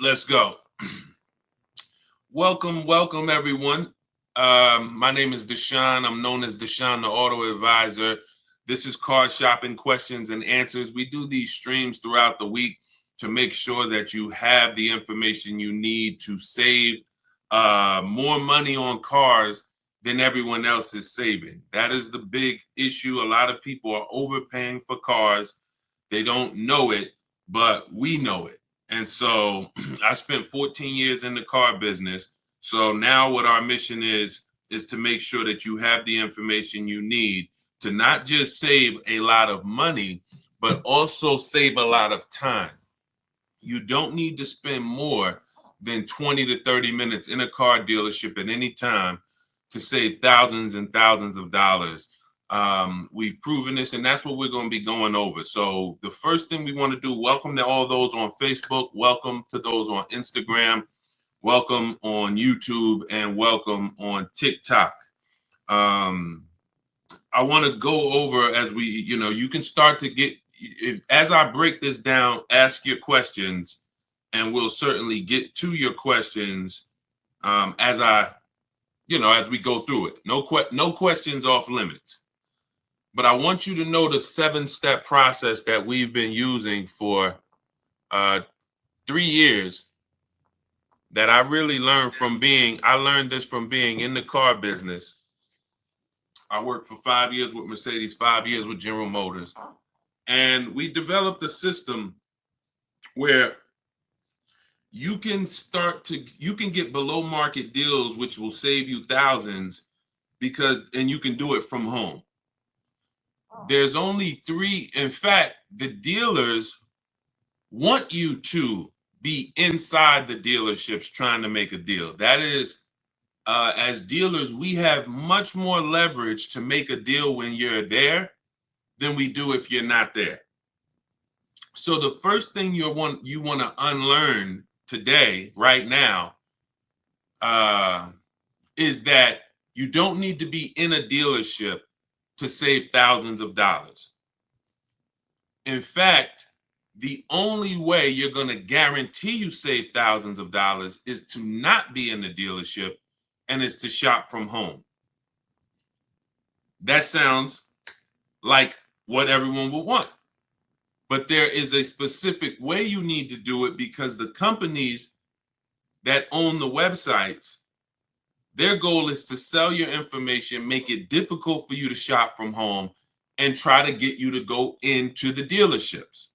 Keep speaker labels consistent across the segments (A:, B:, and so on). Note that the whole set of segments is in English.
A: Let's go. Welcome, everyone. My name is Deshone. I'm known as Deshone, the Auto Advisor. This is Car Shopping Questions and Answers. We do these streams throughout the week to make sure that you have the information you need to save more money on cars than everyone else is saving. That is the big issue. A lot of people are overpaying for cars. They don't know it, but we know it. And so I spent 14 years in the car business. So now what our mission is to make sure that you have the information you need to not just save a lot of money, but also save a lot of time. You don't need to spend more than 20 to 30 minutes in a car dealership at any time to save thousands and thousands of dollars. We've proven this, and that's what we're going to be going over. So the first thing we want to do, welcome to all those on Facebook, welcome to those on Instagram, welcome on YouTube, and welcome on TikTok. I want to go over as we, you can start to get, as I break this down, ask your questions, and we'll certainly get to your questions as we go through it. No questions off limits. But I want you to know the 7-step process that we've been using for 3 years that I really learned I learned this from being in the car business. I worked for 5 years with Mercedes, 5 years with General Motors. And we developed a system where you can get below market deals, which will save you thousands and you can do it from home. There's only 3. In fact, the dealers want you to be inside the dealerships trying to make a deal. That is, as dealers, we have much more leverage to make a deal when you're there than we do if you're not there. So the first thing you want to unlearn today, right now, is that you don't need to be in a dealership to save thousands of dollars. In fact, the only way you're going to guarantee you save thousands of dollars is to not be in the dealership, and it's to shop from home. That sounds like what everyone would want. But there is a specific way you need to do it, because the companies that own the websites, their goal is to sell your information, make it difficult for you to shop from home, and try to get you to go into the dealerships.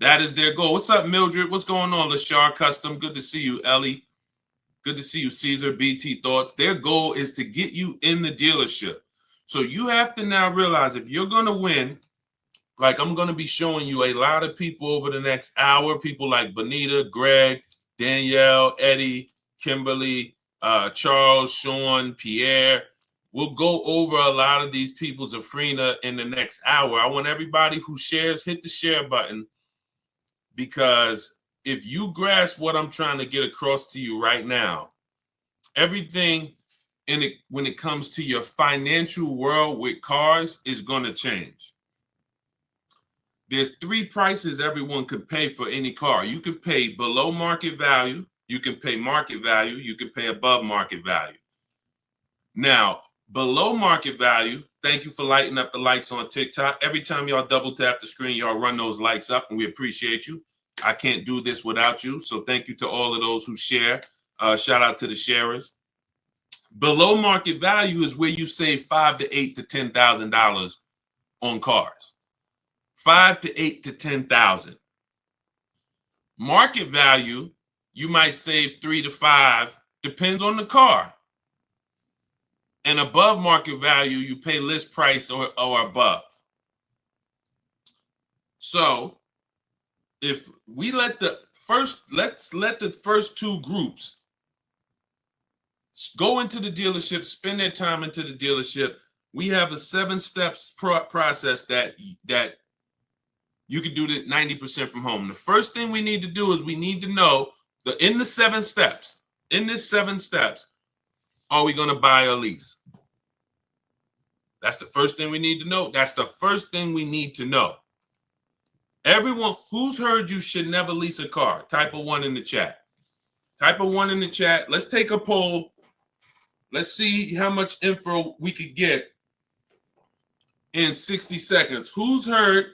A: That is their goal. What's up, Mildred? What's going on, Lashar Custom? Good to see you, Ellie. Good to see you, Caesar, BT Thoughts. Their goal is to get you in the dealership. So you have to now realize, if you're going to win, like I'm going to be showing you a lot of people over the next hour, people like Bonita, Greg, Danielle, Eddie, Kimberly, Charles, Sean, Pierre. We'll go over a lot of these people, Zafrina, in the next hour. I want everybody who shares, hit the share button, because if you grasp what I'm trying to get across to you right now, everything when it comes to your financial world with cars is going to change. There's 3 prices everyone could pay for any car. You could pay below market value, you can pay market value, you can pay above market value. Now, below market value, thank you for lighting up the likes on TikTok. Every time y'all double tap the screen, y'all run those likes up, and we appreciate you. I can't do this without you. So thank you to all of those who share. Shout out to the sharers. Below market value is where you save $5,000 to $8,000 to $10,000 on cars. $5,000 to $8,000 to $10,000. Market value, you might save $3,000 to $5,000, depends on the car. And above market value, you pay list price or above. So if we let's let the first 2 groups go into the dealership, spend their time into the dealership. We have a 7 steps process that you can do this 90% from home. The first thing we need to do is we need to know in this 7 steps, are we going to buy or lease? That's the first thing we need to know. That's the first thing we need to know. Everyone who's heard you should never lease a car, type a 1 in the chat. Type a 1 in the chat. Let's take a poll. Let's see how much info we could get in 60 seconds. Who's heard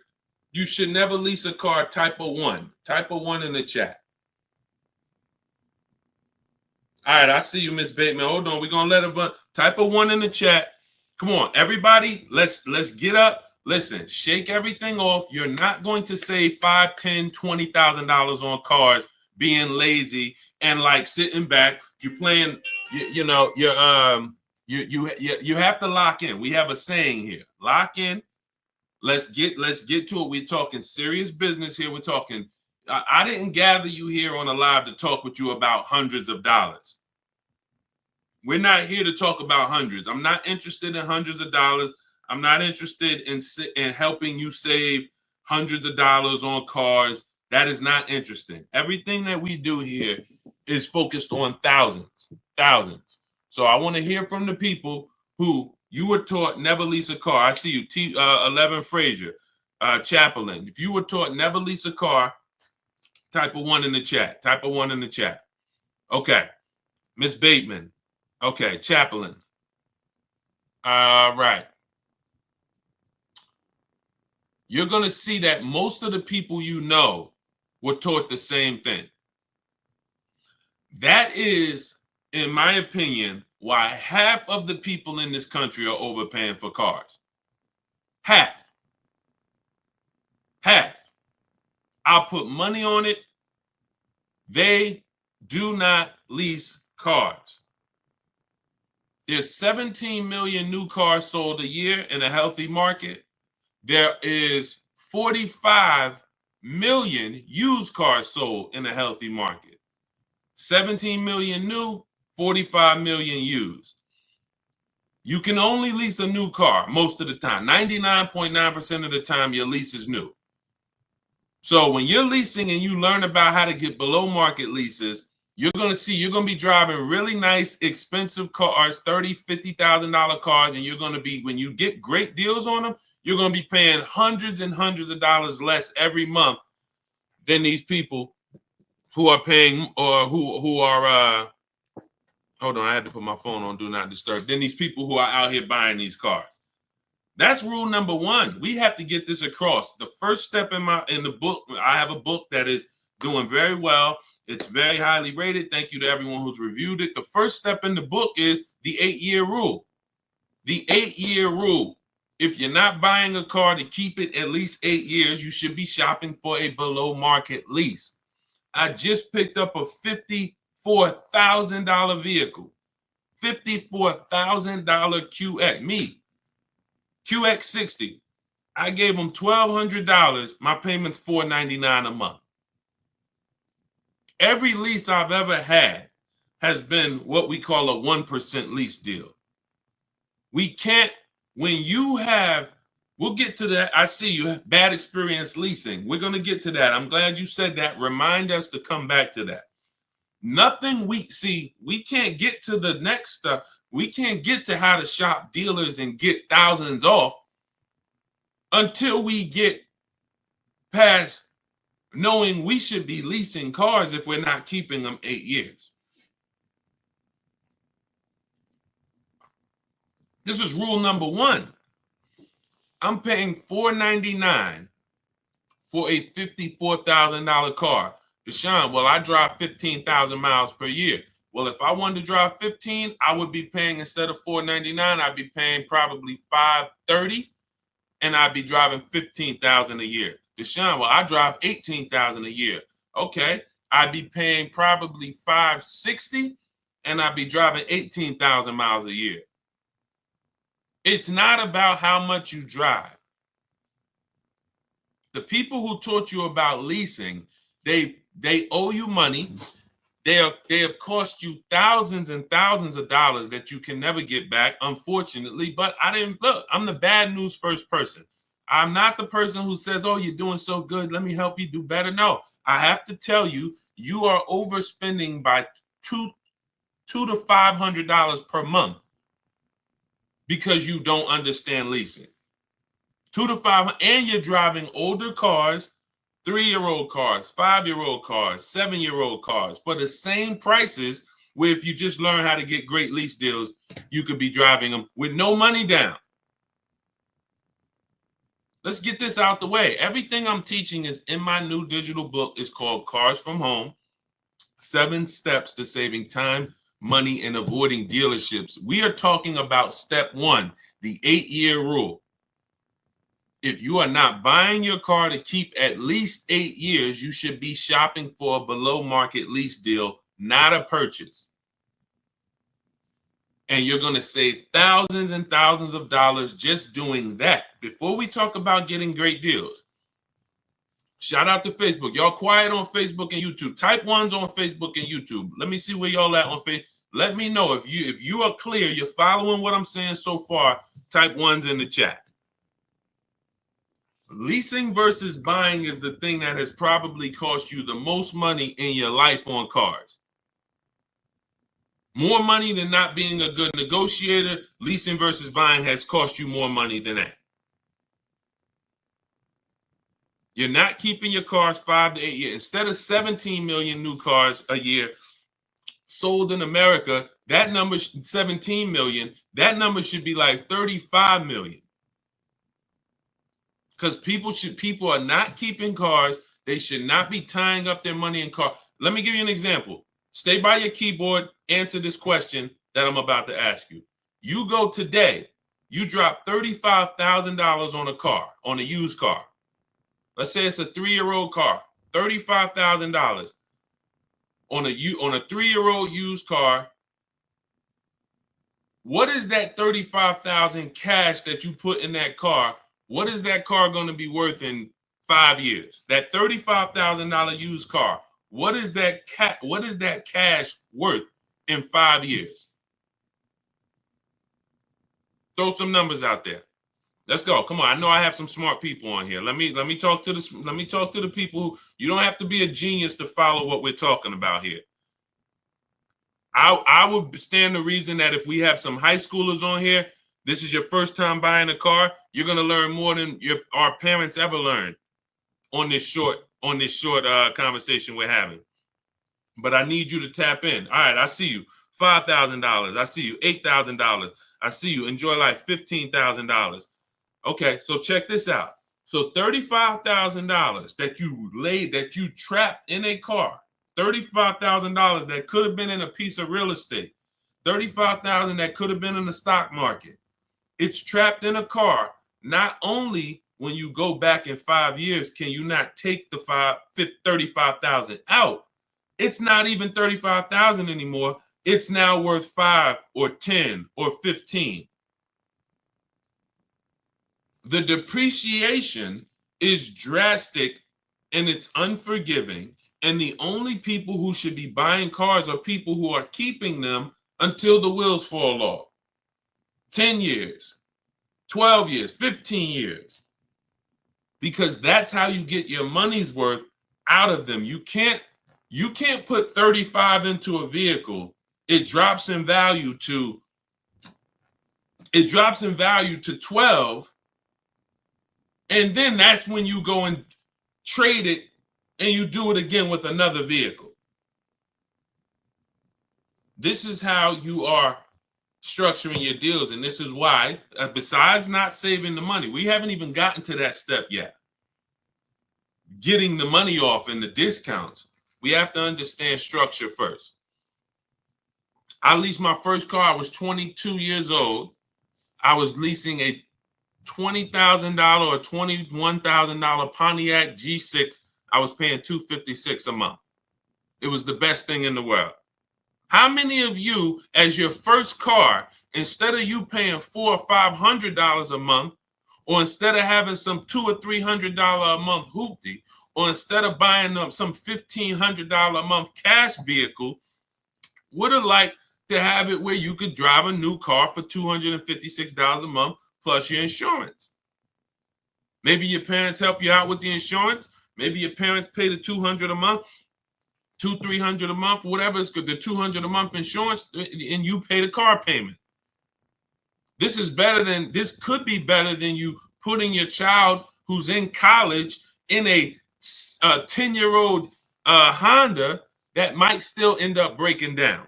A: you should never lease a car? Type a 1. Type a 1 in the chat. All right, I see you, Miss Bateman. Hold on. We're going to let her type a 1 in the chat. Come on, everybody. Let's get up. Listen, shake everything off. You're not going to save $5, $10, $20,000 on cars being lazy and like sitting back. You're playing, you have to lock in. We have a saying here. Lock in. Let's get to it. We're talking serious business here. We're talking. I didn't gather you here on a live to talk with you about hundreds of dollars. We're not here to talk about hundreds. I'm not interested in hundreds of dollars. I'm not interested in helping you save hundreds of dollars on cars. That is not interesting. Everything that we do here is focused on thousands. So I want to hear from the people who you were taught never lease a car. I see you, 11 Frazier, Chaplain. If you were taught never lease a car, type a 1 in the chat. Type a 1 in the chat. Okay. Miss Bateman. Okay. Chaplain. All right. You're going to see that most of the people you know were taught the same thing. That is, in my opinion, why half of the people in this country are overpaying for cars. Half. I'll put money on it. They do not lease cars. There's 17 million new cars sold a year in a healthy market. There is 45 million used cars sold in a healthy market. 17 million new, 45 million used. You can only lease a new car most of the time. 99.9% of the time, your lease is new. So when you're leasing and you learn about how to get below market leases, you're going to be driving really nice, expensive cars, $30,000, $50,000 cars, and you're going to be, when you get great deals on them, you're going to be paying hundreds and hundreds of dollars less every month than these people who are paying, or who are, hold on, I had to put my phone on Do Not Disturb, than these people who are out here buying these cars. That's rule number 1. We have to get this across. The first step in the book, I have a book that is doing very well. It's very highly rated. Thank you to everyone who's reviewed it. The first step in the book is the 8-year rule. The 8-year rule. If you're not buying a car to keep it at least 8 years, you should be shopping for a below market lease. I just picked up a $54,000 vehicle. $54,000 QX. QX60. I gave them $1,200. My payment's $499 a month. Every lease I've ever had has been what we call a 1% lease deal. We can't, when you have, we'll get to that. I see you have bad experience leasing. We're going to get to that. I'm glad you said that. Remind us to come back to that. Nothing we can't get to the next stuff. We can't get to how to shop dealers and get thousands off until we get past knowing we should be leasing cars if we're not keeping them 8 years. This is rule number 1. I'm paying $499 for a $54,000 car. Deshone, well, I drive 15,000 miles per year. Well, if I wanted to drive 15, I would be paying, instead of $499, I'd be paying probably $530, and I'd be driving 15,000 a year. Deshone, well, I drive 18,000 a year. Okay, I'd be paying probably $560, and I'd be driving 18,000 miles a year. It's not about how much you drive. The people who taught you about leasing, they owe you money. They have cost you thousands and thousands of dollars that you can never get back, unfortunately. But I'm the bad news first person. I'm not the person who says, oh, you're doing so good, let me help you do better. No, I have to tell you, you are overspending by $200 to $500 per month because you don't understand leasing. $200 to $500, and you're driving older cars 3-year-old cars, 5-year-old cars, 7-year-old cars for the same prices, where if you just learn how to get great lease deals, you could be driving them with no money down. Let's get this out the way. Everything I'm teaching is in my new digital book. It's called Cars from Home, 7 Steps to Saving Time, Money, and Avoiding Dealerships. We are talking about step 1, the 8-year rule. If you are not buying your car to keep at least 8 years, you should be shopping for a below market lease deal, not a purchase. And you're going to save thousands and thousands of dollars just doing that. Before we talk about getting great deals, shout out to Facebook. Y'all quiet on Facebook and YouTube. Type 1s on Facebook and YouTube. Let me see where y'all at on Facebook. Let me know if you are clear, you're following what I'm saying so far. Type 1s in the chat. Leasing versus buying is the thing that has probably cost you the most money in your life on cars. More money than not being a good negotiator. Leasing versus buying has cost you more money than that. You're not keeping your cars 5 to 8 years. Instead of 17 million new cars a year sold in America, that number, 17 million, that number should be like 35 million. Because people are not keeping cars. They should not be tying up their money in cars. Let me give you an example. Stay by your keyboard, answer this question that I'm about to ask you. You go today, you drop $35,000 on a car, on a used car. Let's say it's a 3-year-old car, $35,000 on a 3-year-old used car. What is that $35,000 cash that you put in that car? What is that car going to be worth in 5 years? That $35,000 used car. What is that cash worth in 5 years? Throw some numbers out there. Let's go. Come on. I know I have some smart people on here. Let me talk to the people who, you don't have to be a genius to follow what we're talking about here. I would stand the reason that if we have some high schoolers on here, this is your first time buying a car, you're gonna learn more than our parents ever learned on this short conversation we're having. But I need you to tap in. All right, I see you. $5,000. I see you. $8,000. I see you. Enjoy life. $15,000. Okay, so check this out. So $35,000 that you trapped in a car. $35,000 that could have been in a piece of real estate. $35,000 that could have been in the stock market. It's trapped in a car. Not only when you go back in 5 years, can you not take the 35,000 out? It's not even 35,000 anymore. It's now worth 5 or 10 or 15. The depreciation is drastic and it's unforgiving. And the only people who should be buying cars are people who are keeping them until the wheels fall off. 10 years, 12 years, 15 years. Because that's how you get your money's worth out of them. You can't put 35 into a vehicle. It drops in value to 12. And then that's when you go and trade it and you do it again with another vehicle. This is how you are structuring your deals. And this is why, besides not saving the money, we haven't even gotten to that step yet. Getting the money off and the discounts. We have to understand structure first. I leased my first car. I was 22 years old. I was leasing a $20,000 or $21,000 Pontiac G6. I was paying $256 a month. It was the best thing in the world. How many of you, as your first car, instead of you paying $400 or $500 a month, or instead of having some $200 or $300 a month hoopty, or instead of buying some $1,500 a month cash vehicle, would have liked to have it where you could drive a new car for $256 a month plus your insurance? Maybe your parents help you out with the insurance. Maybe your parents pay the $200 a month, $200-300 a month, whatever it's good, the $200 a month insurance, and you pay the car payment. This could be better than you putting your child who's in college in a 10-year-old Honda that might still end up breaking down.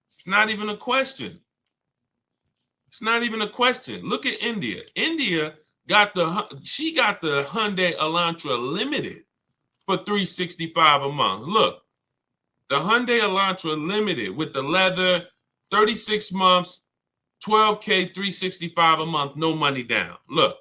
A: It's not even a question. It's not even a question. Look at India. India got the Hyundai Elantra Limited for $365 a month. Look, the Hyundai Elantra Limited with the leather, 36 months, 12K, $365 a month, no money down. Look,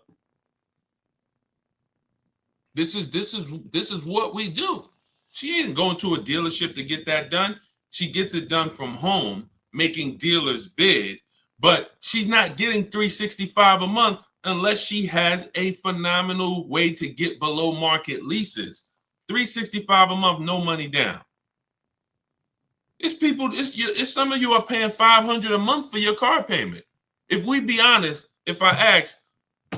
A: this is what we do. She ain't going to a dealership to get that done. She gets it done from home, making dealers bid, but she's not getting $365 a month unless she has a phenomenal way to get below market leases. $365 a month, no money down. It's people, it's some of you are paying $500 a month for your car payment. If we be honest, if I ask,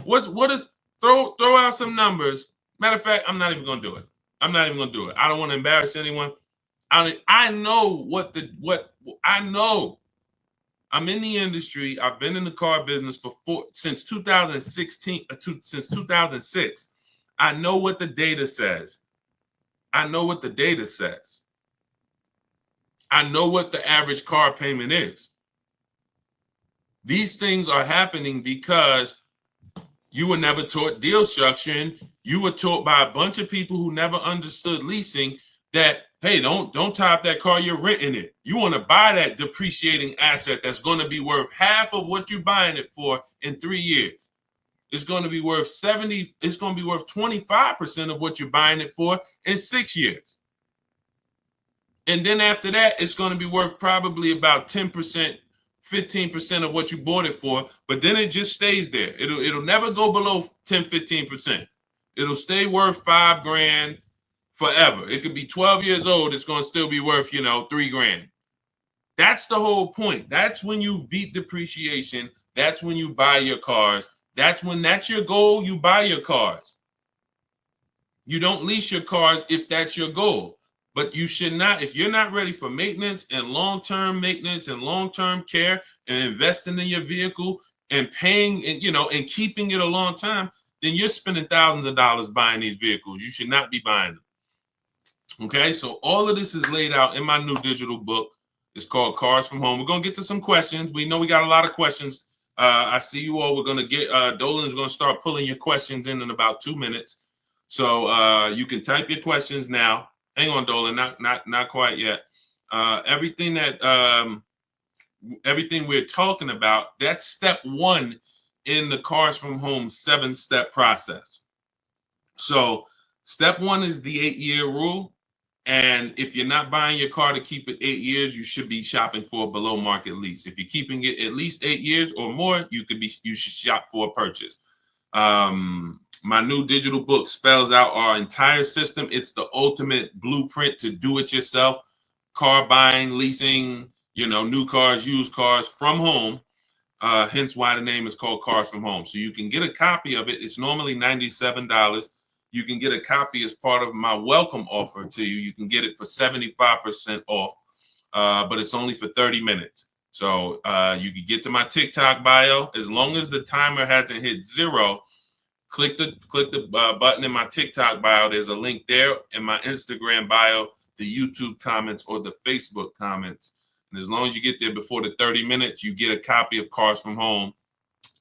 A: what is throw out some numbers. Matter of fact, I'm not even gonna do it. I'm not even gonna do it. I don't want to embarrass anyone. I know I know. I'm in the industry. I've been in the car business since 2016, since 2006. I know what the data says. I know what the data says. I know what the average car payment is. These things are happening because you were never taught deal structuring. You were taught by a bunch of people who never understood leasing that, hey, don't tie up that car, you're renting it. You want to buy that depreciating asset that's going to be worth half of what you're buying it for in 3 years. It's going to be worth 70, it's going to be worth 25% of what you're buying it for in 6 years. And then after that, it's going to be worth probably about 10%, 15% of what you bought it for, but then it just stays there. It'll never go below 10, 15%. It'll stay worth $5,000 forever. It could be 12 years old. It's going to still be worth, $3,000. That's the whole point. That's when you beat depreciation. That's when you buy your cars. That's your goal. You buy your cars. You don't lease your cars if that's your goal. But you should not, if you're not ready for maintenance and long-term care and investing in your vehicle and paying and keeping it a long time, then you're spending thousands of dollars buying these vehicles. You should not be buying them. Okay, so all of this is laid out in my new digital book. It's called Cars from Home. We're going to get to some questions. We know we got a lot of questions. I see you all. We're going to get, Dolan's going to start pulling your questions in about 2 minutes. So you can type your questions now. Hang on, Dolan, not quite yet. Everything we're talking about, that's step 1 in the Cars from Home 7-step process. So step 1 is the 8-year rule. And if you're not buying your car to keep it 8 years, you should be shopping for a below market lease. If you're keeping it at least 8 years or more, you should shop for a purchase. My new digital book spells out our entire system. It's the ultimate blueprint to do it yourself. Car buying, leasing, new cars, used cars from home. Hence why the name is called Cars from Home. So you can get a copy of it. It's normally $97. You can get a copy as part of my welcome offer to you. You can get it for 75% off, but it's only for 30 minutes. So you can get to my TikTok bio. As long as the timer hasn't hit 0, click the button in my TikTok bio. There's a link there in my Instagram bio, the YouTube comments, or the Facebook comments. And as long as you get there before the 30 minutes, you get a copy of Cars from Home.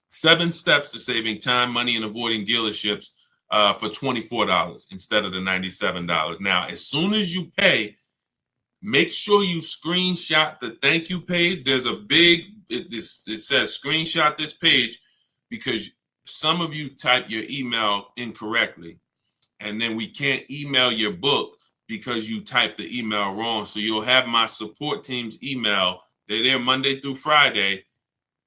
A: 7 steps to saving time, money, and avoiding dealerships for $24 instead of the $97. Now, as soon as you pay, make sure you screenshot the thank you page. There's a it says screenshot this page because some of you type your email incorrectly, and then we can't email your book because you typed the email wrong. So you'll have my support team's email. They're there Monday through Friday.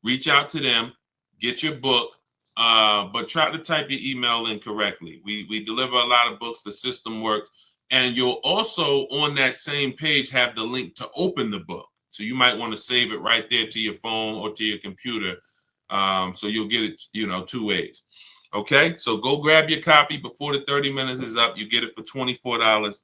A: Reach out to them, get your book, but try to type your email in correctly. We deliver a lot of books. The system works. And you'll also, on that same page, have the link to open the book. So you might want to save it right there to your phone or to your computer. So you'll get it, 2 ways. Okay, so go grab your copy before the 30 minutes is up. You get it for $24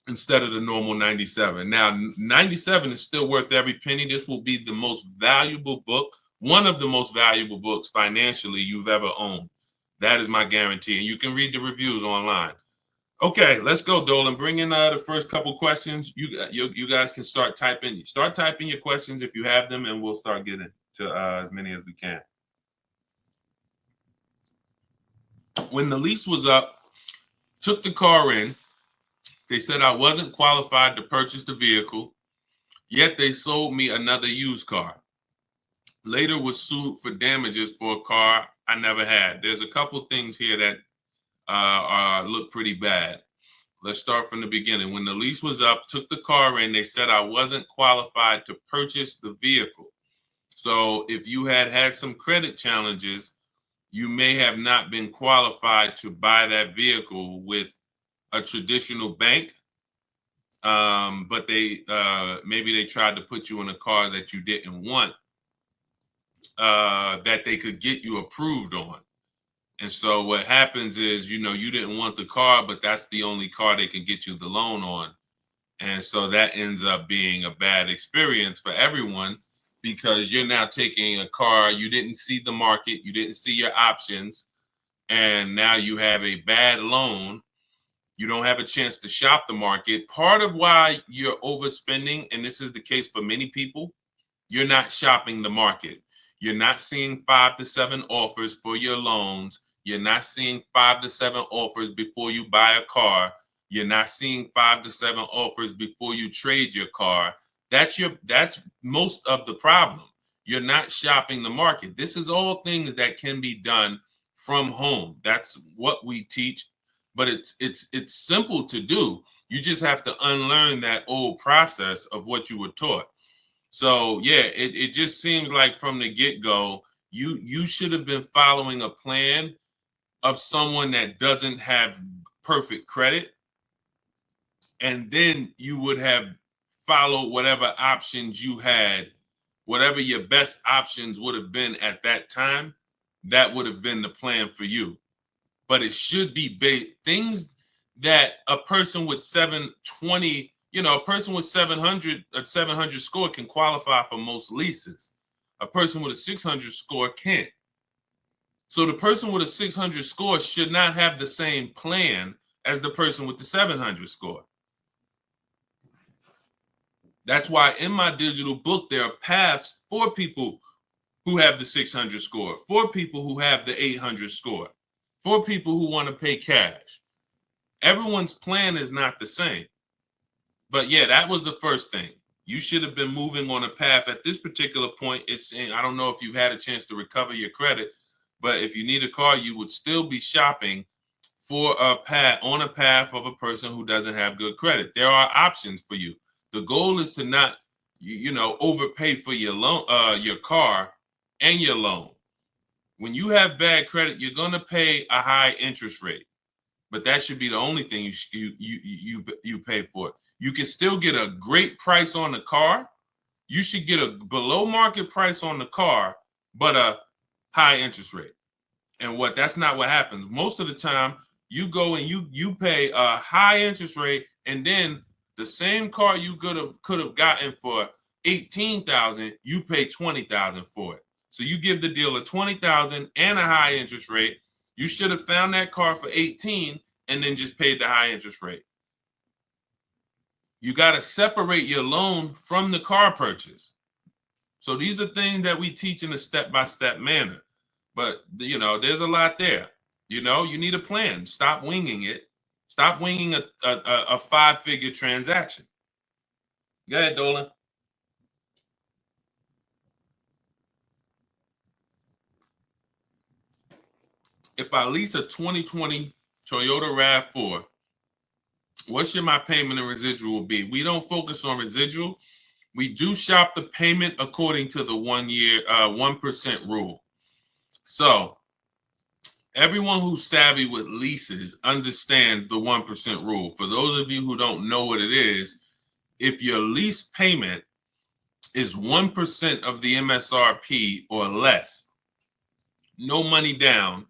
A: instead of the normal $97. Now, $97 is still worth every penny. This will be the most valuable book, one of the most valuable books financially you've ever owned. That is my guarantee. And you can read the reviews online. Okay, let's go, Dolan. Bring in the first couple questions. You guys can start typing. Start typing your questions if you have them, and we'll start getting to as many as we can. When the lease was up, took the car in. They said I wasn't qualified to purchase the vehicle, yet they sold me another used car. Later was sued for damages for a car I never had. There's a couple things here that look pretty bad. Let's start from the beginning. When the lease was up, took the car in, they said I wasn't qualified to purchase the vehicle. So if you had some credit challenges, you may have not been qualified to buy that vehicle with a traditional bank. But they maybe they tried to put you in a car that you didn't want, that they could get you approved on. And so what happens is, you didn't want the car, but that's the only car they can get you the loan on. And so that ends up being a bad experience for everyone, because you're now taking a car, you didn't see the market, you didn't see your options, and now you have a bad loan. You don't have a chance to shop the market. Part of why you're overspending, and this is the case for many people, you're not shopping the market. You're not seeing 5 to 7 offers for your loans. You're not seeing 5 to 7 offers before you buy a car. You're not seeing 5 to 7 offers before you trade your car. That's most of the problem. You're not shopping the market. This is all things that can be done from home. That's what we teach, but it's simple to do. You just have to unlearn that old process of what you were taught. So yeah, it just seems like from the get-go, you should have been following a plan of someone that doesn't have perfect credit, and then you would have followed whatever options you had, whatever your best options would have been at that time. That would have been the plan for you. But it should be things that a person with 720, a person with 700, a 700 score can qualify for most leases. A person with a 600 score can't. So the person with a 600 score should not have the same plan as the person with the 700 score. That's why in my digital book, there are paths for people who have the 600 score, for people who have the 800 score, for people who want to pay cash. Everyone's plan is not the same. But yeah, that was the first thing. You should have been moving on a path at this particular point. It's saying, I don't know if you had a chance to recover your credit, but if you need a car, you would still be shopping for a path of a person who doesn't have good credit. There are options for you. The goal is to not, overpay for your loan, your car and your loan. When you have bad credit, you're going to pay a high interest rate, but that should be the only thing you pay for. You can still get a great price on the car. You should get a below market price on the car, but a high interest rate. And that's not what happens. Most of the time, you go and you pay a high interest rate, and then the same car you could have gotten for $18,000, you pay $20,000 for it. So you give the dealer $20,000 and a high interest rate. You should have found that car for $18,000 and then just paid the high interest rate. You got to separate your loan from the car purchase. So these are things that we teach in a step-by-step manner. But, there's a lot there. You need a plan. Stop winging it. Stop winging a 5-figure transaction. Go ahead, Dolan. If I lease a 2020 Toyota RAV4, what should my payment and residual be? We don't focus on residual. We do shop the payment according to the 1% rule. So everyone who's savvy with leases understands the 1% rule. For those of you who don't know what it is, if your lease payment is 1% of the MSRP or less, no money down,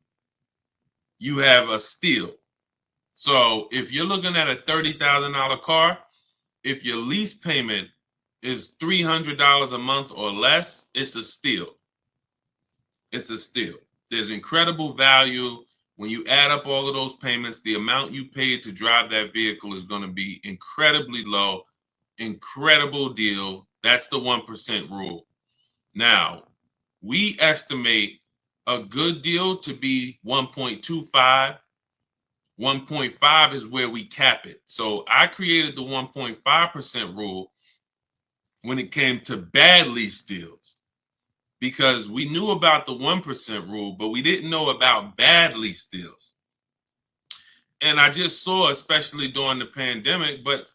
A: you have a steal. So if you're looking at a $30,000 car, if your lease payment is $300 a month or less, it's a steal. It's a steal. There's incredible value When you add up all of those payments, the amount you paid to drive that vehicle is going to be incredibly low. Incredible deal. That's the 1% rule. Now, we estimate a good deal to be 1.25. 1.5 is where we cap it. So I created the 1.5% rule when it came to bad lease deals, because we knew about the 1% rule, but we didn't know about bad lease deals. And I just saw, especially during the pandemic, but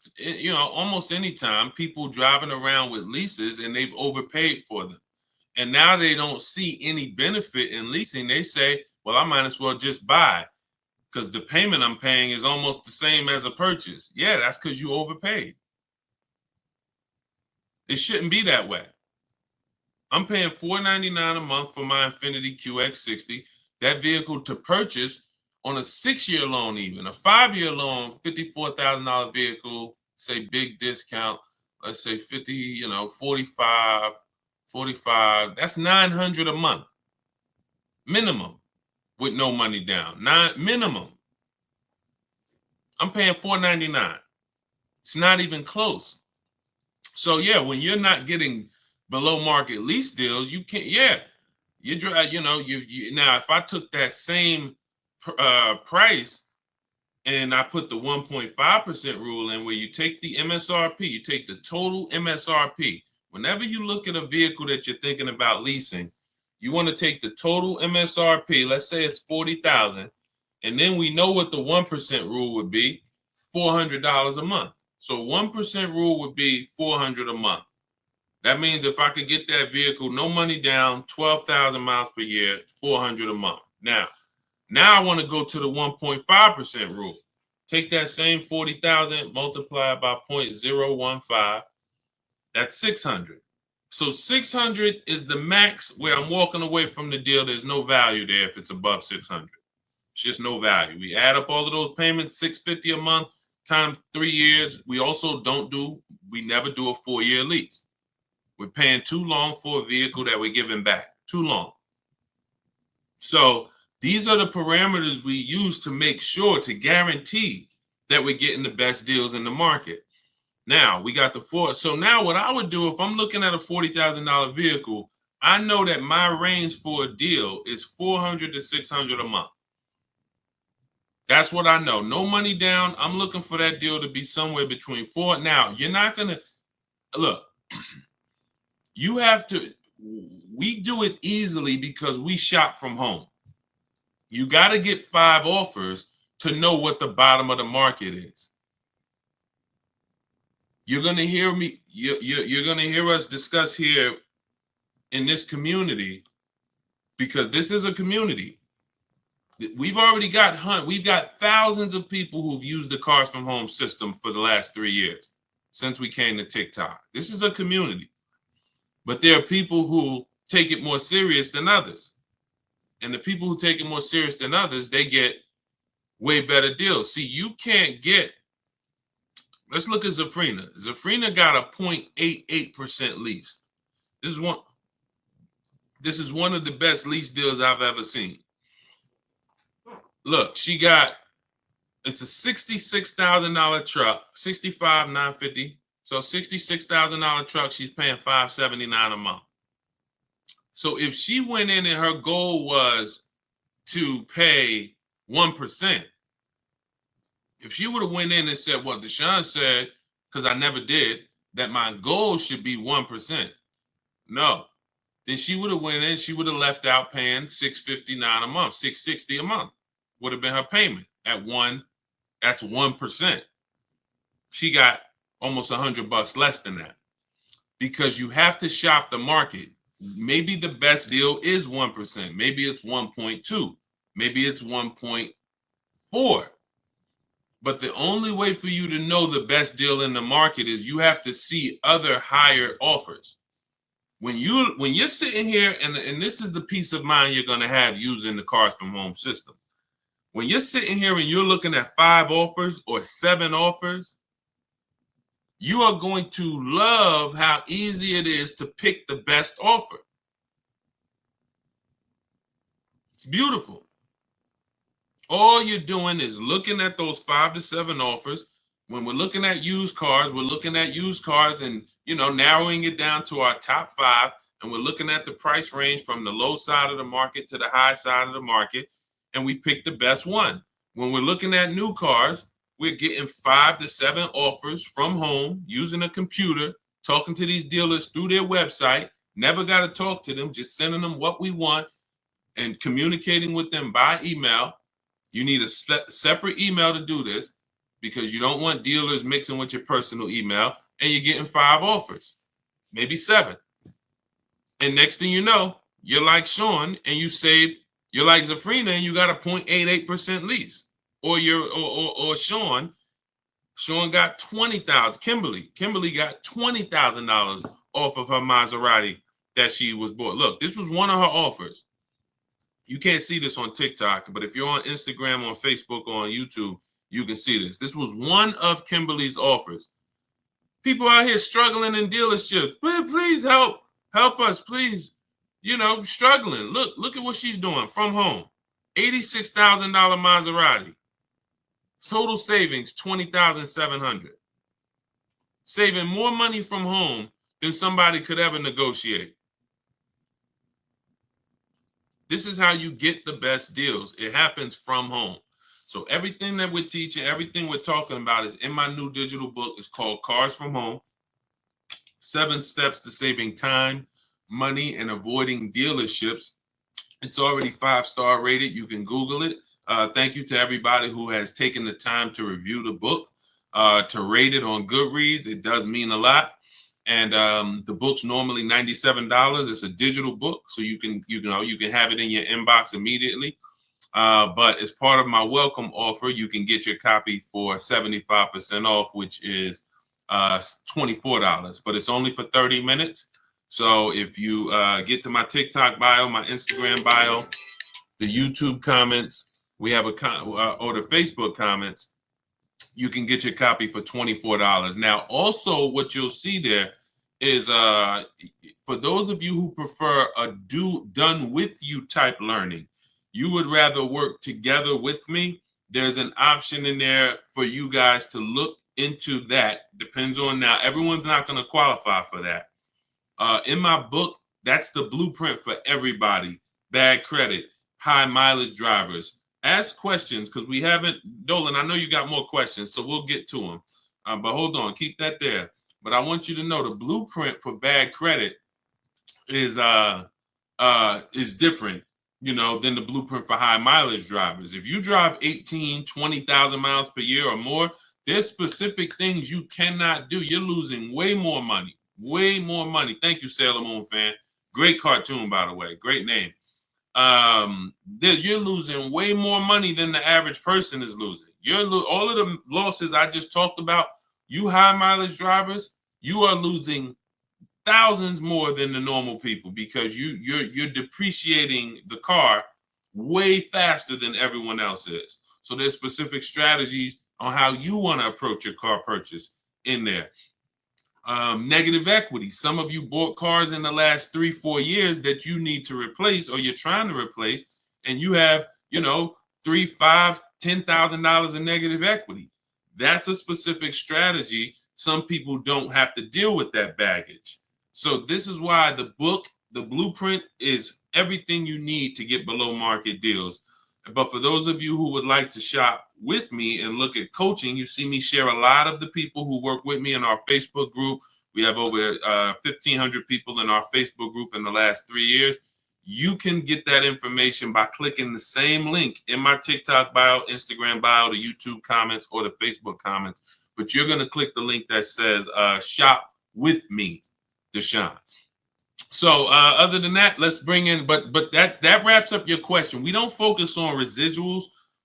A: almost any time, people driving around with leases and they've overpaid for them. And now they don't see any benefit in leasing. They say, well, I might as well just buy because the payment I'm paying is almost the same as a purchase. Yeah, that's because you overpaid. It shouldn't be that way. I'm paying $499 a month for my Infiniti QX60. That vehicle to purchase on a 6-year loan, even a 5-year loan, $54,000 vehicle, say big discount, let's say 50, 45, that's $900 a month minimum with no money down. Minimum. I'm paying $499. It's not even close. So yeah, when you're not getting below market lease deals, you can't. Yeah, you drive. Now if I took that same price and I put the 1.5% rule in, where you take the MSRP, you take the total MSRP. Whenever you look at a vehicle that you're thinking about leasing, you want to take the total MSRP. Let's say it's $40,000, and then we know what the 1% rule would be: $400 a month. So 1% rule would be $400 a month. That means if I could get that vehicle, no money down, 12,000 miles per year, $400 a month. Now I want to go to the 1.5% rule. Take that same 40,000, multiply by 0.015. That's 600. So 600 is the max where I'm walking away from the deal. There's no value there if it's above 600. It's just no value. We add up all of those payments, $650 a month times 3 years. We never do a 4-year lease. We're paying too long for a vehicle that we're giving back. Too long. So these are the parameters we use to make sure, to guarantee that we're getting the best deals in the market. Now we got the four. So now what I would do if I'm looking at a $40,000 vehicle, I know that my range for a deal is $400 to $600 a month. That's what I know. No money down. I'm looking for that deal to be somewhere between four. Now, you're not going to look. You have to. We do it easily because we shop from home. You got to get 5 offers to know what the bottom of the market is. You're going to hear me. You're going to hear us discuss here in this community, because this is a community. We've got thousands of people who've used the Cars from Home system for the last 3 years since we came to TikTok. This is a community, but there are people who take it more serious than others. And the people who take it more serious than others, they get way better deals. See, you can't get, let's look at Zafrina. Zafrina got a 0.88% lease. This is one of the best lease deals I've ever seen. Look, it's a $66,000 truck, $65,950. So $66,000 truck, she's paying $579 a month. So if she went in and her goal was to pay 1%, if she would have went in and said what Deshone said, because I never did, that my goal should be 1%. No. Then she would have went in, she would have left out paying $659 a month, $660 a month would have been her payment at that's 1%. She got almost $100 less than that, because you have to shop the market. Maybe the best deal is 1%. Maybe it's 1.2. Maybe it's 1.4. But the only way for you to know the best deal in the market is you have to see other higher offers. When you're sitting here, and this is the peace of mind you're going to have using the Cars from Home system. When you're sitting here and you're looking at 5 offers or 7 offers, you are going to love how easy it is to pick the best offer. It's beautiful. All you're doing is looking at those 5 to 7 offers. When we're looking at used cars, we're looking at used cars and, narrowing it down to our top 5. And we're looking at the price range from the low side of the market to the high side of the market. And we pick the best one. When we're looking at new cars, we're getting 5 to 7 offers from home using a computer, talking to these dealers through their website. Never got to talk to them, just sending them what we want and communicating with them by email. You need a separate email to do this because you don't want dealers mixing with your personal email, and you're getting 5 offers, maybe 7. And next thing you know, you're like Sean and you're like Zafrina and you got a 0.88% lease. Or Sean got 20,000. Kimberly got $20,000 off of her Maserati that she was bought. Look, this was one of her offers. You can't see this on TikTok, but if you're on Instagram, on Facebook, or on YouTube, you can see this. This was one of Kimberly's offers. People out here struggling in dealerships. Please help us, please. Struggling. Look at what she's doing from home. $86,000 Maserati. Total savings, $20,700. Saving more money from home than somebody could ever negotiate. This is how you get the best deals. It happens from home. So everything that we're teaching, everything we're talking about is in my new digital book. It's called Cars from Home. 7 Steps to Saving Time, Money, and Avoiding Dealerships. It's already 5-star rated. You can Google it. Thank you to everybody who has taken the time to review the book, to rate it on Goodreads. It does mean a lot. And the book's normally $97. It's a digital book, so you can have it in your inbox immediately. But as part of my welcome offer, you can get your copy for 75% off, which is $24. But it's only for 30 minutes. So if you get to my TikTok bio, my Instagram bio, the YouTube comments, we have or the Facebook comments, you can get your copy for $24. Now, also what you'll see there is for those of you who prefer a done with you type learning, you would rather work together with me. There's an option in there for you guys to look into that. Depends on, now, everyone's not going to qualify for that. In my book, that's the blueprint for everybody. Bad credit, high mileage drivers. Ask questions because we haven't, Dolan, I know you got more questions, so we'll get to them. But hold on, keep that there. But I want you to know the blueprint for bad credit is different, than the blueprint for high mileage drivers. If you drive 18, 20,000 miles per year or more, there's specific things you cannot do. You're losing way more money. Way more money. Thank you, Sailor Moon fan. Great cartoon, by the way. Great name. You're losing way more money than the average person is losing. All of the losses I just talked about, you high mileage drivers, you are losing thousands more than the normal people because you're depreciating the car way faster than everyone else is. So there's specific strategies on how you want to approach your car purchase in there. Negative equity. Some of you bought cars in the last 3-4 years that you need to replace or you're trying to replace, and you have, $3,000, $5,000, $10,000 in negative equity. That's a specific strategy. Some people don't have to deal with that baggage. So this is why the book, the blueprint, is everything you need to get below market deals. But for those of you who would like to shop with me and look at coaching, you see me share a lot of the people who work with me in our Facebook group. We have over 1,500 people in our Facebook group in the last 3 years. You can get that information by clicking the same link in my TikTok bio, Instagram bio, the YouTube comments, or the Facebook comments. But you're going to click the link that says shop with me, Deshone. So other than that, let's bring in, but that wraps up your question. We don't focus on residuals.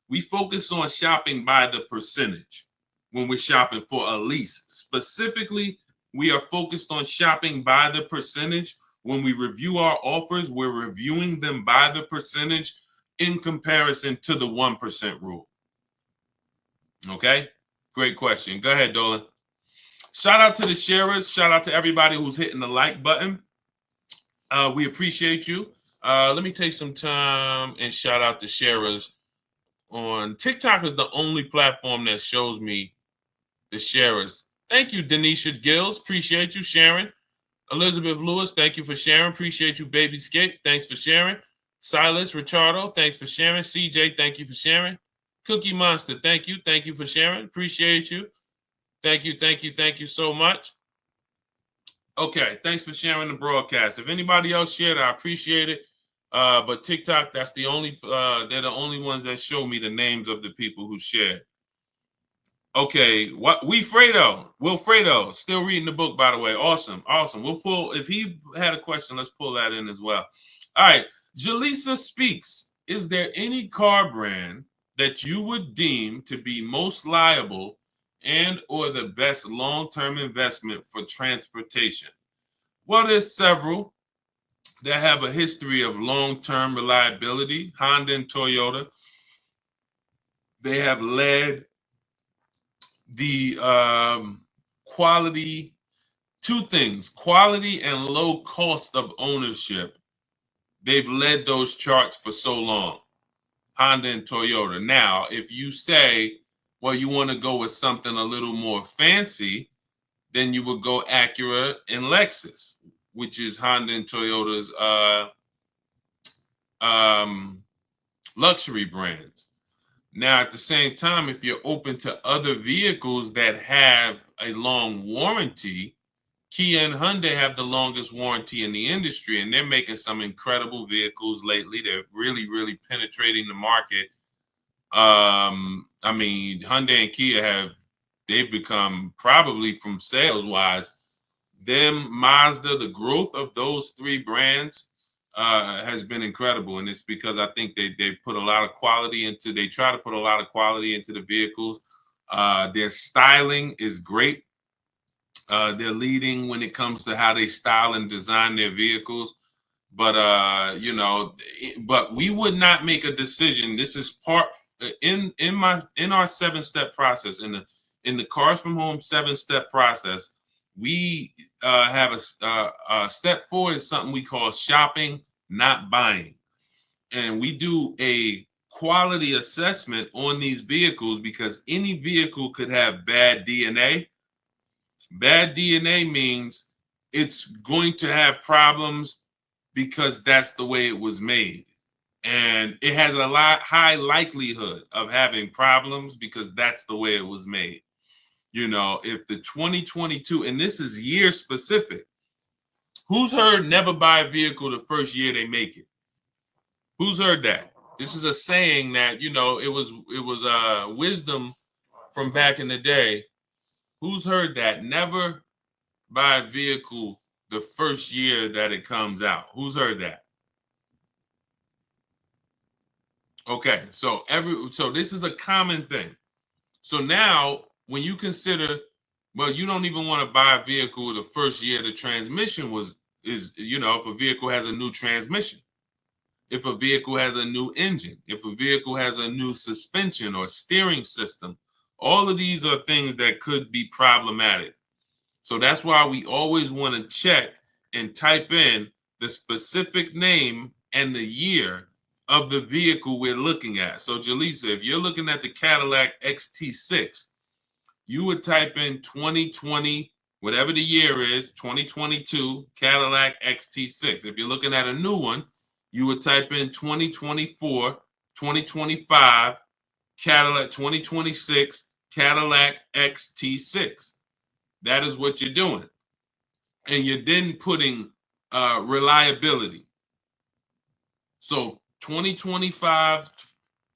A: We focus on shopping by the percentage when we're shopping for a lease. Specifically, we are focused on shopping by the percentage. When we review our offers, we're reviewing them by the percentage in comparison to the 1% rule. Okay, great question. Go ahead, Dolan. Shout out to the sharers. Shout out to everybody who's hitting the like button. We appreciate you. Let me take some time and shout out the sharers on TikTok is the only platform that shows me the sharers. Thank you, Denisha Gills. Appreciate you sharing. Elizabeth Lewis, thank you for sharing. Appreciate you, Baby Skate. Thanks for sharing. Silas Richardo, thanks for sharing. CJ, thank you for sharing. Cookie Monster, thank you. Thank you for sharing. Appreciate you. Thank you, thank you, thank you so much. Okay, thanks for sharing the broadcast. If anybody else shared, I appreciate it. But TikTok, that's the only they're the only ones that show me the names of the people who shared. Okay, what Wilfredo, still reading the book, by the way. Awesome. We'll pull, if he had a question, let's pull that in as well. All right, Jaleesa speaks. Is there any car brand that you would deem to be most liable and or the best long-term investment for transportation? Well, there's several that have a history of long-term reliability. Honda and Toyota, they have led the quality, two things, quality and low cost of ownership. They've led those charts for so long, Honda and Toyota. Now, if you say, well, you want to go with something a little more fancy, then you would go Acura and Lexus, which is Honda and Toyota's luxury brands. Now, at the same time, if you're open to other vehicles that have a long warranty, Kia and Hyundai have the longest warranty in the industry, and they're making some incredible vehicles lately. They're really, really penetrating the market. I mean, Hyundai and Kia they've become, probably from sales wise, Mazda, the growth of those three brands has been incredible, and it's because I think they put a lot of quality into. They try to put a lot of quality into the vehicles. Their styling is great. They're leading when it comes to how they style and design their vehicles. But but we would not make a decision. This is part in our 7-step process, in the Cars from Home 7-step process. We have a step 4 is something we call shopping, not buying. And we do a quality assessment on these vehicles because any vehicle could have bad DNA. Bad DNA means it's going to have problems because that's the way it was made. And it has a high likelihood of having problems because that's the way it was made. You know, if the 2022, and this is year specific, who's heard never buy a vehicle the first year they make it? Who's heard that? This is a saying that, you know, it was wisdom from back in the day. Who's heard that? Never buy a vehicle the first year that it comes out. Who's heard that? Okay, so this is a common thing. So now when you consider, well, you don't even want to buy a vehicle the first year the transmission is, you know, if a vehicle has a new transmission, if a vehicle has a new engine, if a vehicle has a new suspension or steering system, all of these are things that could be problematic. So that's why we always want to check and type in the specific name and the year of the vehicle we're looking at. So Jaleesa, if you're looking at the Cadillac XT6, you would type in 2020, whatever the year is, 2022 Cadillac XT6. If you're looking at a new one, you would type in 2024, 2025 Cadillac, 2026 Cadillac XT6. That is what you're doing. And you're then putting reliability. So 2025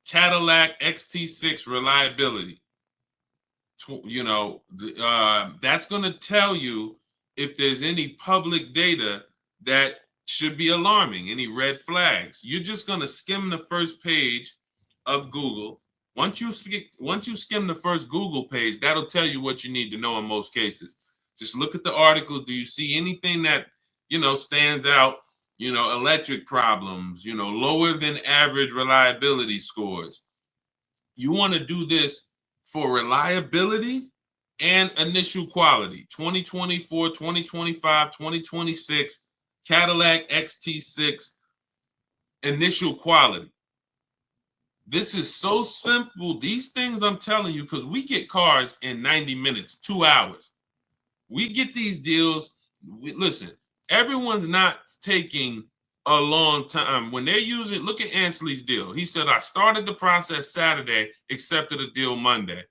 A: Cadillac XT6 reliability. You know, that's going to tell you if there's any public data that should be alarming, any red flags. You're just going to skim the first page of Google. Once you skim the first Google page, that'll tell you what you need to know in most cases. Just look at the articles. Do you see anything that, you know, stands out? You know, electric problems, you know, lower than average reliability scores. You want to do this for reliability and initial quality. 2024, 2025, 2026 Cadillac XT6 initial quality. This is so simple. These things I'm telling you, because we get cars in 90 minutes, 2 hours. We get these deals. Listen, everyone's not taking a long time. When they're using, look at Ansley's deal. He said, I started the process Saturday, accepted a deal Monday.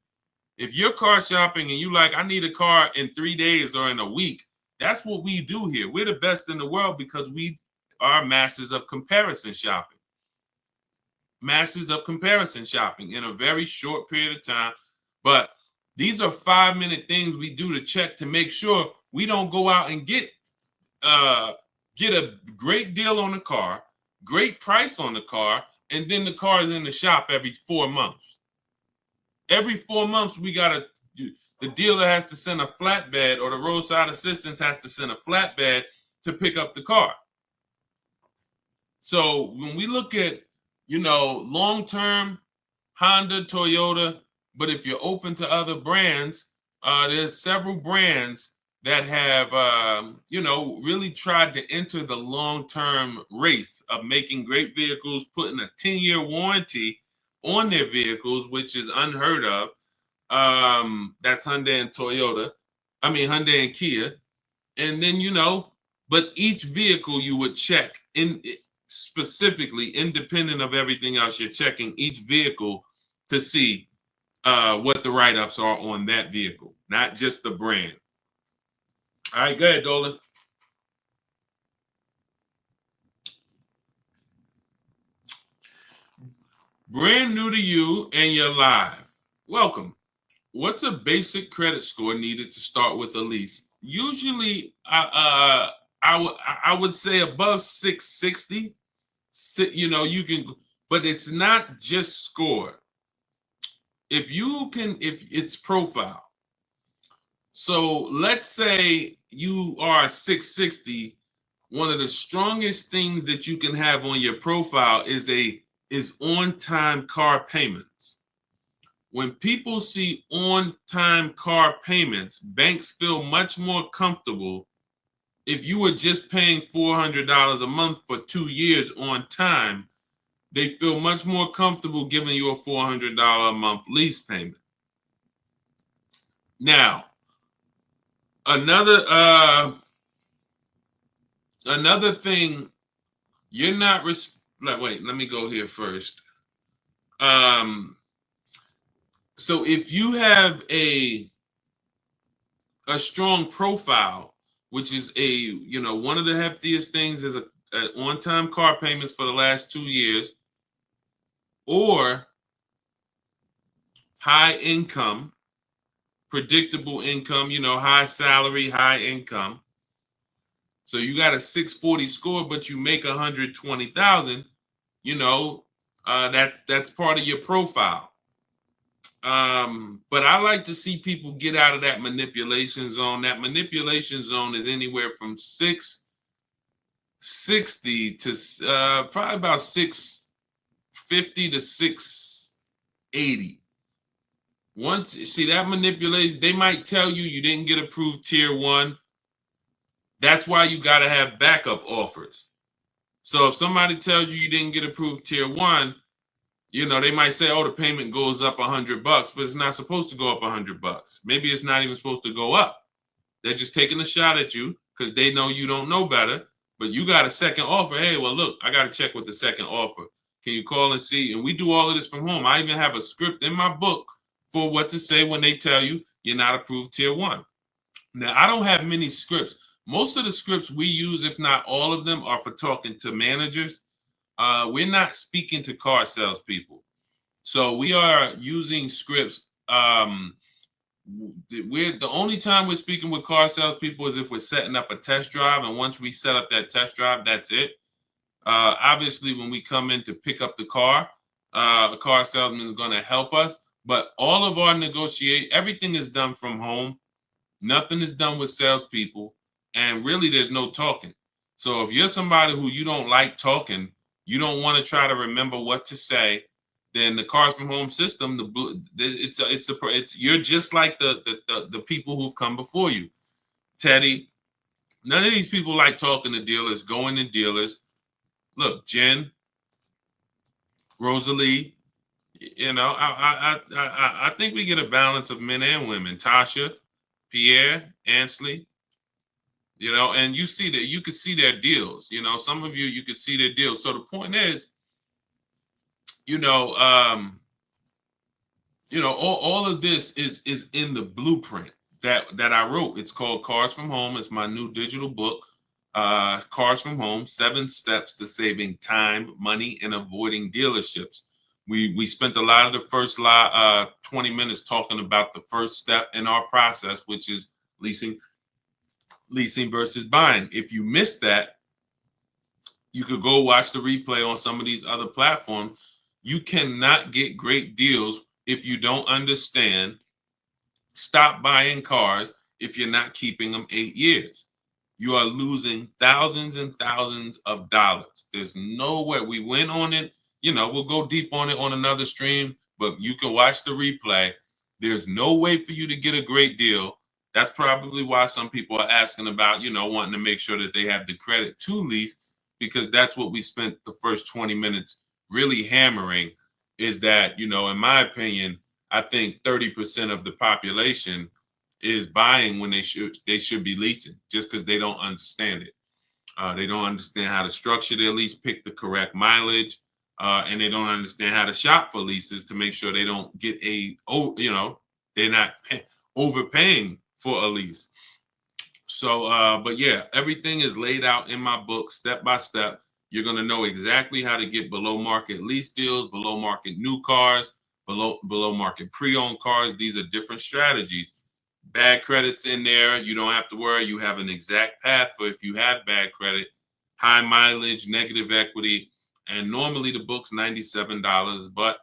A: If you're car shopping and you like, I need a car in 3 days or in a week, that's what we do here. We're the best in the world because we are masters of comparison shopping. Masters of comparison shopping in a very short period of time. But these are 5-minute things we do to check to make sure we don't go out and get a great deal on the car, great price on the car, and then the car is in the shop every 4 months. Every 4 months, the dealer has to send a flatbed, or the roadside assistance has to send a flatbed to pick up the car. So when we look at, long-term Honda, Toyota, but if you're open to other brands, there's several brands that have, really tried to enter the long-term race of making great vehicles, putting a 10-year warranty on their vehicles, which is unheard of. That's Hyundai and Toyota. Hyundai and Kia. And then, but each vehicle you would check in specifically, independent of everything else, you're checking each vehicle to see what the write-ups are on that vehicle, not just the brand. All right, go ahead, Dolan. Brand new to you and you're live. Welcome. What's a basic credit score needed to start with a lease? Usually, I would say above 660. You can, but it's not just score. If it's profile. So let's say you are 660. One of the strongest things that you can have on your profile is on-time car payments. When people see on-time car payments, banks feel much more comfortable. If you were just paying $400 a month for 2 years on time, they feel much more comfortable giving you a $400 a month lease payment. Now, another thing, you're not wait, let me go here first. So if you have a strong profile, which is one of the heftiest things is a on-time car payments for the last 2 years, or high income, predictable income, high salary, high income. So you got a 640 score, but you make 120,000. That's part of your profile. But I like to see people get out of that manipulation zone. That manipulation zone is anywhere from 660 to probably about 650 to 680. Once you see that manipulation, they might tell you didn't get approved tier 1. That's why you got to have backup offers. So if somebody tells you didn't get approved tier 1, they might say, oh, the payment goes up $100, but it's not supposed to go up $100. Maybe it's not even supposed to go up. They're just taking a shot at you because they know you don't know better, but you got a second offer. Hey, well, look, I got to check with the second offer. Can you call and see? And we do all of this from home. I even have a script in my book for what to say when they tell you you're not approved tier 1. Now, I don't have many scripts. Most of the scripts we use, if not all of them, are for talking to managers. We're not speaking to car salespeople. So we are using scripts. The only time we're speaking with car salespeople is if we're setting up a test drive. And once we set up that test drive, that's it. Obviously, when we come in to pick up the car, a car salesman is going to help us. But all of our everything is done from home. Nothing is done with salespeople. And really, there's no talking. So if you're somebody who you don't like talking, you don't want to try to remember what to say, then the Cars from Home system, you're just like the people who've come before you. Teddy, none of these people like talking to dealers, going to dealers. Look, Jen, Rosalie, You know, I think we get a balance of men and women. Tasha, Pierre, Ansley, you know, and you see that you could see their deals. You know, some of you could see their deals. So the point is, you know, all of this is in the blueprint that I wrote. It's called Cars from Home. It's my new digital book, Cars from Home: 7 Steps to Saving Time, Money, and Avoiding Dealerships. We spent a lot of the first 20 minutes talking about the first step in our process, which is leasing versus buying. If you missed that, you could go watch the replay on some of these other platforms. You cannot get great deals if you don't understand. Stop buying cars if you're not keeping them 8 years. You are losing thousands and thousands of dollars. There's no way. We went on it. You know, we'll go deep on it on another stream, but you can watch the replay. There's no way for you to get a great deal. That's probably why some people are asking about, wanting to make sure that they have the credit to lease, because that's what we spent the first 20 minutes really hammering, is that, in my opinion, I think 30% of the population is buying when they should be leasing, just because they don't understand it. They don't understand how to structure their lease, pick the correct mileage, and they don't understand how to shop for leases to make sure they don't get they're not overpaying for a lease. So, but yeah, everything is laid out in my book, step by step. You're going to know exactly how to get below market lease deals, below market new cars, below market pre-owned cars. These are different strategies. Bad credits in there. You don't have to worry. You have an exact path for if you have bad credit, high mileage, negative equity. And normally the book's $97, but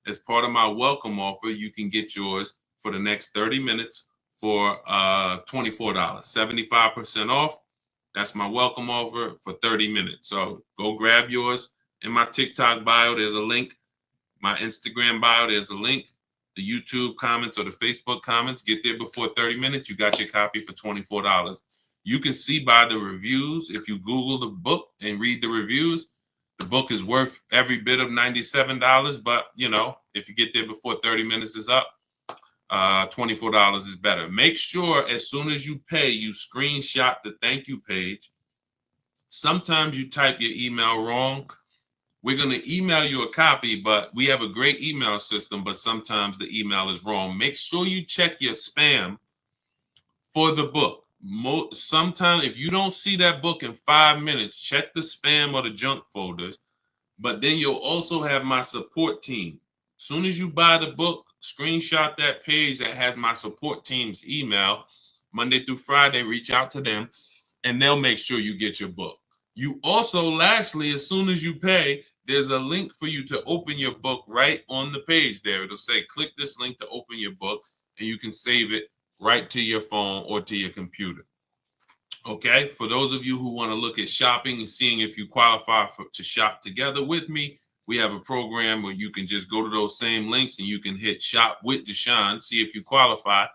A: as part of my welcome offer, you can get yours for the next 30 minutes for $24, 75% off. That's my welcome offer for 30 minutes. So go grab yours. In my TikTok bio, there's a link. My Instagram bio, there's a link. The YouTube comments or the Facebook comments, get there before 30 minutes. You got your copy for $24. You can see by the reviews, if you Google the book and read the reviews, the book is worth every bit of $97. But, if you get there before 30 minutes is up, $24 is better. Make sure as soon as you pay, you screenshot the thank you page. Sometimes you type your email wrong. We're going to email you a copy, but we have a great email system, but sometimes the email is wrong. Make sure you check your spam for the book. Sometimes if you don't see that book in 5 minutes, check the spam or the junk folders. But then you'll also have my support team. As soon as you buy the book, screenshot that page that has my support team's email. Monday through Friday, reach out to them, and they'll make sure you get your book. You also, lastly, as soon as you pay, there's a link for you to open your book right on the page there. It'll say, click this link to open your book, and you can save it right to your phone or to your computer. Okay, for those of you who want to look at shopping and seeing if you qualify to shop together with me, we have a program where you can just go to those same links and you can hit Shop with Deshone, see if you qualify,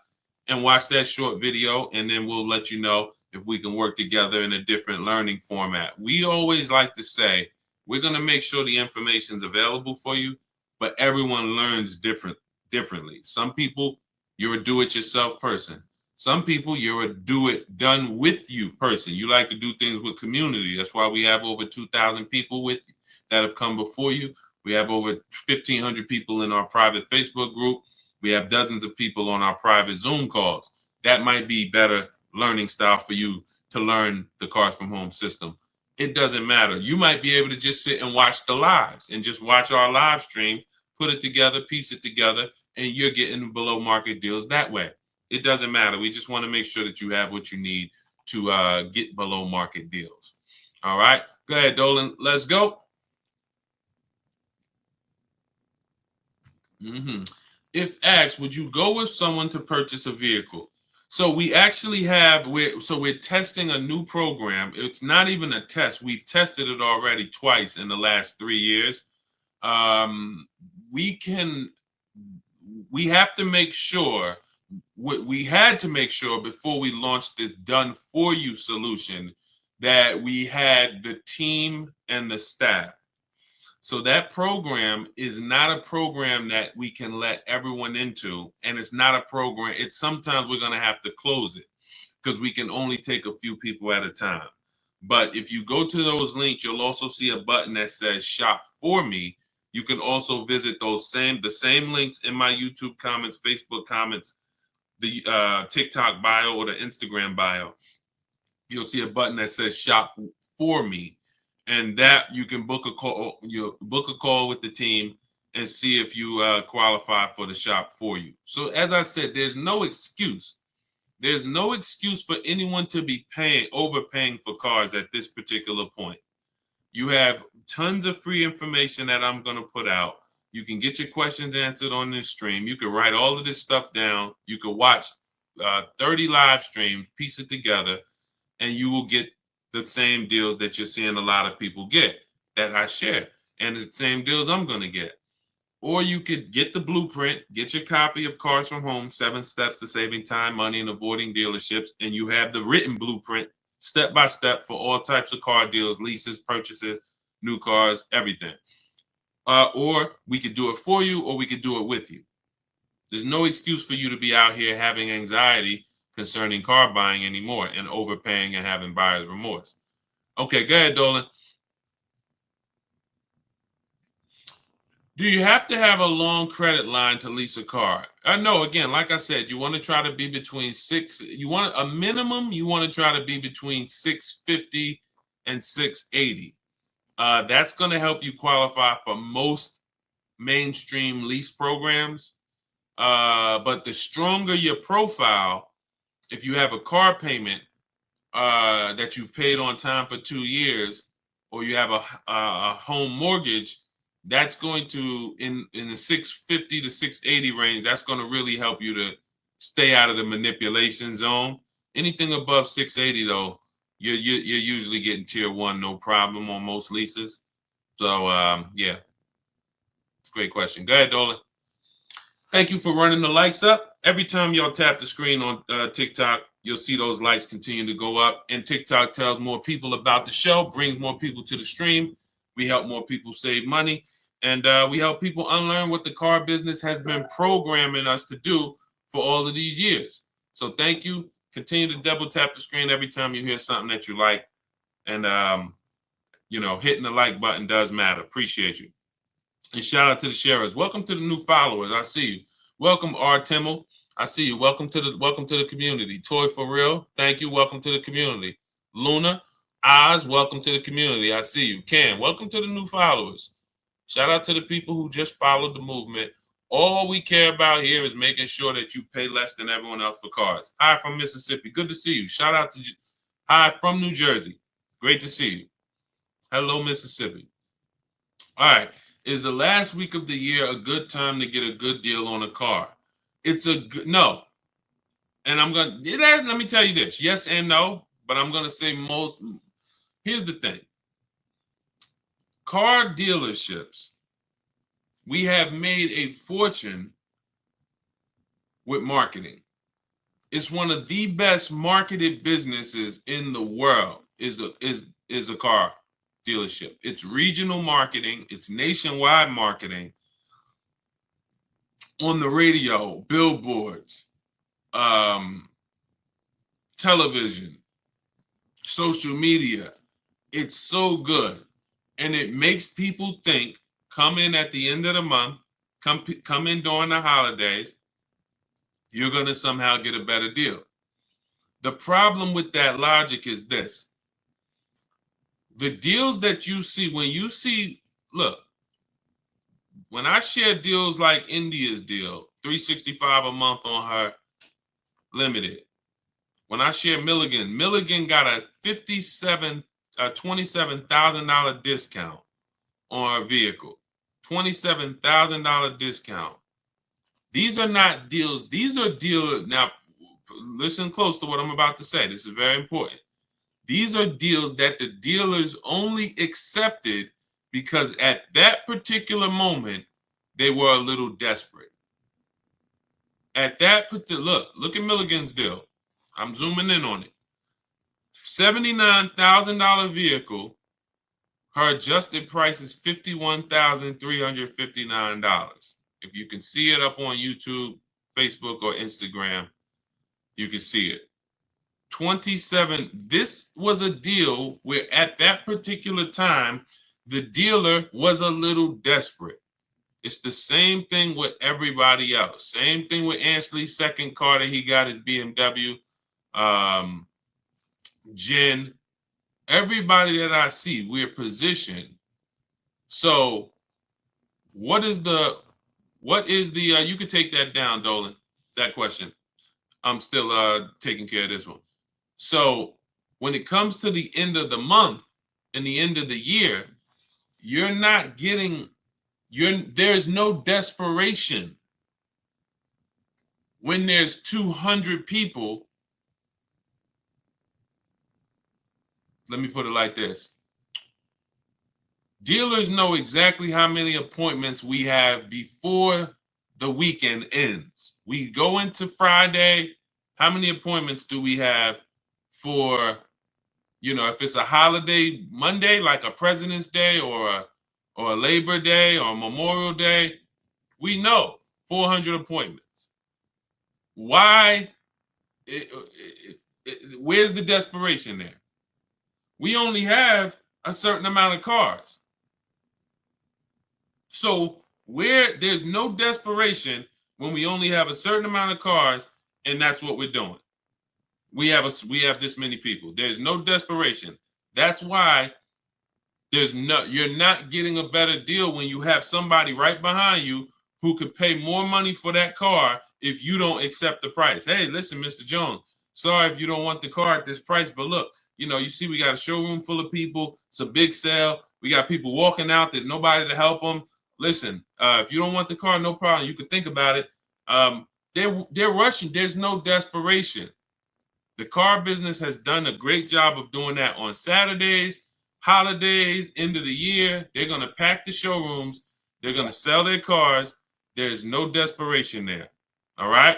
A: and watch that short video, and then we'll let you know if we can work together in a different learning format. We always like to say, we're going to make sure the information is available for you, but everyone learns differently. Some people, you're a do-it-yourself person. Some people, you're a do-it-done-with-you person. You like to do things with community. That's why we have over 2,000 people with you that have come before you. We have over 1,500 people in our private Facebook group. We have dozens of people on our private Zoom calls. That might be better learning style for you to learn the Cars from Home system. It doesn't matter. You might be able to just sit and watch the lives and just watch our live stream, put it together, piece it together, and you're getting below market deals that way. It doesn't matter. We just want to make sure that you have what you need to get below market deals. All right. Go ahead, Dolan. Let's go. If asked, would you go with someone to purchase a vehicle? So we actually we're testing a new program. It's not even a test. We've tested it already twice in the last 3 years. We have to make sure. We had to make sure before we launched this done for you solution that we had the team and the staff. So that program is not a program that we can let everyone into, and it's not a program. It's sometimes we're going to have to close it because we can only take a few people at a time. But if you go to those links, you'll also see a button that says shop for me. You can also visit the same links in my YouTube comments, Facebook comments, the TikTok bio, or the Instagram bio. You'll see a button that says shop for me, and that you can book a call. You book a call with the team and see if you qualify for the shop for you. So as I said, there's no excuse. There's no excuse for anyone to be overpaying for cars at this particular point. You have tons of free information that I'm going to put out. You can get your questions answered on this stream. You can write all of this stuff down. You can watch 30 live streams, piece it together, and you will get the same deals that you're seeing a lot of people get that I share, and the same deals I'm going to get. Or you could get the blueprint, get your copy of Cars from Home, 7 Steps to Saving Time, Money, and Avoiding Dealerships, and you have the written blueprint step by step for all types of car deals, leases, purchases, new cars, everything. Or we could do it for you, or we could do it with you. There's no excuse for you to be out here having anxiety concerning car buying anymore and overpaying and having buyer's remorse. Okay, go ahead, Dolan. Do you have to have a long credit line to lease a car? No, again, like I said, you want to try to be between you want a minimum, you want to try to be between 650 and 680. That's going to help you qualify for most mainstream lease programs. But the stronger your profile, if you have a car payment that you've paid on time for 2 years, or you have a home mortgage, that's going to in the 650 to 680 range. That's going to really help you to stay out of the manipulation zone. Anything above 680 though, you're usually getting tier 1 no problem on most leases. So yeah, great question. Go ahead, Dolan. Thank you for running the lights up. Every time y'all tap the screen on TikTok, you'll see those lights continue to go up. And TikTok tells more people about the show, brings more people to the stream. We help more people save money. And we help people unlearn what the car business has been programming us to do for all of these years. So thank you. Continue to double tap the screen every time you hear something that you like. And, hitting the like button does matter. Appreciate you. And shout out to the sharers. Welcome to the new followers. I see you. Welcome, R. Timmel. I see you. Welcome to the community. Toy for real. Thank you. Welcome to the community. Luna, Oz, welcome to the community. I see you. Cam, welcome to the new followers. Shout out to the people who just followed the movement. All we care about here is making sure that you pay less than everyone else for cars. Hi from Mississippi. Good to see you. Shout out to hi from New Jersey. Great to see you. Hello, Mississippi. All right. Is the last week of the year a good time to get a good deal on a car? It's a good no. And let me tell you this. Yes and no, but I'm going to say most. Here's the thing. Car dealerships, we have made a fortune with marketing. It's one of the best marketed businesses in the world is a car dealership. It's regional marketing, it's nationwide marketing, on the radio, billboards, television, social media. It's so good. And it makes people think, come in at the end of the month, come in during the holidays, you're going to somehow get a better deal. The problem with that logic is this. The deals that you see, look, when I share deals like India's deal, $365 a month on her limited. When I share Milligan got a $27,000 discount on her vehicle. $27,000 discount. These are not deals. These are deals. Now, listen close to what I'm about to say. This is very important. These are deals that the dealers only accepted because at that particular moment, they were a little desperate. At that particular, look at Milligan's deal. I'm zooming in on it. $79,000 vehicle, Her adjusted price is $51,359. If you can see it up on YouTube, Facebook, or Instagram, you can see it. 27. This was a deal where at that particular time, the dealer was a little desperate. It's the same thing with everybody else. Same thing with Ansley's second car that he got his BMW. Jen, everybody that I see, we're positioned. So what is the you could take that down, Dolan, that question. I'm still taking care of this one. So when it comes to the end of the month and the end of the year, you're not getting there's no desperation. When there's 200 people, let me put it like this. Dealers know exactly how many appointments we have before the weekend ends. We go into Friday. How many appointments do we have for, if it's a holiday Monday, like a President's Day or a Labor Day or Memorial Day? We know 400 appointments. Why? Where's the desperation there? We only have a certain amount of cars. So where there's no desperation when we only have a certain amount of cars, and that's what we're doing. We have this many people. There's no desperation. That's why you're not getting a better deal when you have somebody right behind you who could pay more money for that car if you don't accept the price. Hey, listen, Mr. Jones, sorry if you don't want the car at this price, but look, you see we got a showroom full of people. It's a big sale. We got people walking out. There's nobody to help them. Listen, if you don't want the car, no problem. You can think about it. They're rushing. There's no desperation. The car business has done a great job of doing that on Saturdays, holidays, end of the year. They're going to pack the showrooms. They're going to sell their cars. There's no desperation there. All right.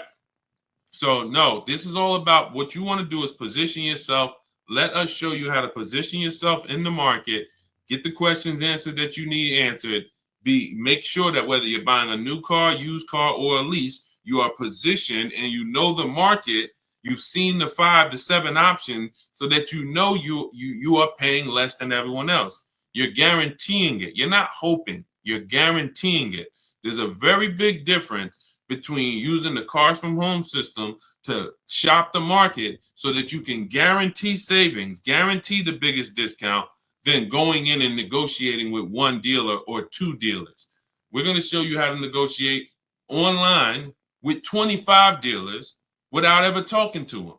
A: So no, this is all about what you want to do is position yourself. Let us show you how to position yourself in the market, get the questions answered that you need answered. Make sure that whether you're buying a new car, used car, or a lease, you are positioned and you know the market. You've seen the 5 to 7 options so that you know you are paying less than everyone else. You're guaranteeing it. You're not hoping. You're guaranteeing it. There's a very big difference between using the Cars from Home system to shop the market so that you can guarantee savings, guarantee the biggest discount, than going in and negotiating with one dealer or two dealers. We're going to show you how to negotiate online with 25 dealers without ever talking to them.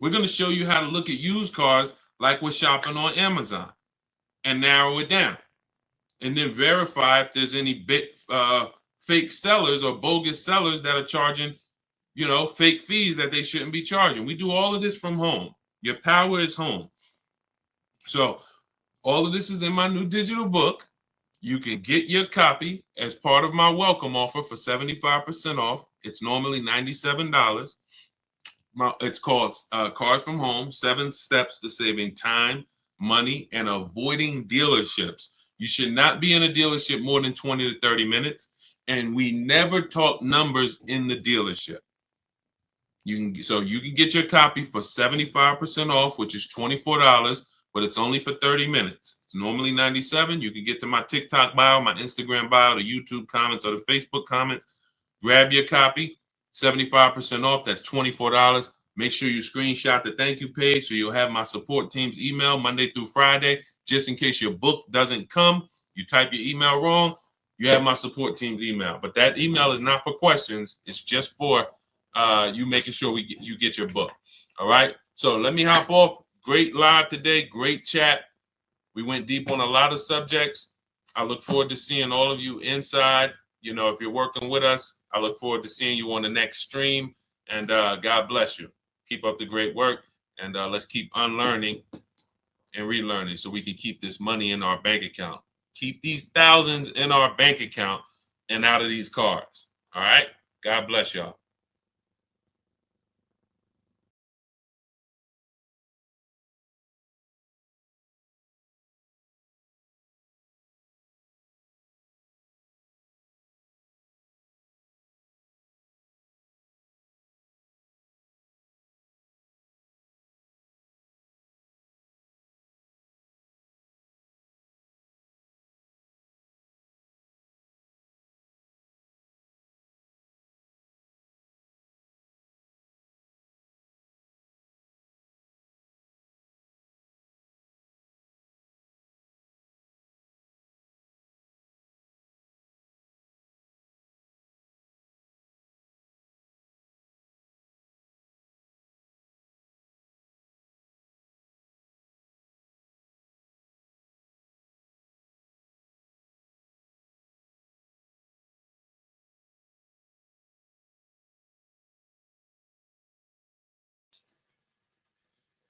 A: We're going to show you how to look at used cars like we're shopping on Amazon and narrow it down. And then verify if there's any fake sellers or bogus sellers that are charging, fake fees that they shouldn't be charging. We do all of this from home. Your power is home. So all of this is in my new digital book. You can get your copy as part of my welcome offer for 75% off. It's normally $97. It's called Cars from Home, 7 Steps to Saving Time, Money, and Avoiding Dealerships. You should not be in a dealership more than 20 to 30 minutes. And we never talk numbers in the dealership. You can get your copy for 75% off, which is $24, but it's only for 30 minutes. It's normally $97. You can get to my TikTok bio, my Instagram bio, the YouTube comments, or the Facebook comments. Grab your copy, 75% off. That's $24. Make sure you screenshot the thank you page so you'll have my support team's email Monday through Friday. Just in case your book doesn't come, you type your email wrong, you have my support team's email. But that email is not for questions. It's just for you making sure you get your book. All right. So let me hop off. Great live today. Great chat. We went deep on a lot of subjects. I look forward to seeing all of you inside. If you're working with us, I look forward to seeing you on the next stream. And God bless you. Keep up the great work. And let's keep unlearning and relearning so we can keep this money in our bank account. Keep these thousands in our bank account and out of these cars. All right. God bless y'all.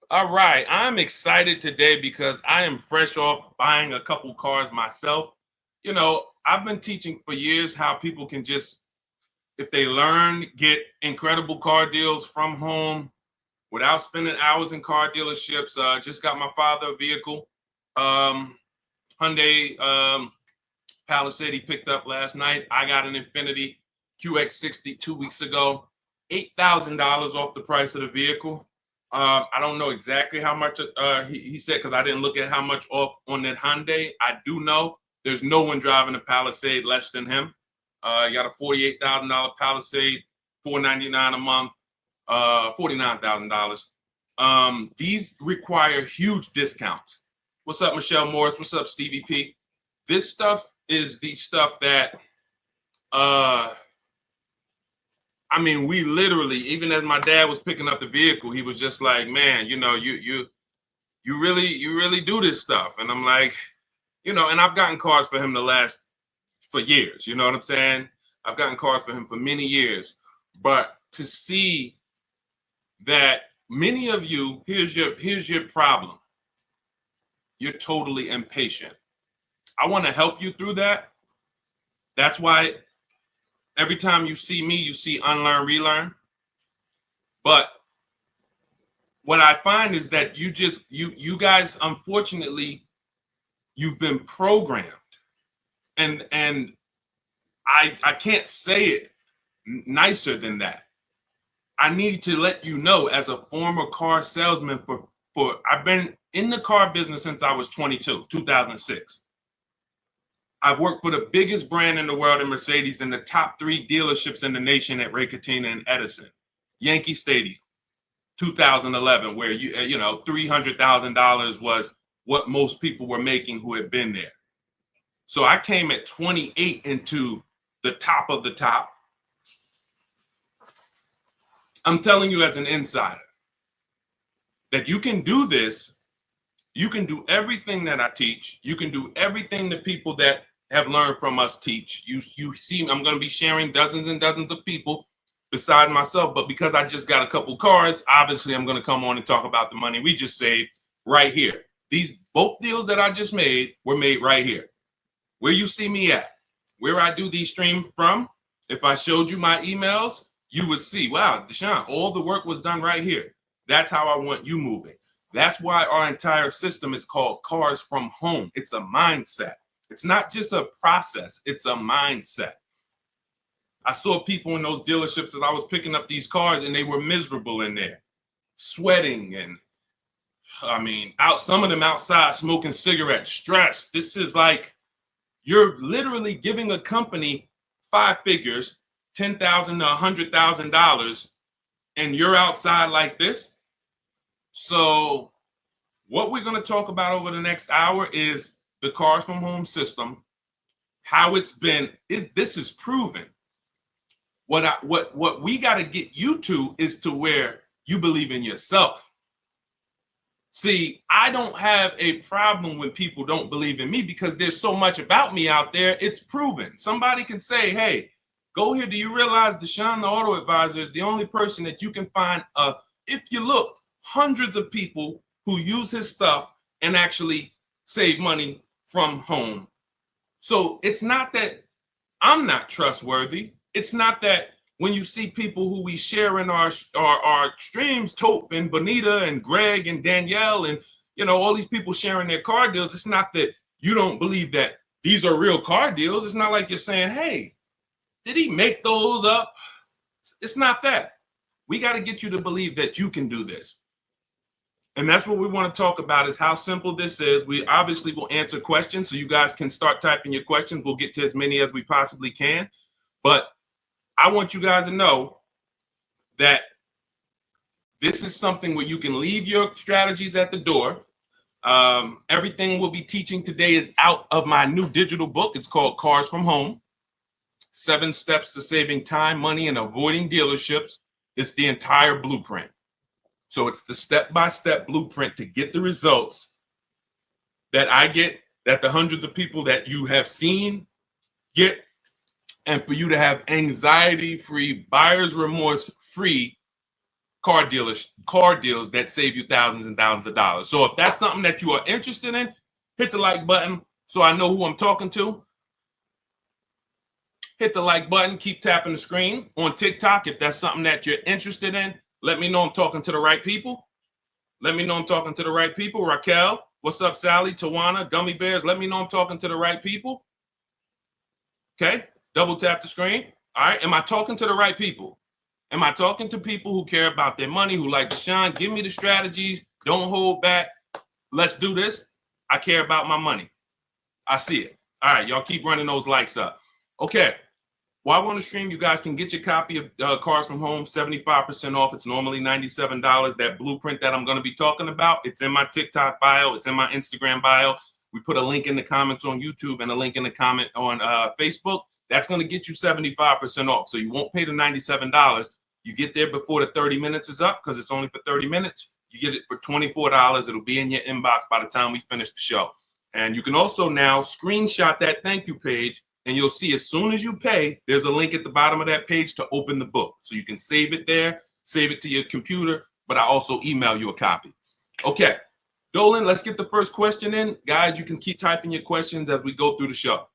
A: All right, I'm excited today because I am fresh off buying a couple cars myself. I've been teaching for years how people can just, if they learn, get incredible car deals from home without spending hours in car dealerships. Just got my father a vehicle, um, Hyundai Palisade he picked up last night. I got an Infiniti QX60 2 weeks ago, $8,000 off the price of the vehicle. I don't know exactly how much he said because I didn't look at how much off on that Hyundai. I do know there's no one driving a Palisade less than him. He got a $48,000 Palisade, $499 a month, $49,000. These require huge discounts. What's up, Michelle Morris? What's up, Stevie P? This stuff is the stuff that I mean, we literally, even as my dad was picking up the vehicle, he was just like, man, you really do this stuff. And I'm like, and I've gotten cars for him for years, you know what I'm saying? I've gotten cars for him for many years. But to see that many of you, here's your problem. You're totally impatient. I want to help you through that. That's why every time you see me, you see unlearn, relearn. But what I find is that you guys, unfortunately, you've been programmed. And I can't say it nicer than that. I need to let you know, as a former car salesman for I've been in the car business since I was 22, 2006. I've worked for the biggest brand in the world in Mercedes and the top 3 dealerships in the nation at Ray Catena and Edison. Yankee Stadium, 2011, where $300,000 was what most people were making who had been there. So I came at 28 into the top of the top. I'm telling you as an insider that you can do this. You can do everything that I teach. You can do everything the people that have learned from us teach. You see, I'm going to be sharing dozens and dozens of people beside myself, but because I just got a couple cars, obviously I'm going to come on and talk about the money we just saved right here. Both deals that I just made were made right here. Where you see me at, where I do these streams from, if I showed you my emails, you would see, wow, Deshone, all the work was done right here. That's how I want you moving. That's why our entire system is called Cars from Home. It's a mindset. It's not just a process, it's a mindset. I saw people in those dealerships as I was picking up these cars and they were miserable in there, sweating and some of them outside smoking cigarettes, stressed. This is like, you're literally giving a company 5 figures, $10,000 to $100,000, and you're outside like this. So what we're going to talk about over the next hour is the Cars from Home system, how it's been. This is proven. What we got to get you to is to where you believe in yourself. See, I don't have a problem when people don't believe in me because there's so much about me out there. It's proven. Somebody can say, hey, go here. Do you realize Deshone, the auto advisor, is the only person that you can find, if you look, hundreds of people who use his stuff and actually save money from home. So it's not that I'm not trustworthy. It's not that when you see people who we share in our streams, Tope and Bonita and Greg and Danielle and all these people sharing their car deals, it's not that you don't believe that these are real car deals. It's not like you're saying, hey, did he make those up? It's not that. We got to get you to believe that you can do this. And that's what we want to talk about, is how simple this is. We obviously will answer questions, so you guys can start typing your questions. We'll get to as many as we possibly can. But I want you guys to know that this is something where you can leave your strategies at the door. Everything we'll be teaching today is out of my new digital book. It's called Cars from Home, 7 Steps to Saving Time, Money, and Avoiding Dealerships. It's the entire blueprint. So it's the step-by-step blueprint to get the results that I get, that the hundreds of people that you have seen get, and for you to have anxiety-free, buyer's remorse-free car deals that save you thousands and thousands of dollars. So if that's something that you are interested in, hit the like button so I know who I'm talking to. Hit the like button, keep tapping the screen. On TikTok, if that's something that you're interested in, let me know I'm talking to the right people. Let me know I'm talking to the right people. Raquel, what's up, Sally, Tawana, Gummy Bears? Let me know I'm talking to the right people. Okay, double tap the screen. All right, am I talking to the right people? Am I talking to people who care about their money, who like Deshone? Give me the strategies. Don't hold back. Let's do this. I care about my money. I see it. All right, y'all keep running those likes up. Okay. While we're on the stream, you guys can get your copy of Cars from Home, 75% off. It's normally $97. That blueprint that I'm going to be talking about, it's in my TikTok bio. It's in my Instagram bio. We put a link in the comments on YouTube and a link in the comment on Facebook. That's going to get you 75% off. So you won't pay the $97. You get there before the 30 minutes is up because it's only for 30 minutes. You get it for $24. It'll be in your inbox by the time we finish the show. And you can also now screenshot that thank you page. And you'll see as soon as you pay, there's a link at the bottom of that page to open the book. So you can save it there, save it to your computer, but I also email you a copy. Okay, Dolan, let's get the first question in. Guys, you can keep typing your questions as we go through the show.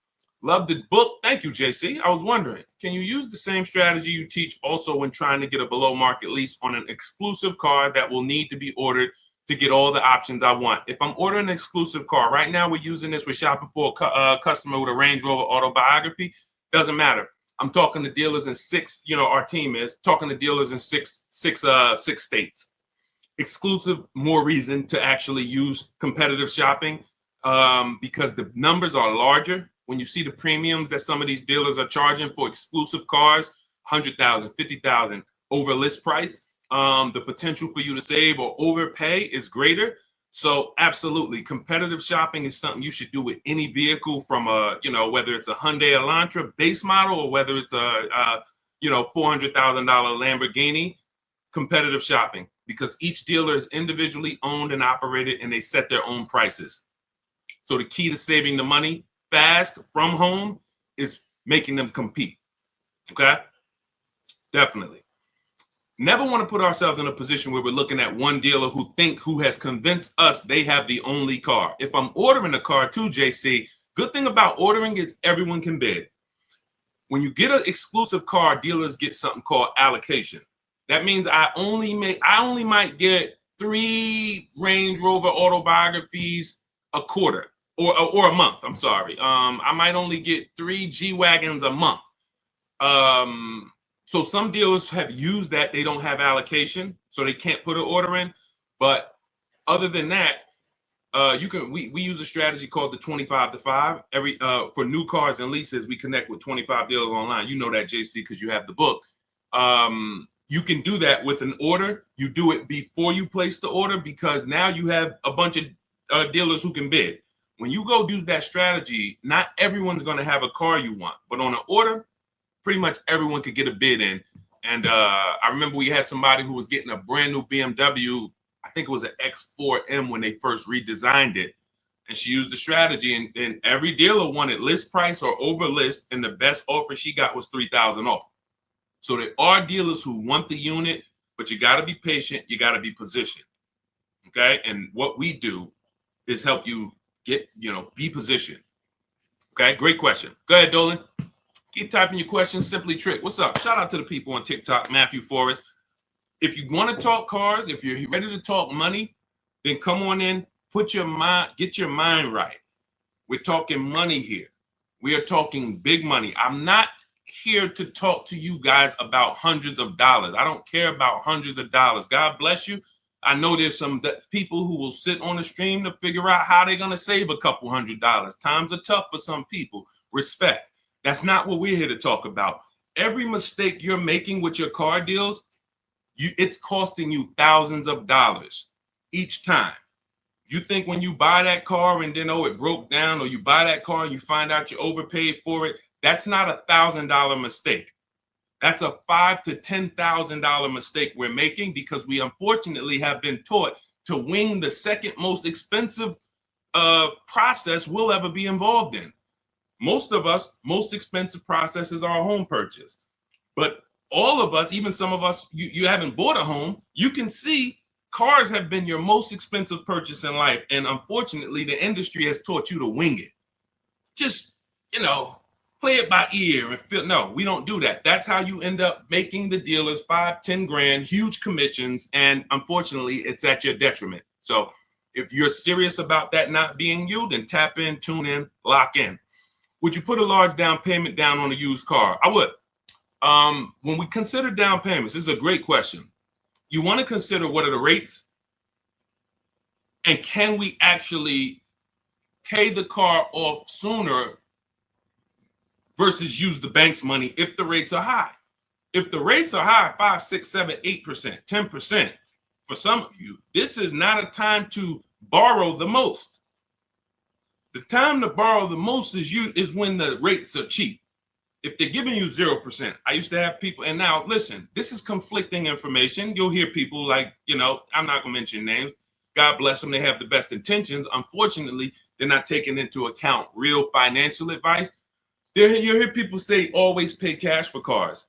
A: Love the book. Thank you, JC. I was wondering, can you use the same strategy you teach also when trying to get a below market lease on an exclusive car that will need to be ordered to get all the options I want? If I'm ordering an exclusive car, right now we're using this, we're shopping for a customer with a Range Rover autobiography. Doesn't matter. I'm talking to dealers in six, our team is talking to dealers in six states. Exclusive, more reason to actually use competitive shopping because the numbers are larger. When you see the premiums that some of these dealers are charging for exclusive cars, 100,000, 50,000 over list price, the potential for you to save or overpay is greater. So absolutely, competitive shopping is something you should do with any vehicle from whether it's a Hyundai Elantra base model or whether it's a $400,000 Lamborghini. Competitive shopping, because each dealer is individually owned and operated and they set their own prices. So the key to saving the money fast from home is making them compete. Okay, definitely. Never want to put ourselves in a position where we're looking at one dealer who has convinced us they have the only car. If I'm ordering a car too, JC, good thing about ordering is everyone can bid. When you get an exclusive car, dealers get something called allocation. That means I only might get 3 Range Rover autobiographies a quarter or a month. I'm sorry. I might only get 3 G-Wagons a month. So some dealers have used that. They don't have allocation, so they can't put an order in. But other than that, we use a strategy called the 25 to 5. For new cars and leases, we connect with 25 dealers online. You know that, JC, because you have the book. You can do that with an order. You do it before you place the order because now you have a bunch of dealers who can bid. When you go do that strategy, not everyone's going to have a car you want, but on an order, pretty much everyone could get a bid in. And I remember we had somebody who was getting a brand new BMW. I think it was an X4M when they first redesigned it. And she used the strategy, and every dealer wanted list price or over list, and the best offer she got was $3,000 off. So there are dealers who want the unit, but you got to be patient. You got to be positioned. Okay. And what we do is help you get, be positioned. Okay. Great question. Go ahead, Dolan. Keep typing your questions. Simply Trick. What's up? Shout out to the people on TikTok. Matthew Forrest. If you want to talk cars, if you're ready to talk money, then come on in. Get your mind right. We're talking money here. We are talking big money. I'm not here to talk to you guys about hundreds of dollars. I don't care about hundreds of dollars. God bless you. I know there's some people who will sit on the stream to figure out how they're going to save a couple $100. Times are tough for some people. Respect. That's not what we're here to talk about. Every mistake you're making with your car deals, it's costing you thousands of dollars each time. You think when you buy that car and then, it broke down, or you buy that car and you find out you overpaid for it, that's not a $1,000 mistake. That's a $5,000 to $10,000 mistake we're making because we unfortunately have been taught to wing the second most expensive process we'll ever be involved in. Most of us, most expensive process is our home purchase. But all of us, even some of us, you haven't bought a home, you can see cars have been your most expensive purchase in life. And unfortunately, the industry has taught you to wing it. Just, play it by ear and feel. No, we don't do that. That's how you end up making the dealers 5-10 grand, huge commissions. And unfortunately, it's at your detriment. So if you're serious about that not being you, then tap in, tune in, lock in. Would you put a large down payment down on a used car? I would. When we consider down payments, this is a great question. You want to consider what are the rates, and can we actually pay the car off sooner versus use the bank's money if the rates are high. If the rates are high, 5, 6, 7, 8%, 10%, for some of you, this is not a time to borrow the most. The time to borrow the most is when the rates are cheap. If they're giving you 0%, I used to have people, and now listen, this is conflicting information. You'll hear people like, I'm not gonna mention names. God bless them, they have the best intentions. Unfortunately, they're not taking into account real financial advice. You hear people say always pay cash for cars.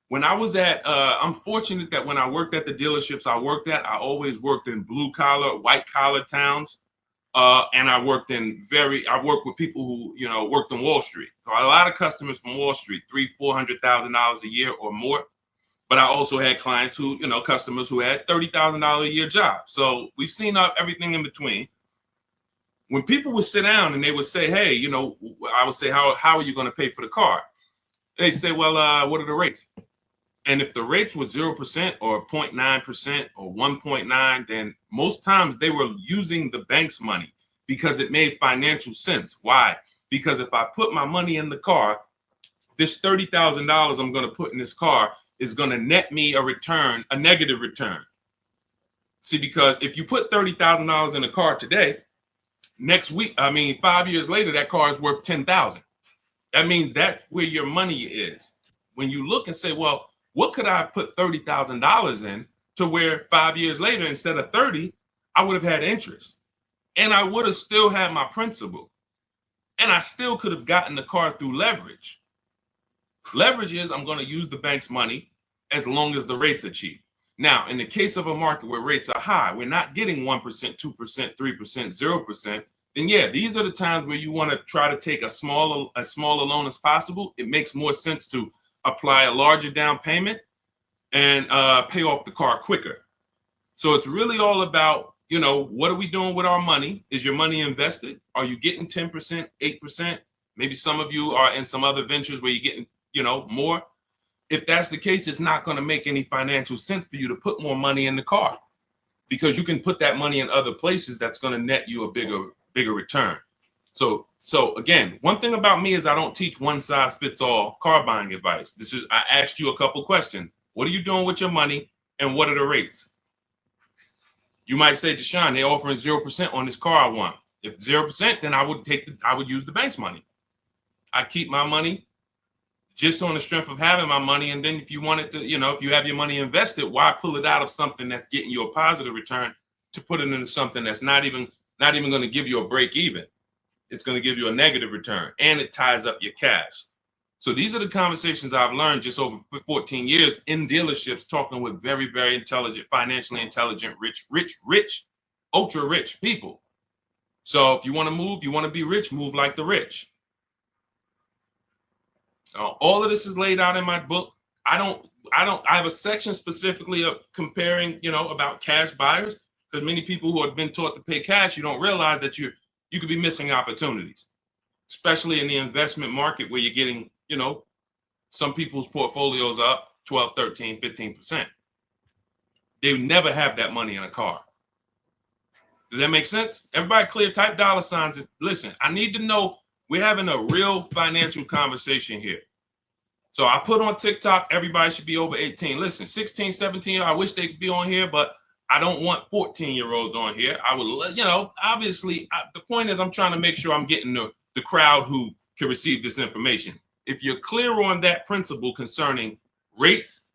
A: When I was I'm fortunate that when I worked at the dealerships I worked at, I always worked in blue collar, white collar towns. And I worked with people who, worked on Wall Street. So a lot of customers from Wall Street, $300,000-$400,000 a year or more. But I also had clients who, customers who had $30,000 a year jobs. So we've seen everything in between. When people would sit down and they would say, hey, I would say, how are you going to pay for the car? They say, well, what are the rates? And if the rates were 0% or 0.9% or 1.9, then most times they were using the bank's money because it made financial sense. Why? Because if I put my money in the car, this $30,000 I'm going to put in this car is going to net me a negative return. See, because if you put $30,000 in a car today, next week, 5 years later, that car is worth $10,000. That means that's where your money is. When you look and say, well, what could I put $30,000 in to where 5 years later, instead of 30, I would have had interest, and I would have still had my principal, and I still could have gotten the car through leverage. Leverage is I'm going to use the bank's money as long as the rates are cheap. Now, in the case of a market where rates are high, we're not getting 1%, 2%, 3%, 0%. Then yeah, these are the times where you want to try to take as small a loan as possible. It makes more sense to apply a larger down payment and pay off the car quicker. So it's really all about, what are we doing with our money? Is your money invested? Are you getting 10%, 8%? Maybe some of you are in some other ventures where you're getting, more. If that's the case, it's not going to make any financial sense for you to put more money in the car, because you can put that money in other places that's going to net you a bigger return. So again, one thing about me is I don't teach one size fits all car buying advice. I asked you a couple questions. What are you doing with your money, and what are the rates? You might say, Deshone, they're offering 0% on this car I want. If 0%, then I would use the bank's money. I keep my money just on the strength of having my money. And then if you wanted to, if you have your money invested, why pull it out of something that's getting you a positive return to put it into something that's not even going to give you a break even? It's going to give you a negative return, and it ties up your cash. So these are the conversations I've learned just over 14 years in dealerships, talking with very, very intelligent, financially intelligent, rich, ultra rich people. So if you want to move, you want to be rich, move like the rich. All of this is laid out in my book. I have a section specifically of comparing, about cash buyers, because many people who have been taught to pay cash, you don't realize that you could be missing opportunities, especially in the investment market where you're getting, some people's portfolios up 12, 13, 15%. They would never have that money in a car. Does that make sense? Everybody clear, type $signs. Listen, I need to know we're having a real financial conversation here. So I put on TikTok, everybody should be over 18. Listen, 16, 17, I wish they could be on here, but I don't want 14-year-olds on here. I would, obviously, the point is I'm trying to make sure I'm getting the crowd who can receive this information. If you're clear on that principle concerning rates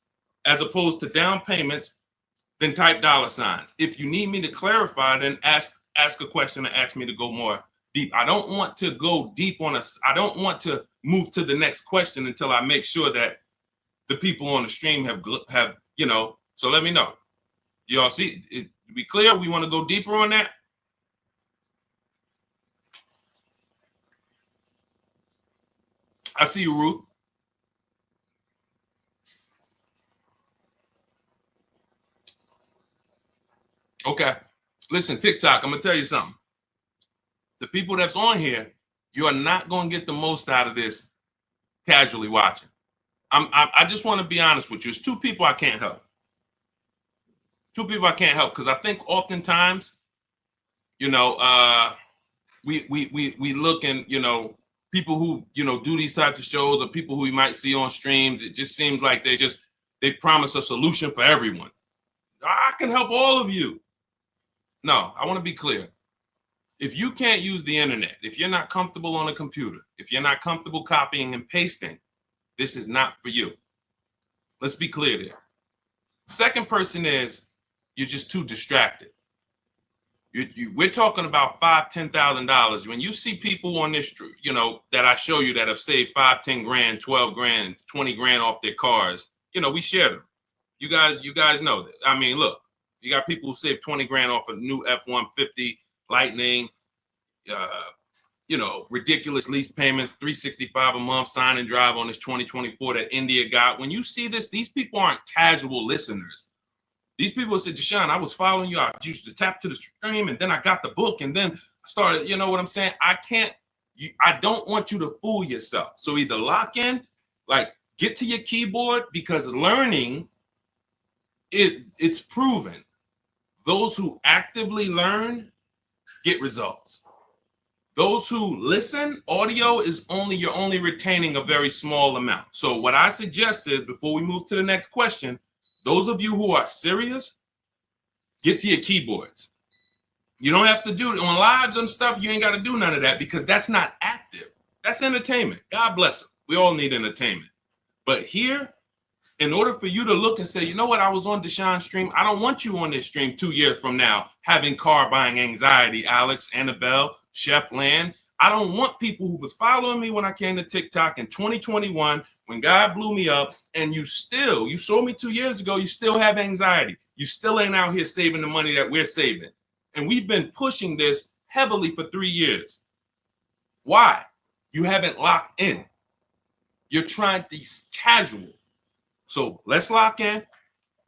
A: as opposed to down payments, then type $signs. If you need me to clarify, then ask a question and ask me to go more deep. I don't want to go deep I don't want to move to the next question until I make sure that the people on the stream have, you know, so let me know. Y'all see, it, be clear, we want to go deeper on that? I see you, Ruth. Okay. Listen, TikTok, I'm going to tell you something. The people that's on here, you are not going to get the most out of this casually watching. I just want to be honest with you. It's two people I can't help. Two people I can't help because I think oftentimes, you know, we look and, you know, people who, you know, do these types of shows or people who we might see on streams, it just seems like they promise a solution for everyone. I can help all of you. No, I want to be clear. If you can't use the internet, if you're not comfortable on a computer, if you're not comfortable copying and pasting, this is not for you. Let's be clear there. Second person is you're just too distracted. We're talking about $5,000, $10,000. When you see people on this, you know, that I show you that have saved 5, 10 grand, 12 grand, 20 grand off their cars, you know, we share them. You guys know that. I mean, look, you got people who save 20 grand off a new F-150 Lightning, you know, ridiculous lease payments, $365 a month, sign and drive on this 2024 that India got. When you see this, these people aren't casual listeners. These people said, Deshone, I was following you. I used to tap to the stream, and then I got the book, and then I started, you know what I'm saying? I don't want you to fool yourself. So either lock in, like get to your keyboard, because learning, it's proven. Those who actively learn get results. Those who listen, audio is you're only retaining a very small amount. So what I suggest is, before we move to the next question, those of you who are serious, get to your keyboards. You don't have to do it on lives and stuff. You ain't got to do none of that because that's not active. That's entertainment. God bless them. We all need entertainment. But here, in order for you to look and say, you know what, I was on Deshone's stream. I don't want you on this stream 2 years from now having car buying anxiety, Alex, Annabelle, Chef Land. I don't want people who was following me when I came to TikTok in 2021, when God blew me up, and you saw me 2 years ago, you still have anxiety. You still ain't out here saving the money that we're saving. And we've been pushing this heavily for 3 years. Why? You haven't locked in. You're trying to be casual. So let's lock in.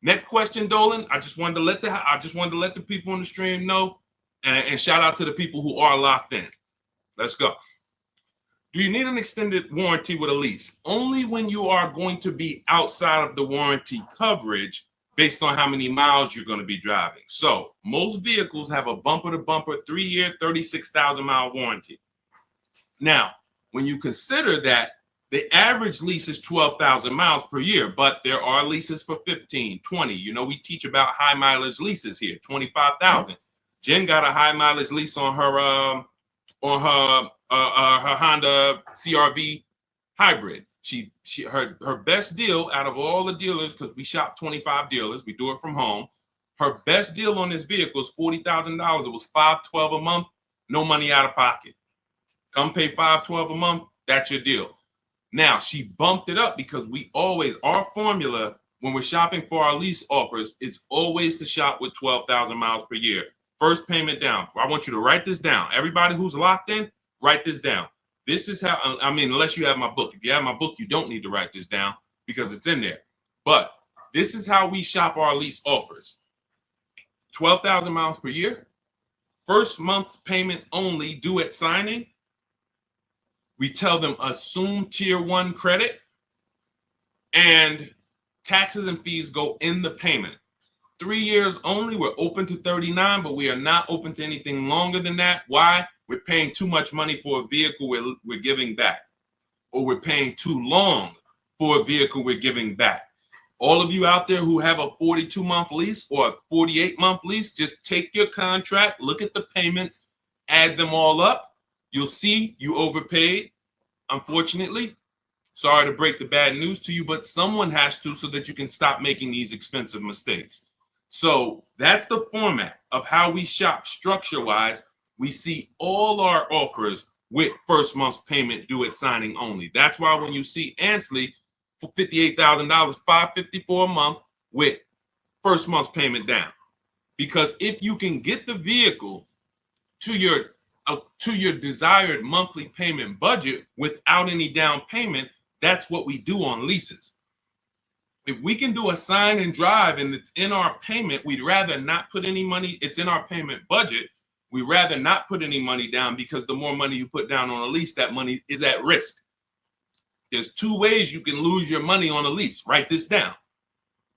A: Next question, Dolan. I just wanted to let the people on the stream know, and shout out to the people who are locked in. Let's go. Do you need an extended warranty with a lease? Only when you are going to be outside of the warranty coverage based on how many miles you're going to be driving. So most vehicles have a bumper-to-bumper 3-year, 36,000-mile warranty. Now, when you consider that the average lease is 12,000 miles per year, but there are leases for 15, 20. You know, we teach about high mileage leases here, 25,000. Jen got a high mileage lease on her Honda CRV hybrid. Her best deal out of all the dealers, because we shop 25 dealers, we do it from home. Her best deal on this vehicle is $40,000. It was $512 a month, no money out of pocket. Come pay $512 a month. That's your deal. Now, she bumped it up because our formula when we're shopping for our lease offers is always to shop with 12,000 miles per year. First payment down. I want you to write this down. Everybody who's locked in, write this down. This is how, I mean, unless you have my book. If you have my book, you don't need to write this down because it's in there. But this is how we shop our lease offers. 12,000 miles per year. First month's payment only due at signing. We tell them assume tier 1 credit, and taxes and fees go in the payment. 3 years only. We're open to 39, but we are not open to anything longer than that. Why? We're paying too much money for a vehicle we're giving back, or we're paying too long for a vehicle we're giving back. All of you out there who have a 42-month lease or a 48-month lease, just take your contract, look at the payments, add them all up. You'll see you overpaid, unfortunately. Sorry to break the bad news to you, but someone has to, so that you can stop making these expensive mistakes. So that's the format of how we shop structure-wise. We see all our offers with first month's payment due at signing only. That's why when you see Ansley, for $58,000, $554 a month with first month's payment down. Because if you can get the vehicle to your desired monthly payment budget without any down payment, that's what we do on leases. If we can do a sign and drive and it's in our payment, we'd rather not put any money. It's in our payment budget. We'd rather not put any money down, because the more money you put down on a lease, that money is at risk. There's two ways you can lose your money on a lease. Write this down.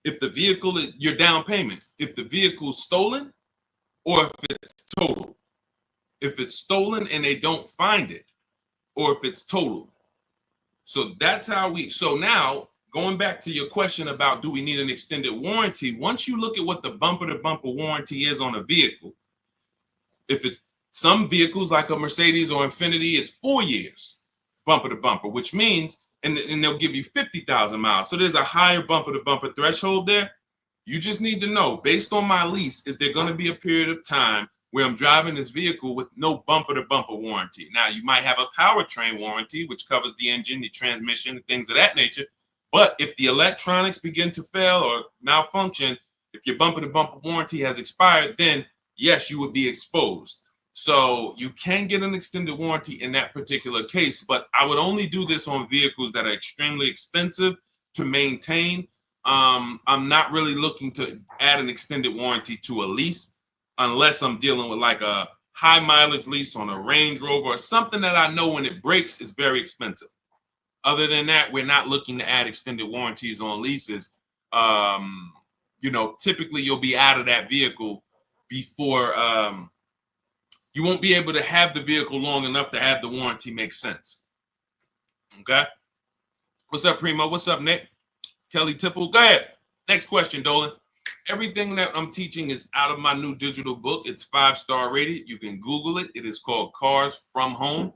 A: If the vehicle is your down payment, if the vehicle's stolen, or if it's total. If it's stolen and they don't find it, or if it's total. So that's how so now, going back to your question about do we need an extended warranty, once you look at what the bumper-to-bumper warranty is on a vehicle, if it's some vehicles like a Mercedes or Infiniti, it's 4 years bumper-to-bumper, which means, and they'll give you 50,000 miles. So there's a higher bumper-to-bumper threshold there. You just need to know, based on my lease, is there going to be a period of time where I'm driving this vehicle with no bumper-to-bumper warranty? Now, you might have a powertrain warranty, which covers the engine, the transmission, things of that nature. But if the electronics begin to fail or malfunction, if your bumper-to-bumper warranty has expired, then yes, you would be exposed. So you can get an extended warranty in that particular case, but I would only do this on vehicles that are extremely expensive to maintain. I'm not really looking to add an extended warranty to a lease unless I'm dealing with like a high mileage lease on a Range Rover or something that I know when it breaks is very expensive. Other than that, we're not looking to add extended warranties on leases. Typically you'll be out of that vehicle before you won't be able to have the vehicle long enough to have the warranty make sense. Okay. What's up, Primo? What's up, Nick? Kelly Tipple. Go ahead. Next question, Dolan. Everything that I'm teaching is out of my new digital book. It's 5-star rated. You can Google it. It is called Cars from Home.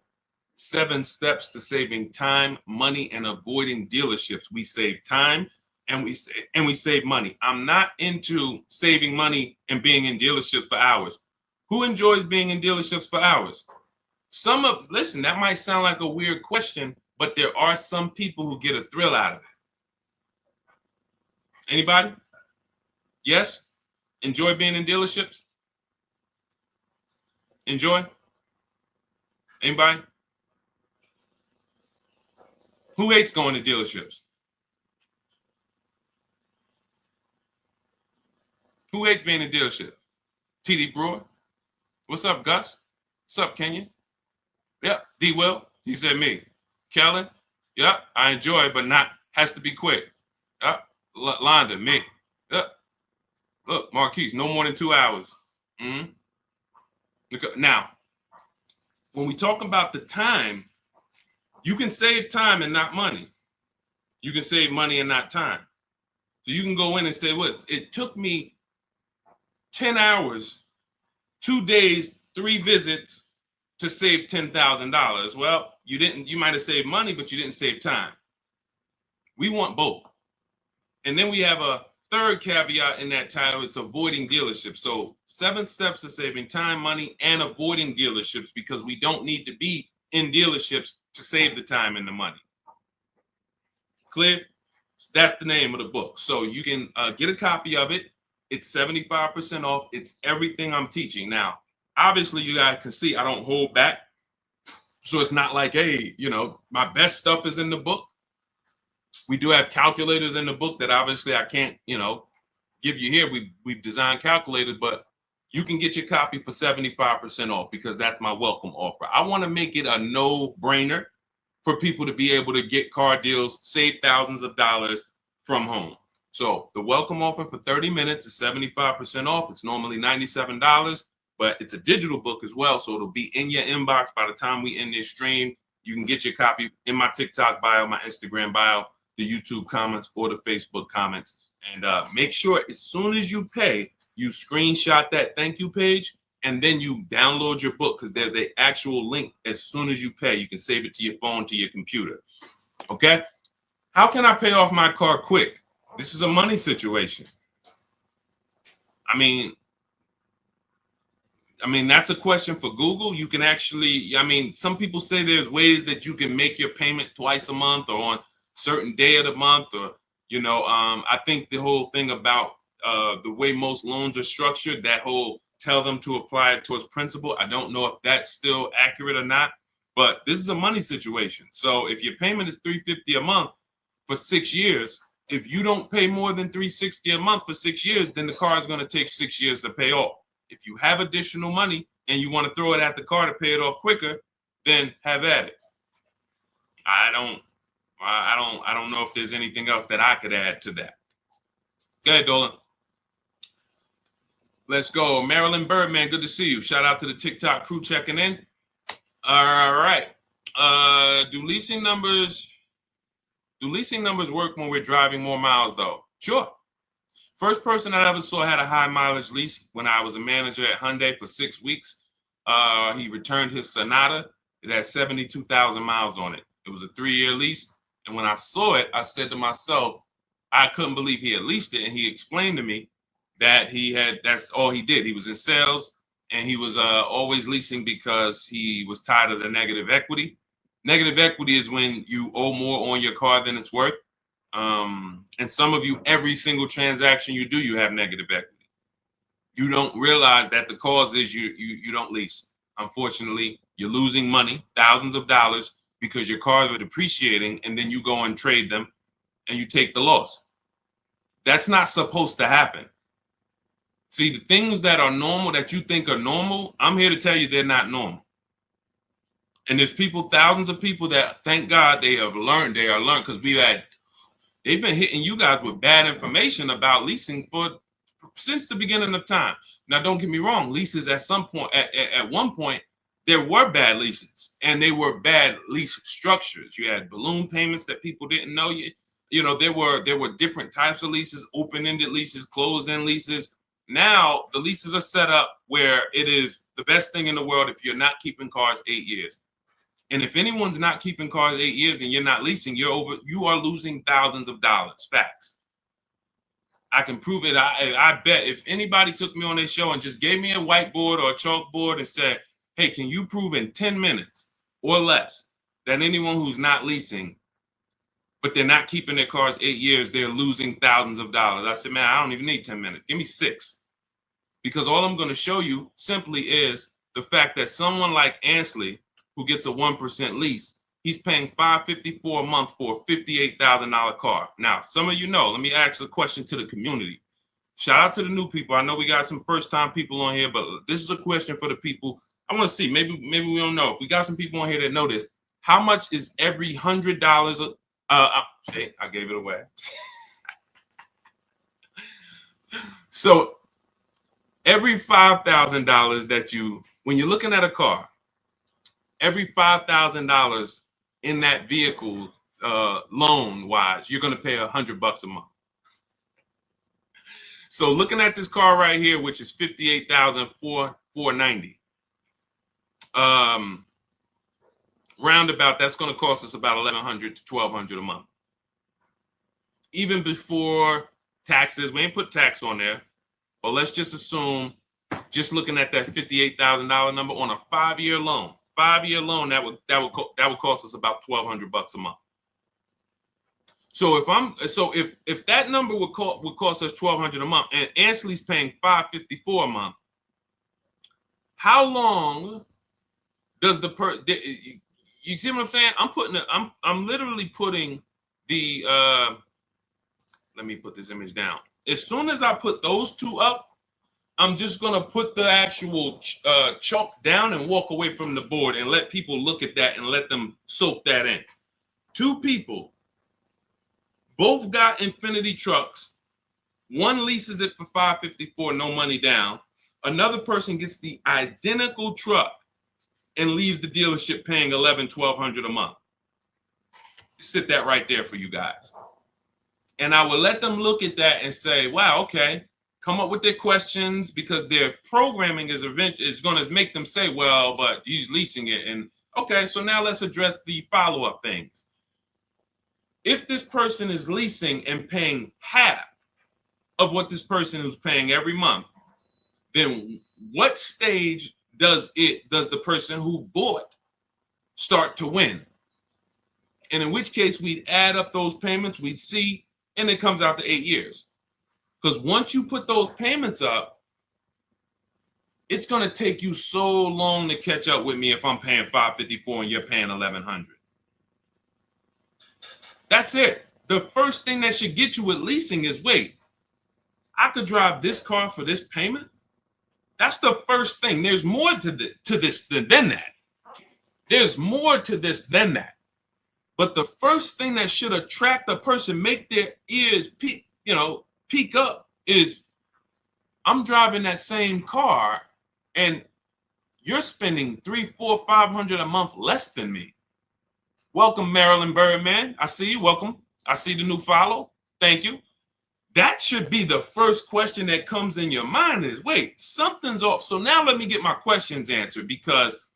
A: 7 Steps to Saving Time, Money, and Avoiding Dealerships. We save time and we save money. I'm not into saving money and being in dealerships for hours. Who enjoys being in dealerships for hours? Listen, that might sound like a weird question, but there are some people who get a thrill out of it. Anybody? Yes? Enjoy being in dealerships? Enjoy? Anybody? Who hates going to dealerships? Who hates being in dealership? TD Brewer? What's up, Gus? What's up, Kenyon? Yep. D. Will? He said me. Kellen? Yep. I enjoy it, but has to be quick. Yep. Londa, me. Yep. Look, Marquise, no more than 2 hours. Now, when we talk about the time, you can save time and not money. You can save money and not time. So you can go in and say, well, it took me 10 hours, 2 days, 3 visits to save $10,000. Well, you might have saved money, but you didn't save time. We want both. And then we have a third caveat in that title. It's avoiding dealerships. So 7 steps to saving time, money, and avoiding dealerships, because we don't need to be in dealerships to save the time and the money. Clear? That's the name of the book. So you can get a copy of it. It's 75% off. It's everything I'm teaching. Now, obviously, you guys can see I don't hold back. So it's not like, hey, my best stuff is in the book. We do have calculators in the book that obviously I can't, give you here. We've designed calculators, but you can get your copy for 75% off because that's my welcome offer. I want to make it a no-brainer for people to be able to get car deals, save thousands of dollars from home. So the welcome offer for 30 minutes is 75% off. It's normally $97, but it's a digital book as well. So it'll be in your inbox by the time we end this stream. You can get your copy in my TikTok bio, my Instagram bio, the YouTube comments, or the Facebook comments. And make sure as soon as you pay, you screenshot that thank you page, and then you download your book, because there's an actual link as soon as you pay. You can save it to your phone, to your computer. Okay? How can I pay off my car quick? This is a money situation. I mean, that's a question for Google. You can actually, some people say there's ways that you can make your payment twice a month or on certain day of the month, or I think the whole thing about the way most loans are structured, that whole tell them to apply it towards principal, I don't know if that's still accurate or not, but this is a money situation. So if your payment is $350 a month for 6 years, if you don't pay more than $360 a month for 6 years, then the car is going to take 6 years to pay off. If you have additional money and you want to throw it at the car to pay it off quicker, then have at it. I don't know if there's anything else that I could add to that. Go ahead, Dolan. Let's go. Marilyn Birdman, good to see you. Shout out to the TikTok crew checking in. All right. Do leasing numbers work when we're driving more miles, though? Sure. First person I ever saw had a high mileage lease when I was a manager at Hyundai for 6 weeks. He returned his Sonata. It had 72,000 miles on it. It was a 3-year lease. And when I saw it, I said to myself, I couldn't believe he had leased it. And he explained to me that that's all he did. He was in sales and he was always leasing because he was tired of the negative equity. Negative equity is when you owe more on your car than it's worth. And some of you, every single transaction you do, you have negative equity. You don't realize that the cause is you don't lease. Unfortunately, you're losing money, thousands of dollars, because your cars are depreciating, and then you go and trade them and you take the loss. That's not supposed to happen. See, the things that are normal that you think are normal, I'm here to tell you they're not normal. And there's people, thousands of people that, thank God, they are learned, because they've been hitting you guys with bad information about leasing since the beginning of time. Now, don't get me wrong, leases at some point, at one point, there were bad leases, and they were bad lease structures. You had balloon payments that people didn't know. There were different types of leases, open-ended leases, closed-end leases. Now the leases are set up where it is the best thing in the world if you're not keeping cars 8 years. And if anyone's not keeping cars 8 years and you're not leasing, you are losing thousands of dollars. Facts. I can prove it. I bet if anybody took me on their show and just gave me a whiteboard or a chalkboard and said, hey, can you prove in 10 minutes or less that anyone who's not leasing, but they're not keeping their cars 8 years, they're losing thousands of dollars? I said, man, I don't even need 10 minutes. Give me 6. Because all I'm going to show you simply is the fact that someone like Ansley, who gets a 1% lease, he's paying $554 a month for a $58,000 car. Now, some of you know, let me ask a question to the community. Shout out to the new people. I know we got some first-time people on here, but this is a question for the people. I want to see, maybe we don't know. If we got some people on here that know this, how much is every $100? I gave it away. So every $5,000 that when you're looking at a car, every $5,000 in that vehicle, loan-wise, you're going to pay $100 a month. So looking at this car right here, which is $58,490. Roundabout, that's going to cost us about $1,100 to $1,200 a month. Even before taxes, we ain't put tax on there, but let's just assume, just looking at that $58,000 number on a 5-year loan. 5-year loan, that would cost us about $1,200 a month. So if that number would cost us $1,200 a month, and Ansley's paying $554 a month, how long does you see what I'm saying? I'm literally putting the let me put this image down. As soon as I put those two up, I'm just gonna put the actual chalk down and walk away from the board and let people look at that and let them soak that in. 2 people, both got Infinity trucks. One leases it for $554, no money down. Another person gets the identical truck and leaves the dealership paying $1,100-$1,200 a month. Sit that right there for you guys. And I will let them look at that and say, wow, okay, come up with their questions, because their programming is going to make them say, well, but he's leasing it. And okay, so now let's address the follow-up things. If this person is leasing and paying half of what this person is paying every month, then what stage does the person who bought start to win? And in which case we'd add up those payments, we'd see, and it comes out to 8 years. Because once you put those payments up, it's going to take you so long to catch up with me if I'm paying $554 and you're paying $1,100. That's it. The first thing that should get you with leasing is, wait, I could drive this car for this payment? That's the first thing. There's more to this than that. There's more to this than that. But the first thing that should attract a person, make their ears peak up, is I'm driving that same car and you're spending $300, $400, $500 a month less than me. Welcome, Marilyn Birdman. I see you. Welcome. I see the new follow. Thank you. That should be the first question that comes in your mind is, wait, something's off. So now let me get my questions answered, because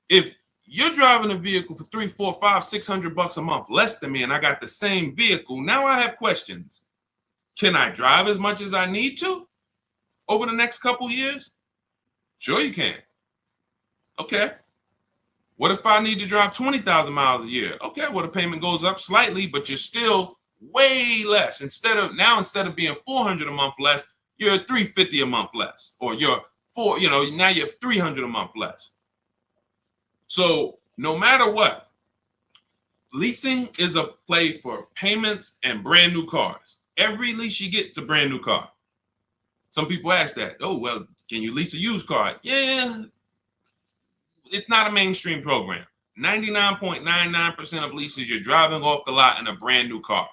A: if you're driving a vehicle for $300, $400, $500, $600 a month less than me, and I got the same vehicle, now I have questions. Can I drive as much as I need to over the next couple years? Sure you can. Okay. What if I need to drive 20,000 miles a year? Okay, well, the payment goes up slightly, but you're still way less. Instead of being $400 a month less, you're $350 a month less, or now you're $300 a month less. So no matter what, leasing is a play for payments and brand new cars. Every lease you get is a brand new car. Some people ask that. Oh, well, can you lease a used car? Yeah, it's not a mainstream program. 99.99% of leases, you're driving off the lot in a brand new car,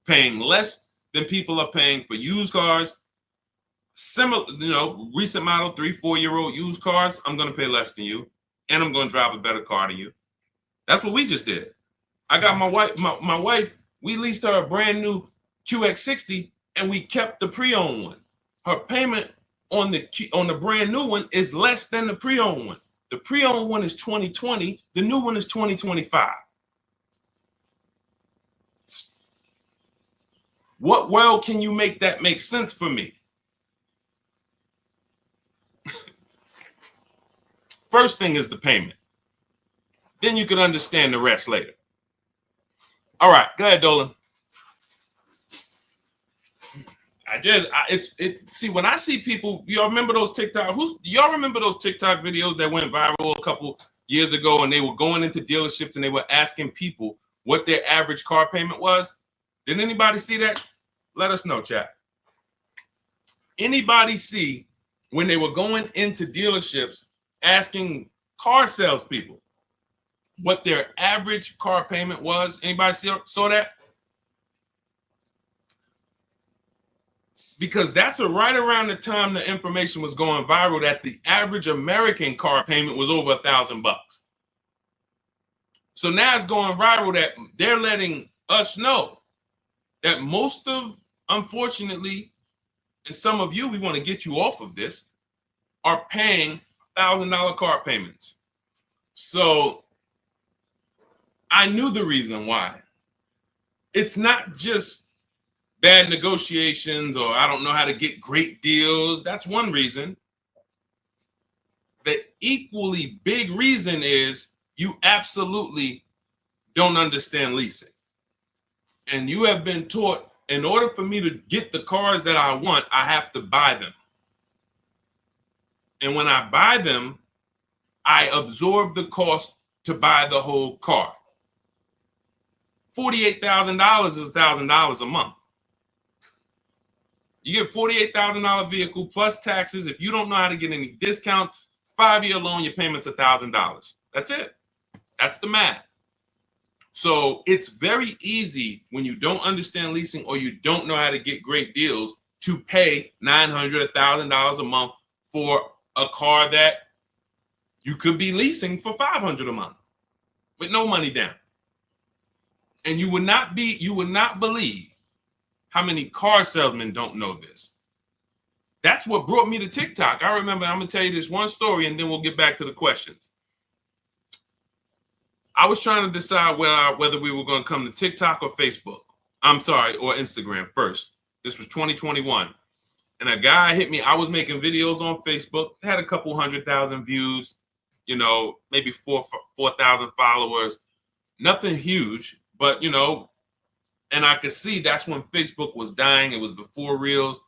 A: paying less than people are paying for used cars. Similar, recent model 3-4-year-old used cars, I'm going to pay less than you, and I'm going to drive a better car than you. That's what we just did. I got my wife, we leased her a brand new QX60, and we kept the pre-owned one. Her payment on the brand new one is less than the pre-owned one. The pre-owned one is 2020. The new one is 2025. What world can you make that make sense for me? First thing is the payment. Then you can understand the rest later. All right, go ahead, Dolan. See, when I see people, y'all remember those TikTok videos that went viral a couple years ago, and they were going into dealerships and they were asking people what their average car payment was? Did anybody see that? Let us know, chat. Anybody see when they were going into dealerships asking car salespeople what their average car payment was? Anybody saw that? Because that's right around the time the information was going viral that the average American car payment was over $1,000. So now it's going viral that they're letting us know that most of, unfortunately, and some of you, we want to get you off of this, are paying $1,000 car payments. So I knew the reason why. It's not just bad negotiations or I don't know how to get great deals. That's one reason. The equally big reason is you absolutely don't understand leasing. And you have been taught, in order for me to get the cars that I want, I have to buy them. And when I buy them, I absorb the cost to buy the whole car. $48,000 is $1,000 a month. You get $48,000 vehicle plus taxes. If you don't know how to get any discount, 5-year loan, your payment's $1,000. That's it. That's the math. So it's very easy when you don't understand leasing or you don't know how to get great deals to pay $900, $1,000 a month for a car that you could be leasing for $500 a month with no money down. And you would not believe how many car salesmen don't know this. That's what brought me to TikTok. I remember, I'm going to tell you this one story and then we'll get back to the questions. I was trying to decide whether we were going to come to TikTok or Facebook. Or Instagram first. This was 2021. And a guy hit me. I was making videos on Facebook, had a couple 100,000 views, maybe 4,000 followers. nothing huge, but you know, and I could see that's when Facebook was dying. It was before Reels.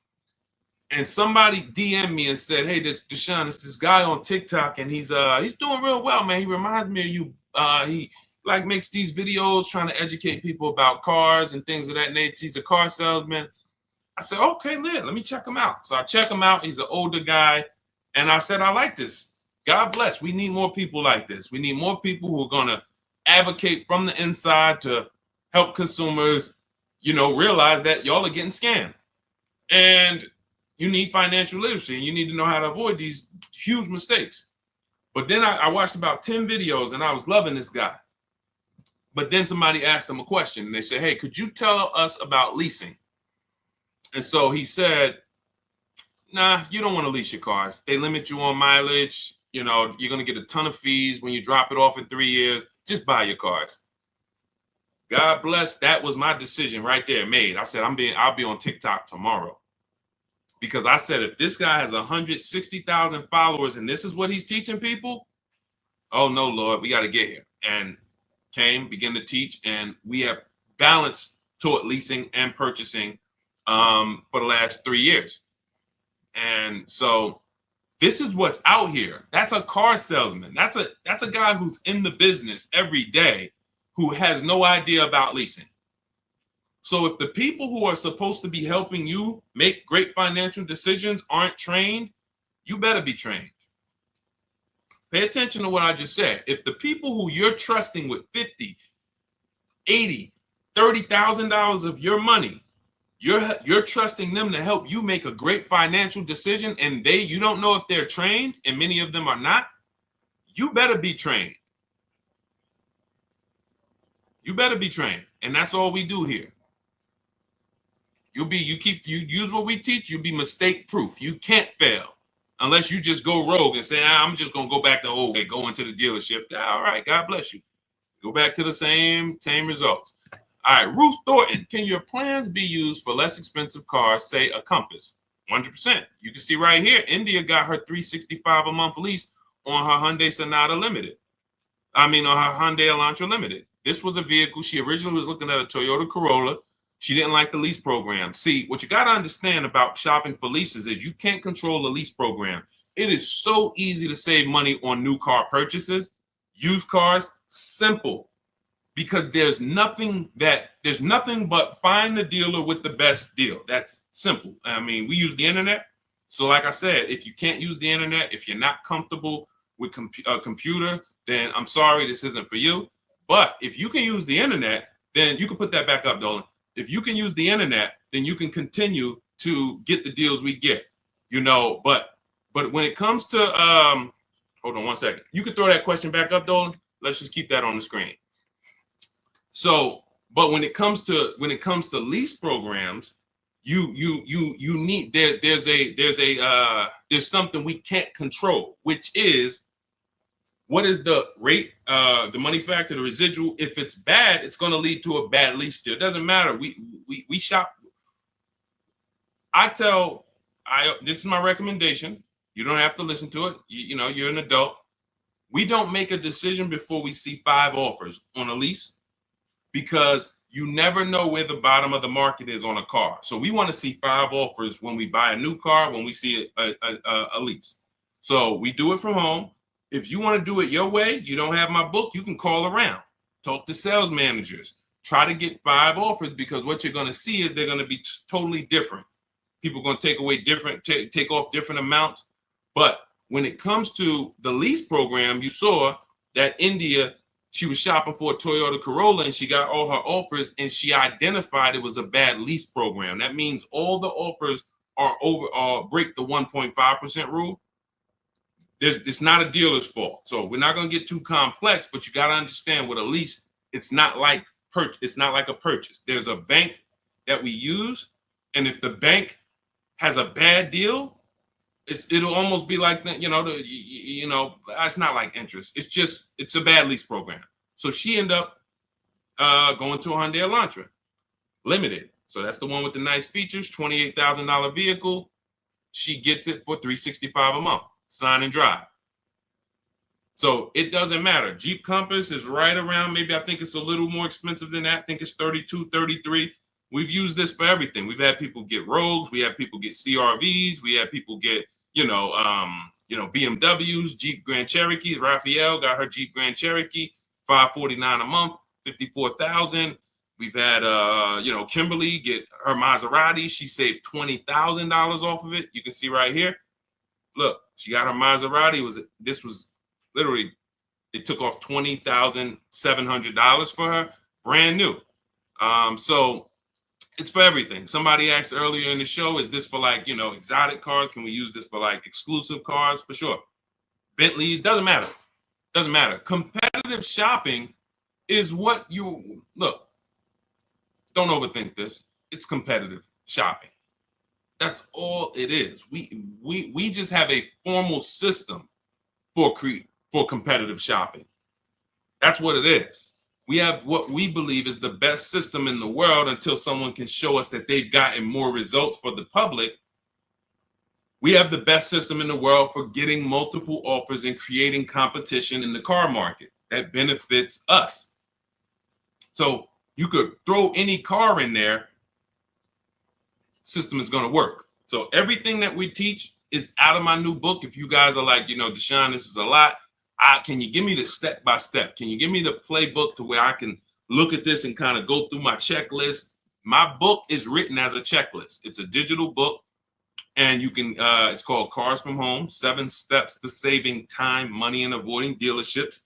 A: And somebody DM'd me and said, "Hey, this Deshone, it's this guy on TikTok, and he's doing real well, man. He reminds me of you. He like makes these videos trying to educate people about cars and things of that nature. He's a car salesman." I said, "Okay, let me check him out." So I check him out. He's an older guy, and I said, "I like this. God bless. We need more people like this. We need more people who are gonna advocate from the inside to help consumers, you know, realize that y'all are getting scammed." And you need financial literacy, and you need to know how to avoid these huge mistakes. But then I watched about 10 videos, and I was loving this guy. But then somebody asked him a question, and they said, "Hey, could you tell us about leasing?" And so he said, "Nah, you don't want to lease your cars. They limit you on mileage. You know, you're going to get a ton of fees when you drop it off in 3 years. Just buy your cars." God bless. That was my decision right there made. I said, I'll be on TikTok tomorrow. Because I said, if this guy has 160,000 followers and this is what he's teaching people, oh no, Lord, we got to get here. And began to teach, and we have balanced toward leasing and purchasing for the last 3 years. And so this is what's out here. That's a car salesman. That's a guy who's in the business every day who has no idea about leasing. So if the people who are supposed to be helping you make great financial decisions aren't trained, you better be trained. Pay attention to what I just said. If the people who you're trusting with 50, 80, $30,000 of your money, you're trusting them to help you make a great financial decision, and you don't know if they're trained, and many of them are not, you better be trained. You better be trained. And that's all we do here. You use what we teach, you'll be mistake proof. You can't fail unless you just go rogue and say, I'm just gonna go back to go into the dealership. All right, God bless you. Go back to the same results. All right, Ruth Thornton, can your plans be used for less expensive cars, say a Compass? 100%. You can see right here, India got her $365 a month lease on her Hyundai Sonata Limited. On her Hyundai Elantra Limited. This was a vehicle, she originally was looking at a Toyota Corolla. She didn't like the lease program. See, what you got to understand about shopping for leases is you can't control the lease program. It is so easy to save money on new car purchases. Used cars, simple. Because there's nothing but find the dealer with the best deal. That's simple. We use the internet. So like I said, if you can't use the internet, if you're not comfortable with a computer, then I'm sorry, this isn't for you. But if you can use the internet, then you can put that back up, Dolan. If you can use the internet, then you can continue to get the deals we get, but when it comes to, hold on one second. You can throw that question back up, Dolan. Let's just keep that on the screen. So, but when it comes to lease programs, you need, there's something we can't control, which is, what is the rate, the money factor, the residual? If it's bad, it's going to lead to a bad lease deal. It doesn't matter. We shop. This is my recommendation. You don't have to listen to it. You're an adult. We don't make a decision before we see 5 offers on a lease, because you never know where the bottom of the market is on a car. So we want to see 5 offers when we buy a new car, when we see a lease. So we do it from home. If you want to do it your way, you don't have my book, you can call around, talk to sales managers, try to get 5 offers, because what you're going to see is they're going to be totally different. People are going to take off different amounts. But when it comes to the lease program, you saw that India, she was shopping for a Toyota Corolla and she got all her offers, and she identified it was a bad lease program. That means all the offers are break the 1.5% rule. It's not a dealer's fault. So we're not going to get too complex, but you got to understand, with a lease, it's not like a purchase. There's a bank that we use, and if the bank has a bad deal, it'll almost be like that. It's not like interest. It's a bad lease program. So she ended up going to a Hyundai Elantra Limited. So that's the one with the nice features, $28,000 vehicle. She gets it for $365 a month, sign and drive. So it doesn't matter. Jeep Compass is right around, maybe I think it's a little more expensive than that. I think it's 32, 33. We've used this for everything. We've had people get Rogues, we have people get CRVs, we have people get, BMWs, Jeep Grand Cherokees. Raphael got her Jeep Grand Cherokee, $549 a month, 54,000. We've had Kimberly get her Maserati. She saved $20,000 off of it. You can see right here. Look, she got her Maserati. This was literally, it took off $20,700 for her, brand new. So it's for everything. Somebody asked earlier in the show, is this for like, exotic cars? Can we use this for like exclusive cars? For sure. Bentleys, doesn't matter. Doesn't matter. Competitive shopping is what you look. Don't overthink this. It's competitive shopping. That's all it is. We just have a formal system for competitive shopping. That's what it is. We have what we believe is the best system in the world until someone can show us that they've gotten more results for the public. We have the best system in the world for getting multiple offers and creating competition in the car market that benefits us. So you could throw any car in there, system is going to work. So everything that we teach is out of my new book. If you guys are like, Deshone, this is a lot. Can you give me the step by step? Can you give me the playbook to where I can look at this and kind of go through my checklist? My book is written as a checklist. It's a digital book, and you can. It's called Cars from Home: 7 Steps to Saving Time, Money, and Avoiding Dealerships.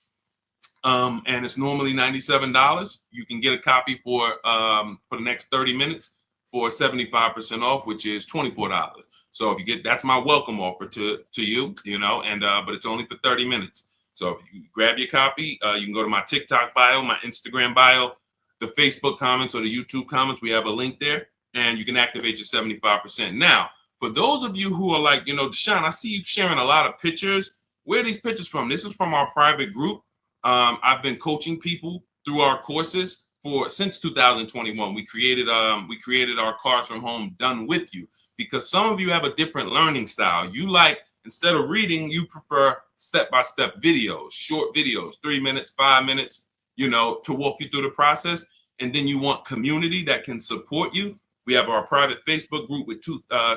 A: And it's normally $97. You can get a copy for the next 30 minutes for 75% off, which is $24. So if you get, that's my welcome offer to you, but it's only for 30 minutes. So if you grab your copy, you can go to my TikTok bio, my Instagram bio, the Facebook comments, or the YouTube comments. We have a link there, and you can activate your 75%. Now, for those of you who are like, Deshone, I see you sharing a lot of pictures. Where are these pictures from? This is from our private group. I've been coaching people through our courses since 2021. We created our Cars from Home Done With You, because some of you have a different learning style. You like, instead of reading, you prefer step-by-step videos, short videos, 3 minutes, 5 minutes, to walk you through the process. And then you want community that can support you. We have our private Facebook group with I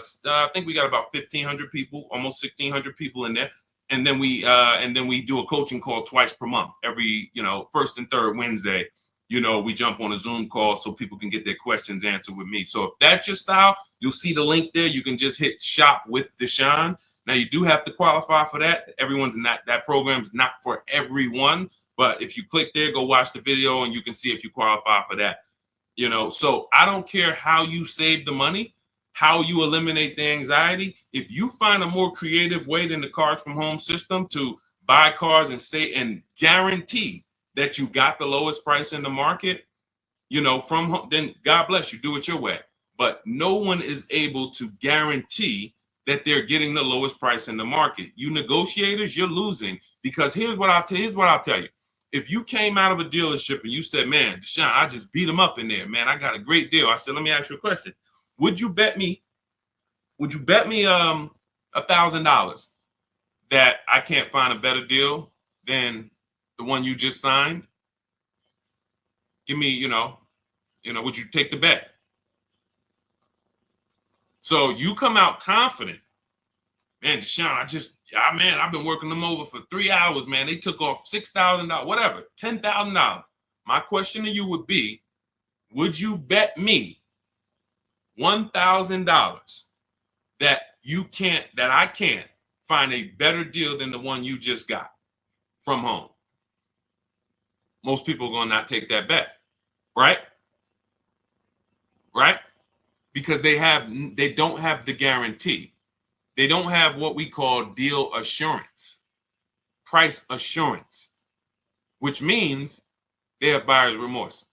A: think we got about 1,500 people, almost 1,600 people in there. And then we do a coaching call twice per month, every, first and third Wednesday. We jump on a Zoom call so people can get their questions answered with me. So if that's your style, you'll see the link there. You can just hit Shop with Deshone. Now, you do have to qualify for that. That program's not for everyone. But if you click there, go watch the video, and you can see if you qualify for that. So I don't care how you save the money, how you eliminate the anxiety. If you find a more creative way than the Cars from Home system to buy cars and guarantee that you got the lowest price in the market, from home, then God bless you, do it your way. But no one is able to guarantee that they're getting the lowest price in the market. You negotiators, you're losing, because here's what I'll tell you. If you came out of a dealership and you said, man, Deshone, I just beat them up in there, man, I got a great deal. I said, let me ask you a question. Would you bet me $1,000 that I can't find a better deal than the one you just signed? Give me, would you take the bet? So you come out confident, man, Deshone, I've been working them over for 3 hours, man. They took off $6,000, whatever, $10,000. My question to you would be, would you bet me $1,000 that I can't find a better deal than the one you just got from home? Most people are going to not take that bet, right? Right? Because they don't have the guarantee. They don't have what we call deal assurance, price assurance, which means they have buyer's remorse.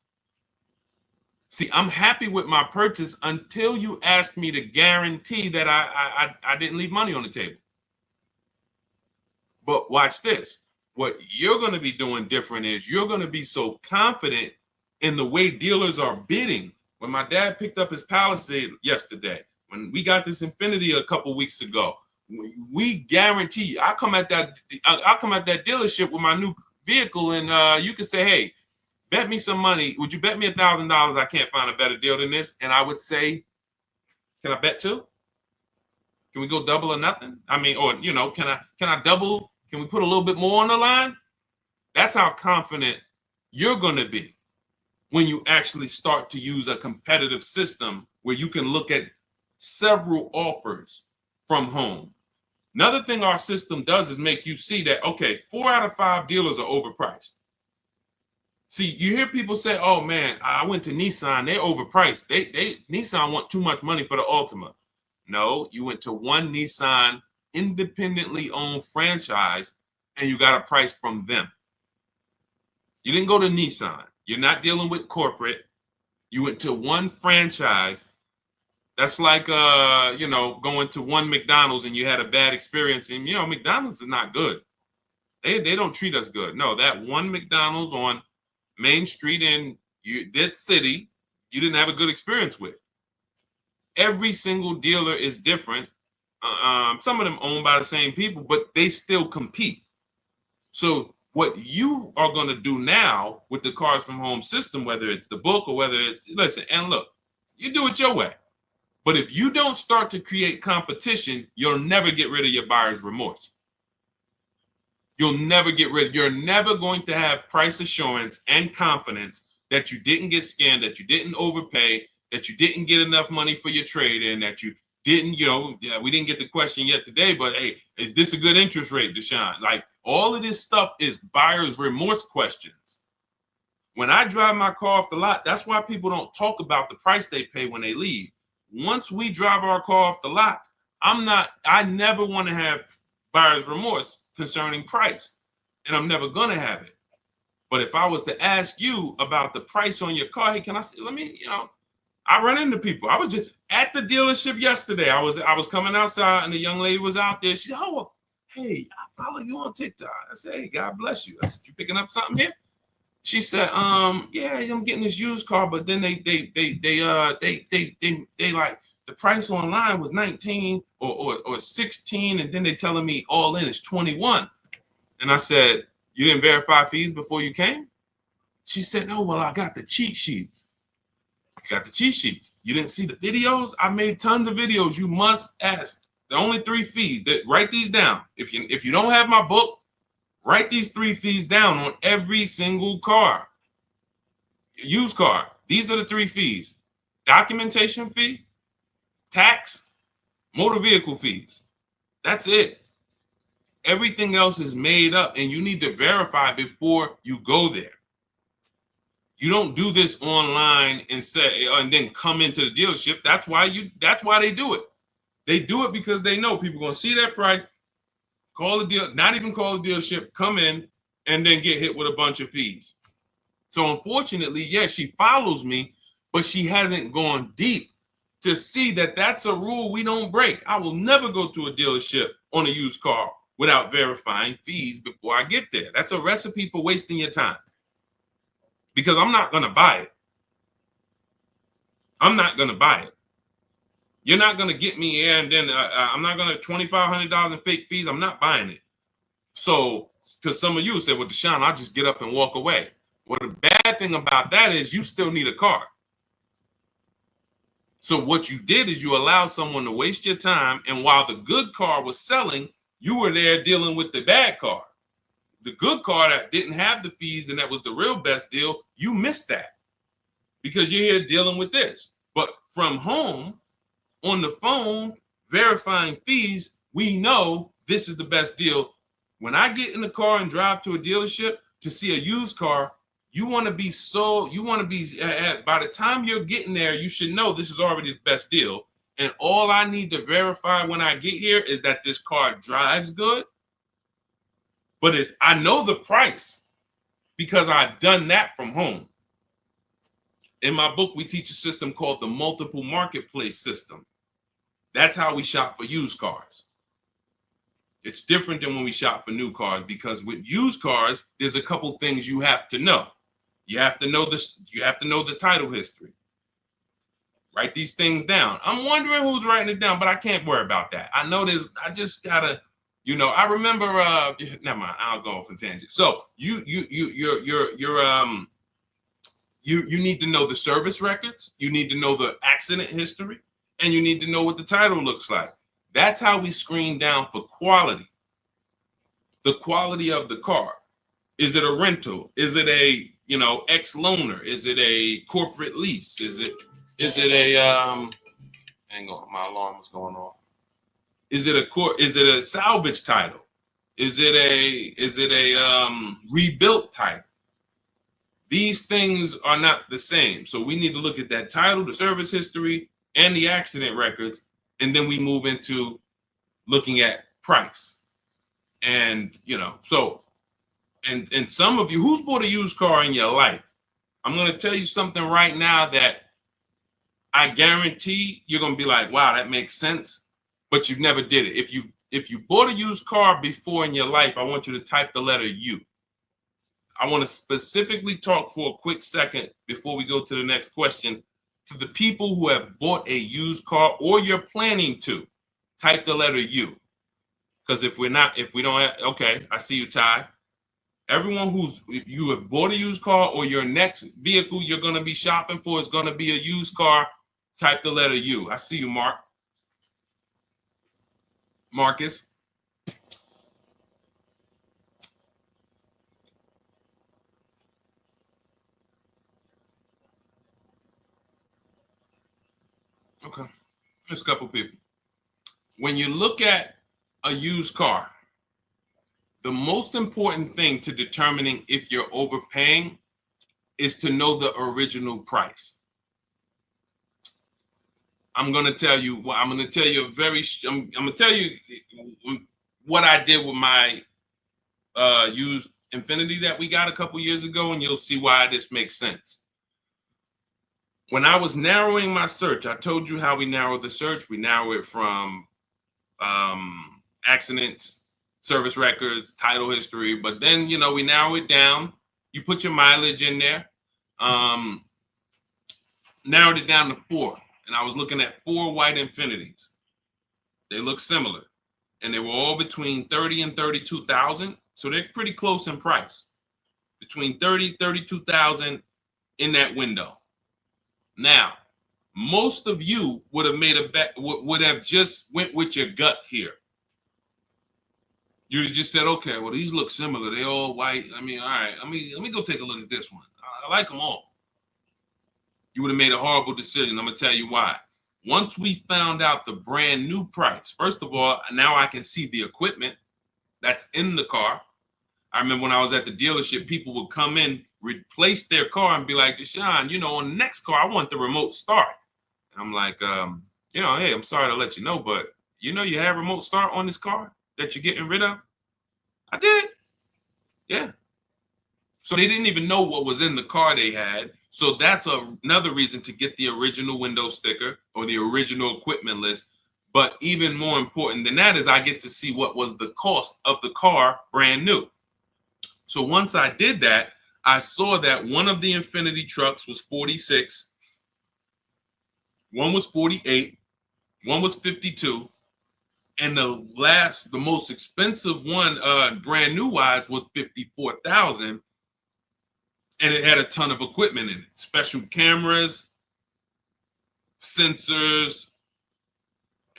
A: See, I'm happy with my purchase until you ask me to guarantee that I didn't leave money on the table. But watch this. What you're going to be doing different is you're going to be so confident in the way dealers are bidding. When my dad picked up his Palisade yesterday, when we got this Infiniti a couple weeks ago, We guarantee you. I come at that dealership with my new vehicle, and you can say, hey, bet me some money. Would you bet me $1,000 I can't find a better deal than this? And I would say, can I bet two? Can we go double or nothing? I mean, or can I double? Can we put a little bit more on the line? That's how confident you're going to be when you actually start to use a competitive system where you can look at several offers from home. Another thing our system does is make you see that, okay, 4 out of 5 dealers are overpriced. See, you hear people say, oh man, I went to Nissan, they're overpriced. Nissan want too much money for the Altima. No, you went to one Nissan independently owned franchise and you got a price from them. You didn't go to Nissan. You're not dealing with corporate. You went to one franchise. That's like going to one McDonald's and you had a bad experience. And McDonald's is not good. They don't treat us good. No, that one McDonald's on Main Street in this city, you didn't have a good experience with. Every single dealer is different. Some of them owned by the same people, but they still compete. So what you are going to do now with the Cars from Home system, whether it's the book or whether it's, listen, and look, you do it your way. But if you don't start to create competition, you'll never get rid of your buyer's remorse. You're never going to have price assurance and confidence that you didn't get scammed, that you didn't overpay, that you didn't get enough money for your trade-in, that you didn't, we didn't get the question yet today, but hey, is this a good interest rate, Deshone? Like, all of this stuff is buyer's remorse questions. When I drive my car off the lot, that's why people don't talk about the price they pay when they leave. Once we drive our car off the lot, I never want to have buyer's remorse concerning price, and I'm never going to have it. But if I was to ask you about the price on your car, hey, can I see, I run into people. I was just at the dealership yesterday. I was coming outside and the young lady was out there. She said, oh, hey, I follow you on TikTok. I said, hey, God bless you. I said, you picking up something here? She said, yeah, I'm getting this used car, but then they like the price online was 19 or 16, and then they telling me all in is 21. And I said, you didn't verify fees before you came? She said, no, well, I got the cheat sheets. You got the cheat sheets. You didn't see the videos? I made tons of videos. You must ask. The only 3 fees. Write these down. If you don't have my book, write these 3 fees down on every single car. Used car. These are the 3 fees. Documentation fee, tax, motor vehicle fees. That's it. Everything else is made up, and you need to verify before you go there. You don't do this online and say, and then come into the dealership. That's why they do it. They do it because they know people are going to see that price, not even call the dealership, come in, and then get hit with a bunch of fees. So unfortunately, yes, she follows me, but she hasn't gone deep to see that that's a rule we don't break. I will never go to a dealership on a used car without verifying fees before I get there. That's a recipe for wasting your time, because I'm not going to buy it. I'm not going to buy it. You're not going to get me here, and then I'm not going to $2,500 in fake fees. I'm not buying it. So, because some of you said, well, Deshone, I'll just get up and walk away. Well, the bad thing about that is you still need a car. So what you did is you allowed someone to waste your time, and while the good car was selling, you were there dealing with the bad car. The good car that didn't have the fees and that was the real best deal, you missed that because you're here dealing with this. But from home, on the phone, verifying fees, we know this is the best deal. When I get in the car and drive to a dealership to see a used car, by the time you're getting there, you should know this is already the best deal. And all I need to verify when I get here is that this car drives good. But I know the price because I've done that from home. In my book, we teach a system called the multiple marketplace system. That's how we shop for used cars. It's different than when we shop for new cars, because with used cars, there's a couple things you have to know. You have to know this. You have to know the title history. Write these things down. I'm wondering who's writing it down, but I can't worry about that. I know this. I just gotta, I remember. Never mind. I'll go off a tangent. So you need to know the service records. You need to know the accident history, and you need to know what the title looks like. That's how we screen down for quality. The quality of the car. Is it a rental? Is it a ex-loaner? Is it a corporate lease? Is it a hang on, my alarm was going off. Is it a salvage title? Is it a rebuilt title? These things are not the same. So we need to look at that title, the service history, and the accident records, and then we move into looking at price. And and some of you, who's bought a used car in your life? I'm going to tell you something right now that I guarantee you're going to be like, wow, that makes sense, but you never did it. If you bought a used car before in your life, I want you to type the letter U. I want to specifically talk for a quick second before we go to the next question to the people who have bought a used car or you're planning to. Type the letter U. Because if we don't have, okay, I see you, Ty. Everyone if you have bought a used car or your next vehicle you're going to be shopping for is going to be a used car, type the letter U. I see you, Marcus. Okay, just a couple people. When you look at a used car, the most important thing to determining if you're overpaying is to know the original price. I'm going to tell you what I'm going to tell you what I did with my used Infiniti that we got a couple years ago, and you'll see why this makes sense. When I was narrowing my search, I told you how we narrow the search. We narrow it from accidents, service records, title history, but then we narrow it down. You put your mileage in there. Narrowed it down to 4, and I was looking at 4 white Infinitis. They look similar, and they were all between 30 and 32,000, so they're pretty close in price. Between 30, 32,000 in that window. Now, most of you would have made a bet, would have just went with your gut here. You'd have just said, okay, well, these look similar. They all white. I mean, all right, let me go take a look at this one. I like them all. You would have made a horrible decision. I'm going to tell you why. Once we found out the brand new price, first of all, now I can see the equipment that's in the car. I remember when I was at the dealership, people would come in, replace their car and be like, Deshone, on the next car, I want the remote start. And I'm like, hey, I'm sorry to let you know, but you have remote start on this car that you're getting rid of? I did. Yeah. So they didn't even know what was in the car they had. So that's another reason to get the original window sticker or the original equipment list. But even more important than that is I get to see what was the cost of the car brand new. So once I did that, I saw that one of the Infiniti trucks was 46, one was 48, one was 52, and the most expensive one, brand new wise, was 54,000, and it had a ton of equipment in it, special cameras, sensors,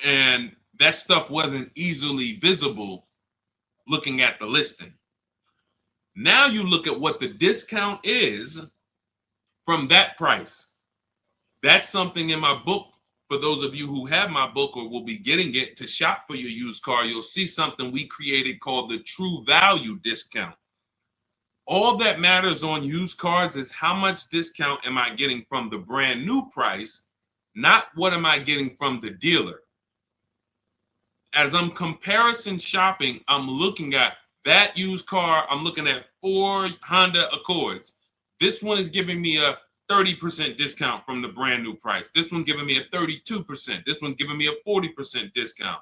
A: and that stuff wasn't easily visible looking at the listing. Now you look at what the discount is from that price. That's something in my book. For those of you who have my book or will be getting it to shop for your used car, you'll see something we created called the true value discount. All that matters on used cars is how much discount am I getting from the brand new price, not what am I getting from the dealer. As I'm comparison shopping, I'm looking at that used car. I'm looking at 4 Honda Accords. This one is giving me a 30% discount from the brand new price. This one's giving me a 32%. This one's giving me a 40% discount.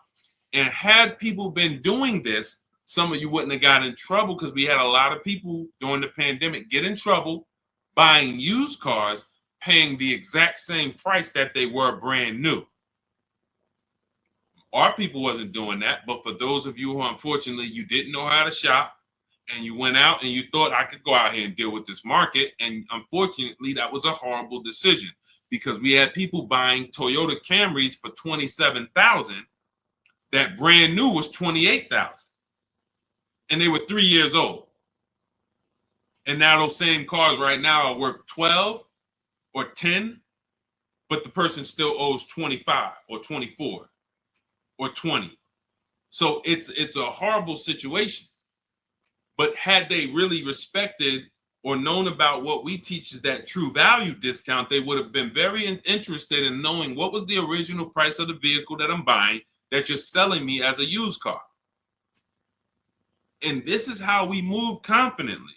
A: And had people been doing this, some of you wouldn't have got in trouble, because we had a lot of people during the pandemic get in trouble buying used cars paying the exact same price that they were brand new. Our people wasn't doing that, but for those of you who unfortunately you didn't know how to shop and you went out and you thought I could go out here and deal with this market, and unfortunately that was a horrible decision because we had people buying Toyota Camrys for $27,000 that brand new was $28,000, and they were 3 years old. And now those same cars right now are worth 12 or 10, but the person still owes 25 or 24 or 20. So it's a horrible situation. But had they really respected or known about what we teach is that true value discount, they would have been very interested in knowing what was the original price of the vehicle that I'm buying that you're selling me as a used car. And this is how we move confidently.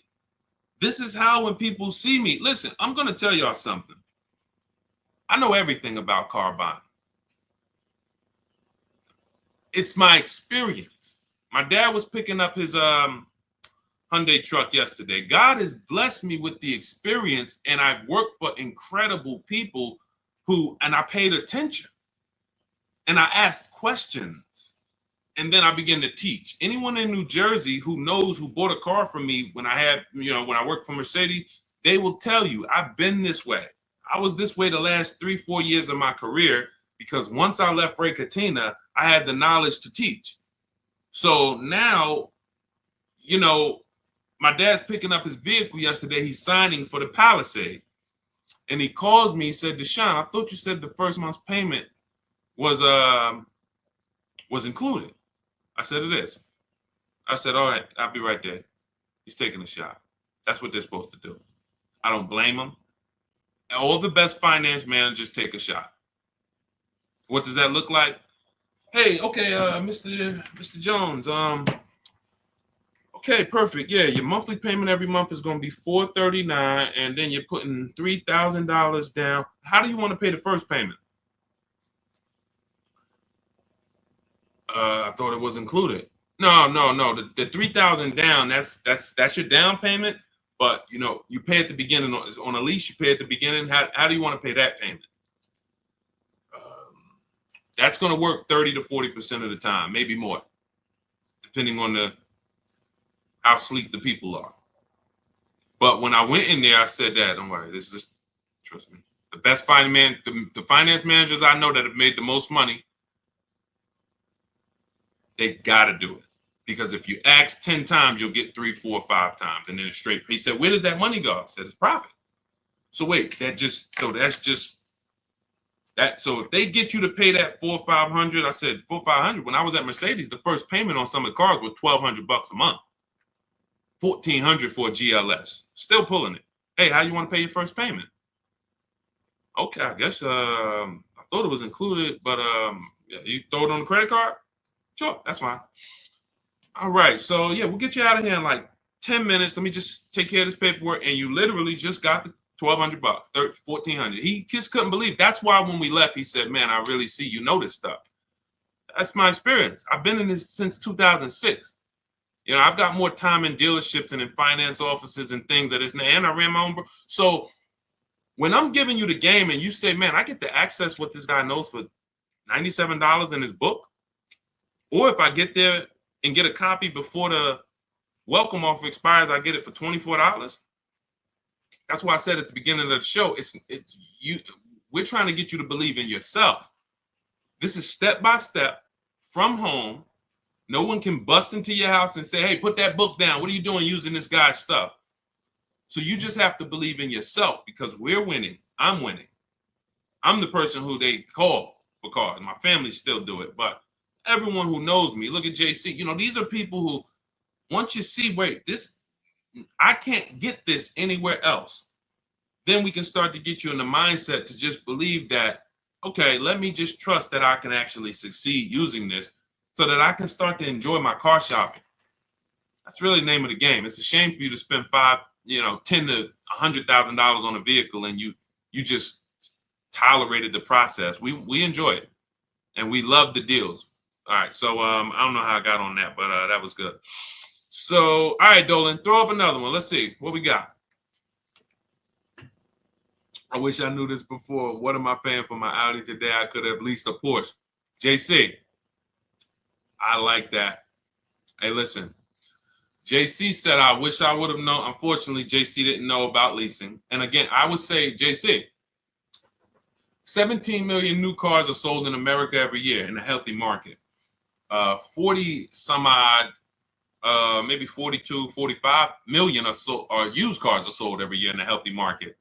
A: This is how when people see me, listen, I'm going to tell y'all something. I know everything about car buying. It's my experience. My dad was picking up his Hyundai truck yesterday. God has blessed me with the experience, and I've worked for incredible people and I paid attention and I asked questions, and then I began to teach. Anyone in New Jersey who bought a car from me when I worked for Mercedes, they will tell you I've been this way. I was this way the last 3-4 years of my career because once I left Ray Katina, I had the knowledge to teach. So now, my dad's picking up his vehicle yesterday. He's signing for the Palisade. And he calls me, he said, Deshone, I thought you said the first month's payment was included. I said, it is. I said, all right, I'll be right there. He's taking a shot. That's what they're supposed to do. I don't blame them. All the best finance managers take a shot. What does that look like? Hey, okay, Mr. Jones, okay, perfect. Yeah, your monthly payment every month is going to be $439, and then you're putting $3,000 down. How do you want to pay the first payment? I thought it was included. No. The $3,000 down. That's your down payment. But you pay at the beginning on a lease. You pay at the beginning. How do you want to pay that payment? That's going to work 30 to 40% of the time, maybe more, depending on how sleek the people are. But when I went in there, I said that, don't worry, trust me. The best the finance managers I know that have made the most money, they got to do it. Because if you ask 10 times, you'll get 3, 4, 5 times. And then it's straight. He said, where does that money go? I said, it's profit. So wait, that's just that. So if they get you to pay that $400 or $500, I said $400 or $500. When I was at Mercedes, the first payment on some of the cars was $1,200 a month. $1,400 for a GLS. Still pulling it. Hey, how you want to pay your first payment? Okay, I guess I thought it was included, but yeah, you throw it on the credit card? Sure, that's fine. All right, so yeah, we'll get you out of here in like 10 minutes. Let me just take care of this paperwork, and you literally just got the $1,200, $1,400. He just couldn't believe. That's why when we left, he said, "Man, I really see you know this stuff." That's my experience. I've been in this since 2006. I've got more time in dealerships and in finance offices and things that isn't. And I ran my own. So when I'm giving you the game and you say, "Man, I get to access what this guy knows for $97 in his book," or if I get there and get a copy before the welcome offer expires, I get it for $24. That's why I said at the beginning of the show, we're trying to get you to believe in yourself. This is step by step from home. No one can bust into your house and say, "Hey, put that book down. What are you doing using this guy's stuff?" So you just have to believe in yourself because we're winning. I'm winning. I'm the person who they call for cars. My family still do it, but everyone who knows me, look at JC. These are people who, once you see, wait, I can't get this anywhere else. Then we can start to get you in the mindset to just believe that, okay, let me just trust that I can actually succeed using this so that I can start to enjoy my car shopping. That's really the name of the game. It's a shame for you to spend $10 to $100,000 on a vehicle and you just tolerated the process. We enjoy it and we love the deals. All right, so I don't know how I got on that, but that was good. So, all right, Dolan, throw up another one. Let's see what we got. I wish I knew this before. What am I paying for my Audi today? I could have leased a Porsche. JC, I like that. Hey, listen. JC said, I wish I would have known. Unfortunately, JC didn't know about leasing. And again, I would say, JC, 17 million new cars are sold in America every year in a healthy market. 40 some odd, maybe 42, 45 million are used cars are sold every year in a healthy market.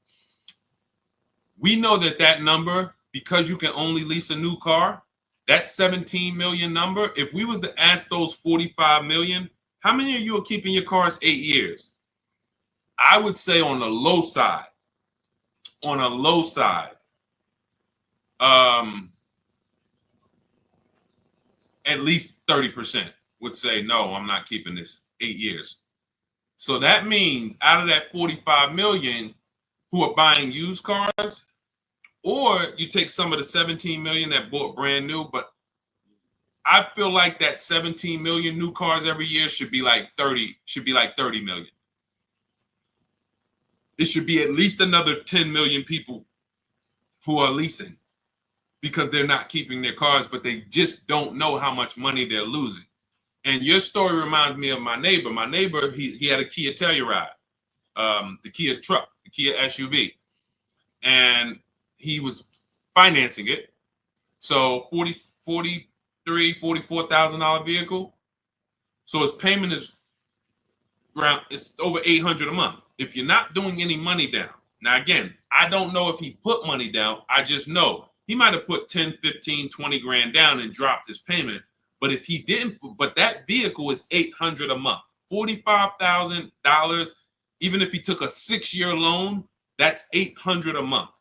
A: We know that number, because you can only lease a new car, that 17 million number, if we was to ask those 45 million, how many of you are keeping your cars 8 years? I would say on the low side, at least 30% would say, no, I'm not keeping this 8 years. So that means out of that 45 million who are buying used cars, or you take some of the 17 million that bought brand new, but I feel like that 17 million new cars every year should be like 30 million. It should be at least another 10 million people who are leasing because they're not keeping their cars, but they just don't know how much money they're losing. And your story reminds me of my neighbor. My neighbor, he had a Kia Telluride, the Kia truck, the Kia SUV, and he was financing it. So $44,000 vehicle. So his payment is it's over $800 a month. If you're not doing any money down. Now, again, I don't know if he put money down. I just know he might have put 10, 15, 20 grand down and dropped his payment. But if he didn't, but that vehicle is $800 a month, $45,000. Even if he took a 6-year loan, that's $800 a month.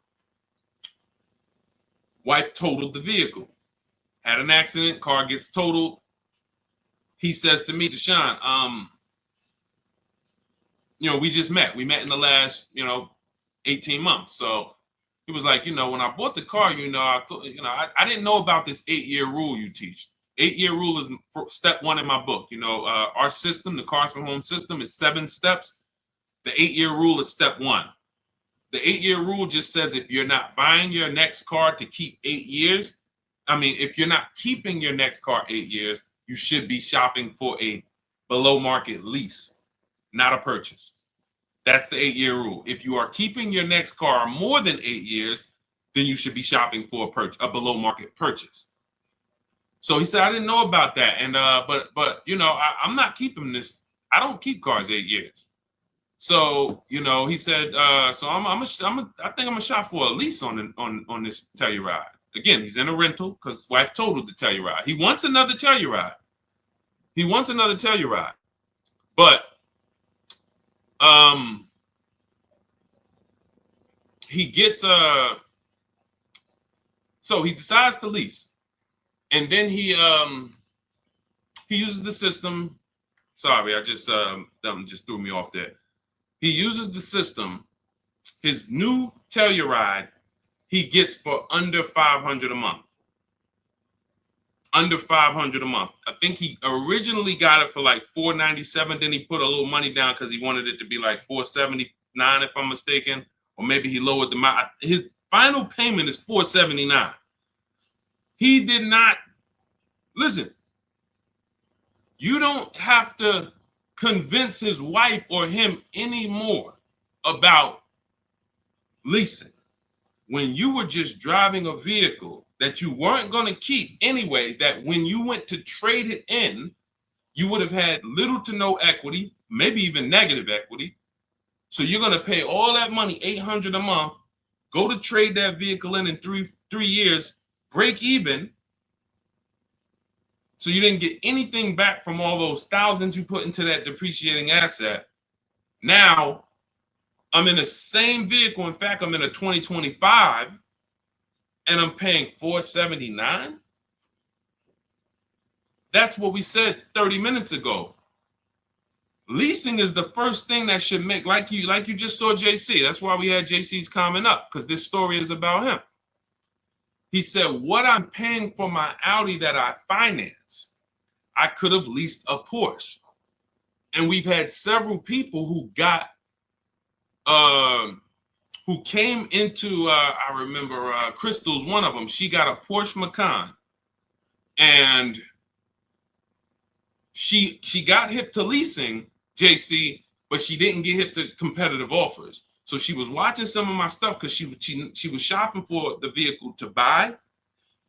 A: Wife totaled the vehicle, had an accident, car gets totaled. He says to me, Deshone, we just met. We met in the last, 18 months. So he was like, when I bought the car, I didn't know about this 8-year rule you teach. 8-year rule is step 1 in my book. Our system, the Cars from Home system, is 7 steps. The 8-year rule is step 1. The 8-year rule just says if you're not buying your next car to keep 8 years, if you're not keeping your next car 8 years, you should be shopping for a below market lease, not a purchase. That's the 8-year rule. If you are keeping your next car more than 8 years, then you should be shopping for a below market purchase. So he said, I didn't know about that. And but I'm not keeping this. I don't keep cars 8 years. So, he said, so I think I'm gonna shop for a lease on this Telluride. Again, he's in a rental because his wife totaled the Telluride. He wants another Telluride. But he gets so he decides to lease, and then he uses the system. Sorry, I just just threw me off there. He uses the system. His new Telluride he gets for under $500 a month. Under $500 a month. I think he originally got it for like $497. Then he put a little money down because he wanted it to be like $479, if I'm mistaken, or maybe he lowered the amount. His final payment is $479. He did not listen. You don't have to convince his wife or him anymore about leasing. When you were just driving a vehicle that you weren't going to keep anyway, that when you went to trade it in, you would have had little to no equity, maybe even negative equity. So you're going to pay all that money, $800 a month, go to trade that vehicle in 3 years, break even. So you didn't get anything back from all those thousands you put into that depreciating asset. Now, I'm in the same vehicle. In fact, I'm in a 2025 and I'm paying $479. That's what we said 30 minutes ago. Leasing is the first thing that should make, like you just saw JC. That's why we had JC's comment up, because this story is about him. He said, what I'm paying for my Audi that I finance, I could have leased a Porsche. And we've had several people who got who came into, I remember Crystal's one of them. She got a Porsche Macan, and she got hip to leasing, JC, but she didn't get hip to competitive offers. So she was watching some of my stuff because she was shopping for the vehicle to buy,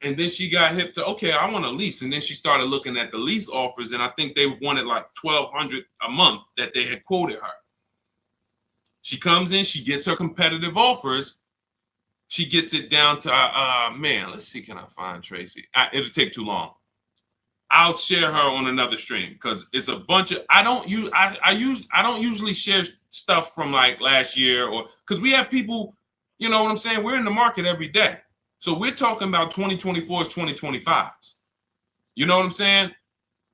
A: and then she got hip to, okay, I want to lease, and then she started looking at the lease offers, and I think they wanted like $1,200 a month that they had quoted her. She comes in, she gets her competitive offers. She gets it down to, man, let's see, can I find Tracy? It'll take too long. I'll share her on another stream because it's a bunch of, I don't usually share stuff from like last year, or because we have people, you know what I'm saying? We're in the market every day. So we're talking about 2024s, 2025s. You know what I'm saying?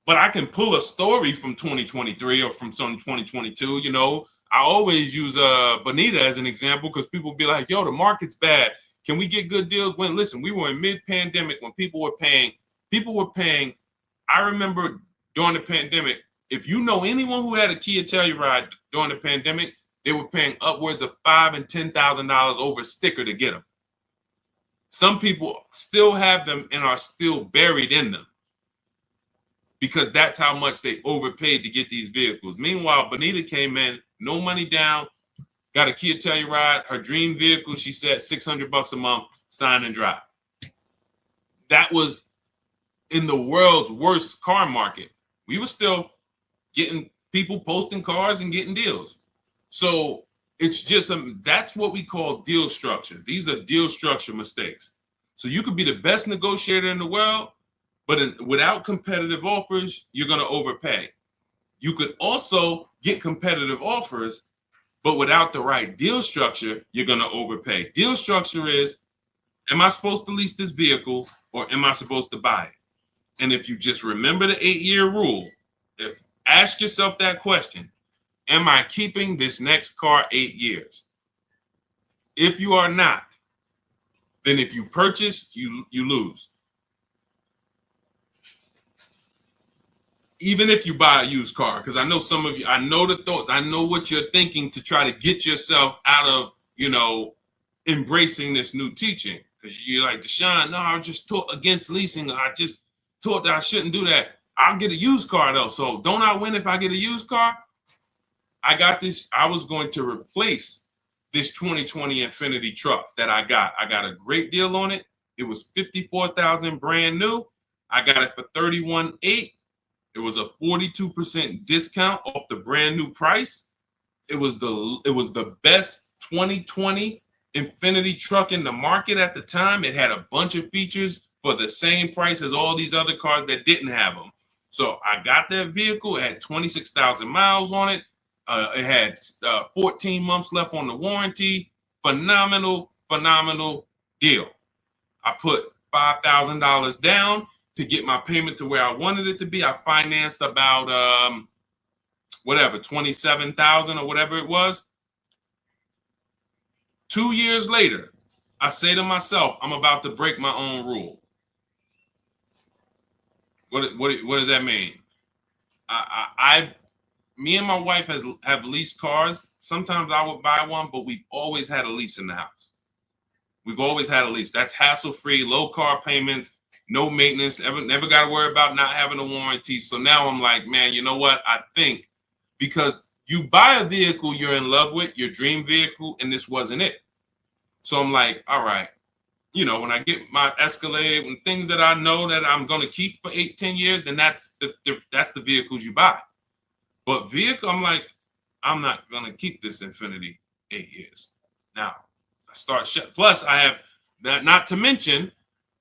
A: But I can pull a story from 2023 or from some 2022, you know. I always use Bonita as an example because people be like, yo, the market's bad. Can we get good deals? When, listen, we were in mid-pandemic when people were paying. I remember during the pandemic, if you know anyone who had a Kia Telluride during the pandemic, they were paying upwards of $5,000 and $10,000 over a sticker to get them. Some people still have them and are still buried in them because that's how much they overpaid to get these vehicles. Meanwhile, Bonita came in, no money down, got a Kia Telluride, her dream vehicle, she said $600 a month, sign and drive. That was in the world's worst car market. We were still getting people posting cars and getting deals. So it's just, that's what we call deal structure. These are deal structure mistakes. So you could be the best negotiator in the world, but without competitive offers, you're going to overpay. You could also get competitive offers, but without the right deal structure, you're going to overpay. Deal structure is, am I supposed to lease this vehicle or am I supposed to buy it? And if you just remember the 8-year rule, ask yourself that question, am I keeping this next car 8 years? If you are not, then if you purchase, you lose. Even if you buy a used car, because I know some of you, I know the thoughts, I know what you're thinking to try to get yourself out of, you know, embracing this new teaching. Because you're like, Deshone, no, I just taught against leasing. I just taught that I shouldn't do that. I'll get a used car though. So don't I win if I get a used car? I got this. I was going to replace this 2020 Infiniti truck that I got. I got a great deal on it. It was $54,000 brand new. I got it for $31,800. It was a 42% discount off the brand new price. It was the best 2020 Infiniti truck in the market at the time. It had a bunch of features for the same price as all these other cars that didn't have them. So I got that vehicle. It had 26,000 miles on it. It had 14 months left on the warranty. Phenomenal deal. I put $5,000 down to get my payment to where I wanted it to be. I financed about whatever, 27,000 or whatever it was. 2 years later, I say to myself, I'm about to break my own rule. What does that mean? Me and my wife have leased cars. Sometimes I would buy one, but we've always had a lease in the house. We've always had a lease. That's hassle-free, low car payments, no maintenance, never got to worry about not having a warranty. So now I'm like, man, you know what? I think because you buy a vehicle you're in love with, your dream vehicle, and this wasn't it. So I'm like, all right, you know, when I get my Escalade and things that I know that I'm going to keep for 8-10 years, then that's the vehicles you buy. But vehicle, I'm like, I'm not going to keep this Infiniti 8 years. Now, I start plus I have that, not to mention,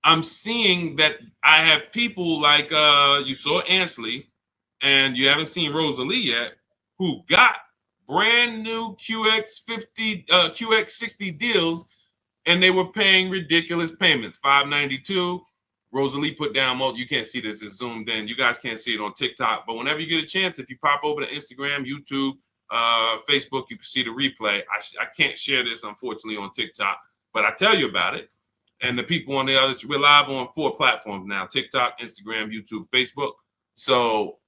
A: I'm seeing that I have people like you saw Ansley, and you haven't seen Rosalie yet, who got brand new QX50, QX60 deals, and they were paying ridiculous payments, $592. Rosalie put down, you can't see this, it's zoomed in. You guys can't see it on TikTok, but whenever you get a chance, if you pop over to Instagram, YouTube, Facebook, you can see the replay. I can't share this, unfortunately, on TikTok, but I tell you about it. And the people on the others, we're live on 4 platforms now: TikTok, Instagram, YouTube, Facebook. So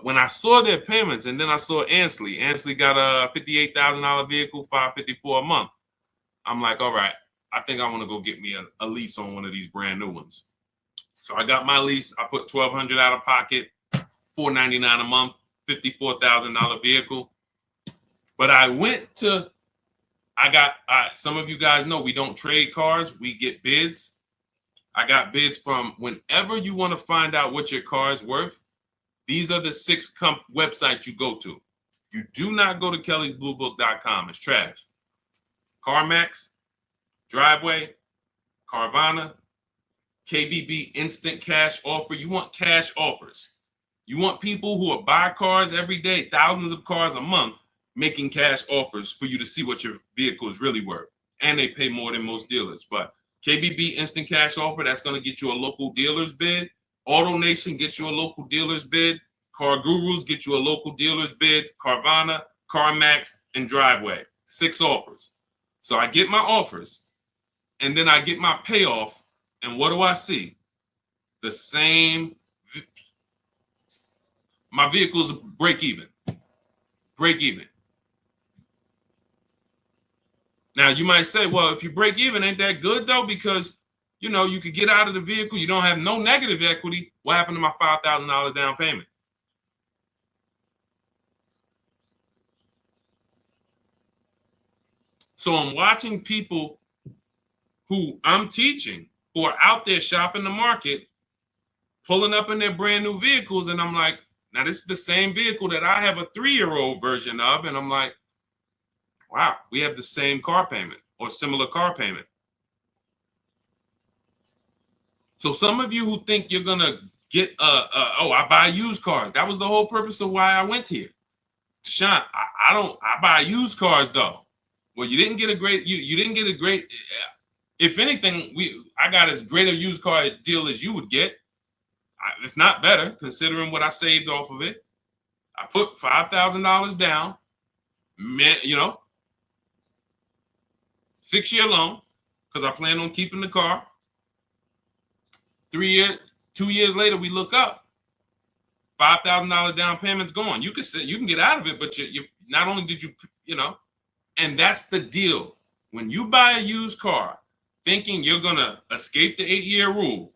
A: when I saw their payments, and then I saw Ansley got a $58,000 vehicle, $554 a month. I'm like, all right, I think I want to go get me a lease on one of these brand new ones. So I got my lease. I put $1,200 out of pocket, $499 a month, $54,000 vehicle. But I went to, some of you guys know we don't trade cars. We get bids. I got bids from whenever you want to find out what your car is worth. These are the 6 websites you go to. You do not go to kellysbluebook.com. It's trash. CarMax, Driveway, Carvana, KBB Instant Cash Offer. You want cash offers. You want people who will buy cars every day, thousands of cars a month, making cash offers for you to see what your vehicle is really worth. And they pay more than most dealers. But KBB Instant Cash Offer, that's going to get you a local dealer's bid. AutoNation gets you a local dealer's bid. Car Gurus get you a local dealer's bid. Carvana, CarMax, and Driveway. 6 offers. So I get my offers, and then I get my payoff, and what do I see? The same. My vehicle's break even. Break even. Now you might say, well, if you break even, ain't that good though? Because you know you could get out of the vehicle, you don't have no negative equity. What happened to my $5,000 down payment? So I'm watching people who I'm teaching who are out there shopping the market, pulling up in their brand new vehicles, and I'm like, now this is the same vehicle that I have a 3-year-old version of, and I'm like, wow, we have the same car payment or similar car payment. So some of you who think you're gonna get I buy used cars. That was the whole purpose of why I went here. Deshone, I buy used cars though. Well, you didn't get a great if anything, I got as great a used car deal as you would get. It's not better considering what I saved off of it. I put $5,000 down, 6-year loan, because I plan on keeping the car. 2 years later, we look up, $5,000 down payment's gone. You can get out of it, but you not only did and that's the deal. When you buy a used car, thinking you're gonna escape the 8-year rule,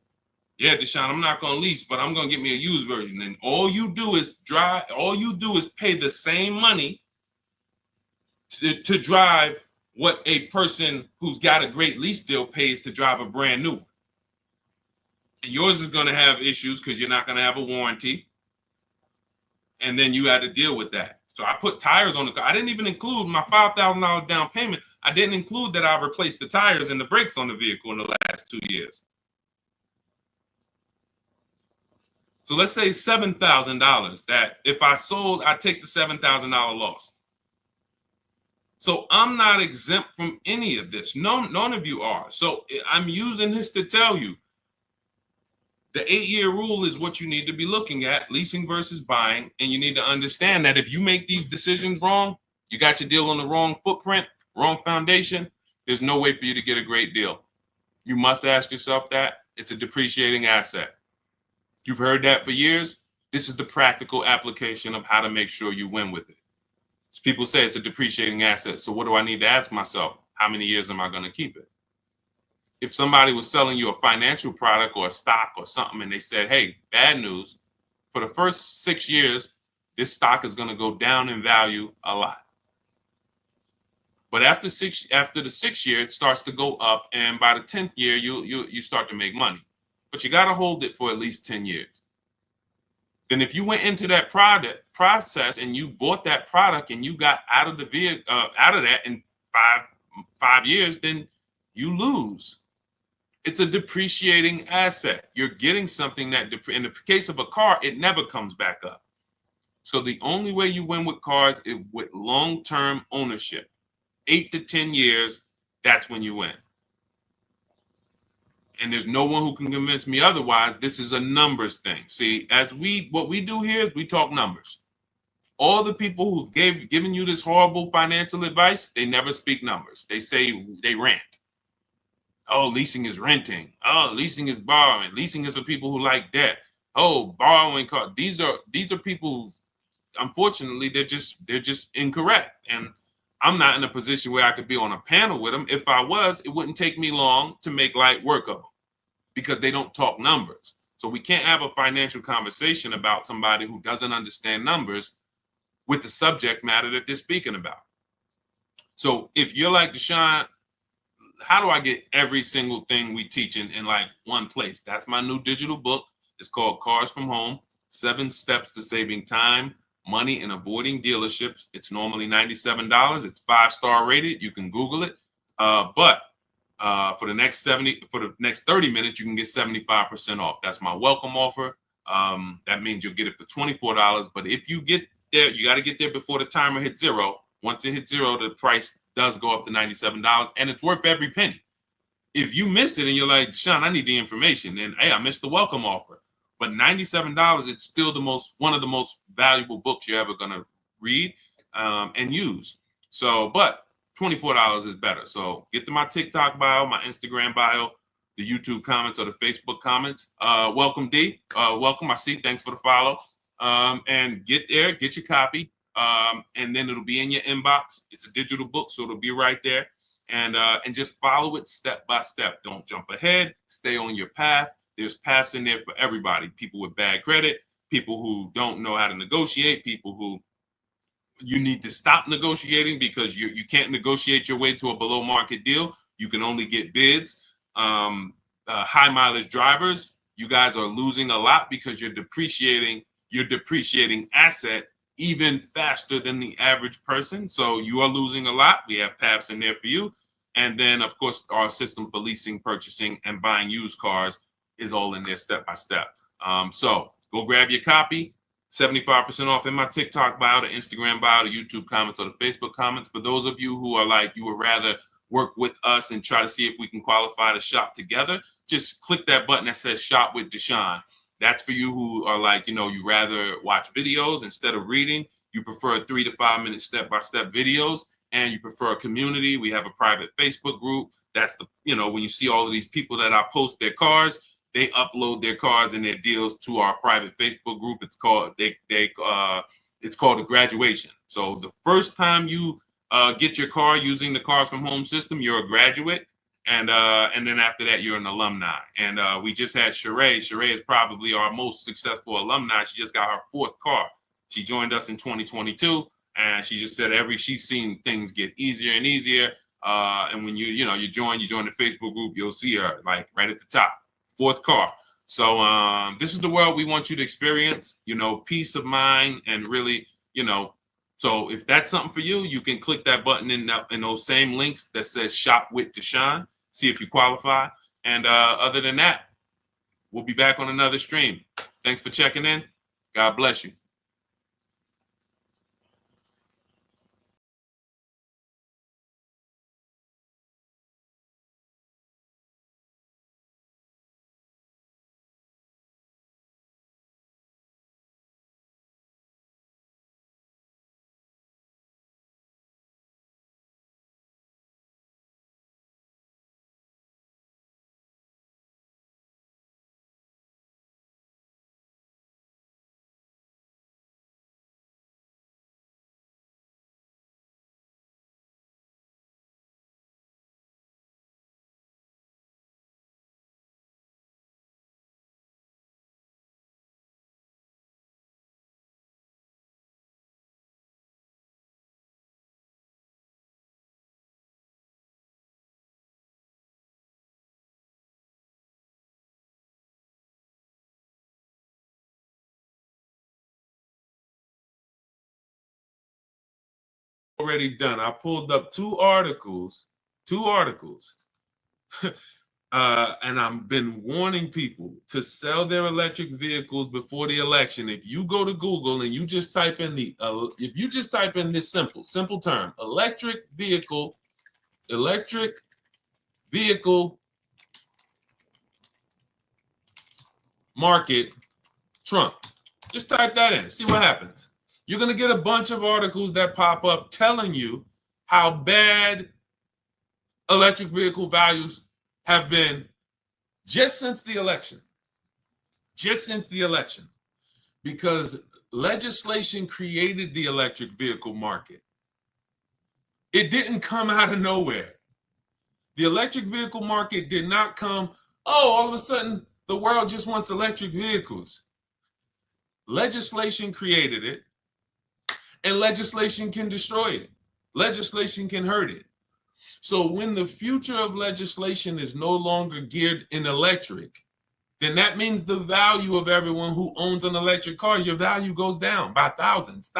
A: yeah, Deshone, I'm not gonna lease, but I'm gonna get me a used version. And all you do is pay the same money to drive what a person who's got a great lease deal pays to drive a brand new one. And yours is gonna have issues because you're not gonna have a warranty. And then you had to deal with that. So I put tires on the car. I didn't even include my $5,000 down payment. I didn't include that I replaced the tires and the brakes on the vehicle in the last 2 years. So let's say $7,000 that if I sold, I take the $7,000 loss. So I'm not exempt from any of this. None of you are. So I'm using this to tell you the 8-year rule is what you need to be looking at, leasing versus buying. And you need to understand that if you make these decisions wrong, you got your deal on the wrong footprint, wrong foundation, there's no way for you to get a great deal. You must ask yourself that. It's a depreciating asset. You've heard that for years. This is the practical application of how to make sure you win with it. So people say it's a depreciating asset. So what do I need to ask myself? How many years am I going to keep it? If somebody was selling you a financial product or a stock or something and they said, hey, bad news, for the first 6 years, this stock is going to go down in value a lot. But after the 6th year, it starts to go up. And by the 10th year, you start to make money. But you got to hold it for at least 10 years. Then if you went into that process and you bought that product and you got out of that in five years, then you lose. It's a depreciating asset. You're getting something that, in the case of a car, it never comes back up. So the only way you win with cars is with long-term ownership. 8 to 10 years, that's when you win. And there's no one who can convince me otherwise. This is a numbers thing. See, what we do here is we talk numbers. All the people who given you this horrible financial advice, they never speak numbers. They rant. Oh, leasing is renting. Oh, leasing is borrowing. Leasing is for people who like debt. Oh, borrowing cars. These are people who, unfortunately, they're just incorrect. And I'm not in a position where I could be on a panel with them. If I was, it wouldn't take me long to make light work of them because they don't talk numbers. So we can't have a financial conversation about somebody who doesn't understand numbers with the subject matter that they're speaking about. So if you're like Deshone, how do I get every single thing we teach in like one place? That's my new digital book. It's called Cars from Home, 7 Steps to Saving Time, Money, and Avoiding Dealerships. It's normally $97. It's 5-star rated. You can Google it. But for the next 30 minutes, you can get 75% off. That's my welcome offer. That means you'll get it for $24. But if you get there, you got to get there before the timer hits zero. Once it hits zero, the price does go up to $97, and it's worth every penny. If you miss it and you're like, Deshone, I need the information, and hey, I missed the welcome offer. But $97, it's still one of the most valuable books you're ever gonna read and use. So, but $24 is better. So get to my TikTok bio, my Instagram bio, the YouTube comments or the Facebook comments. Welcome, D. Welcome. I see. Thanks for the follow. And get there, get your copy. And then it'll be in your inbox. It's a digital book, so it'll be right there. And just follow it step by step. Don't jump ahead. Stay on your path. There's paths in there for everybody. People with bad credit, people who don't know how to negotiate, people who you need to stop negotiating because you can't negotiate your way to a below market deal. You can only get bids. High mileage drivers, you guys are losing a lot because you're depreciating asset even faster than the average person. So you are losing a lot. We have paths in there for you. And then, of course, our system for leasing, purchasing, and buying used cars is all in there step by step. So go grab your copy. 75% off in my TikTok bio, the Instagram bio, the YouTube comments, or the Facebook comments. For those of you who are like, you would rather work with us and try to see if we can qualify to shop together, just click that button that says Shop with Deshone. That's for you who are like, you rather watch videos instead of reading. You prefer 3 to 5 minute step-by-step videos, and you prefer a community. We have a private Facebook group. That's when you see all of these people that I post their cars, they upload their cars and their deals to our private Facebook group. It's called it's called a graduation. So the first time you get your car using the Cars from Home system, you're a graduate. And then after that, you're an alumni. And we just had Sheree. Sheree is probably our most successful alumni. She just got her 4th car. She joined us in 2022, and she just said she's seen things get easier and easier. And when you join the Facebook group, you'll see her like right at the top, 4th car. So this is the world we want you to experience. Peace of mind and really, So if that's something for you, you can click that button in those same links that says Shop with Deshone. See if you qualify. And other than that, we'll be back on another stream. Thanks for checking in. God bless you. Already done. I pulled up two articles, and I've been warning people to sell their electric vehicles before the election. If you go to Google and you just type in this simple term, electric vehicle market Trump, just type that in, see what happens. You're going to get a bunch of articles that pop up telling you how bad electric vehicle values have been just since the election. Because legislation created the electric vehicle market. It didn't come out of nowhere. The electric vehicle market did not come, oh, all of a sudden the world just wants electric vehicles. Legislation created it, and legislation can destroy it. Legislation can hurt it. So when the future of legislation is no longer geared in electric, then that means the value of everyone who owns an electric car, your value goes down by thousands.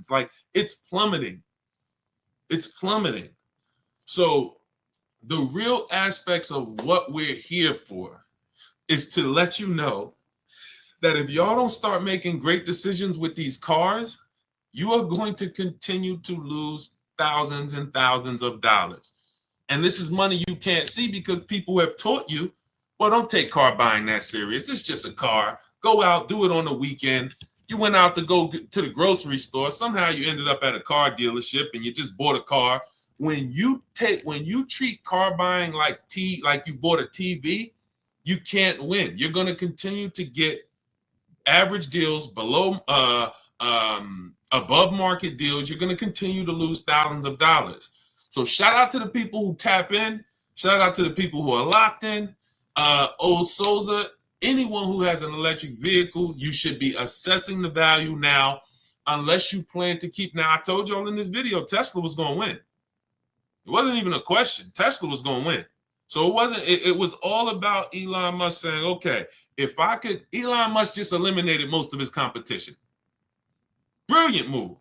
A: Like it's plummeting. It's plummeting. So the real aspects of what we're here for is to let you know that if y'all don't start making great decisions with these cars, you are going to continue to lose thousands and thousands of dollars. And this is money you can't see because people have taught you, well, don't take car buying that serious. It's just a car. Go out, do it on the weekend. You went out to go to the grocery store. Somehow you ended up at a car dealership and you just bought a car. When you treat car buying like you bought a TV, you can't win. You're going to continue to get average deals below above market deals. You're going to continue to lose thousands of dollars. So shout out to the people who tap in. Shout out to the people who are locked in. Old Souza, anyone who has an electric vehicle, you should be assessing the value now, unless you plan to keep. Now, I told y'all in this video, Tesla was going to win. It wasn't even a question. Tesla was going to win. So it wasn't. It was all about Elon Musk saying, okay, if I could, Elon Musk just eliminated most of his competition. Brilliant move.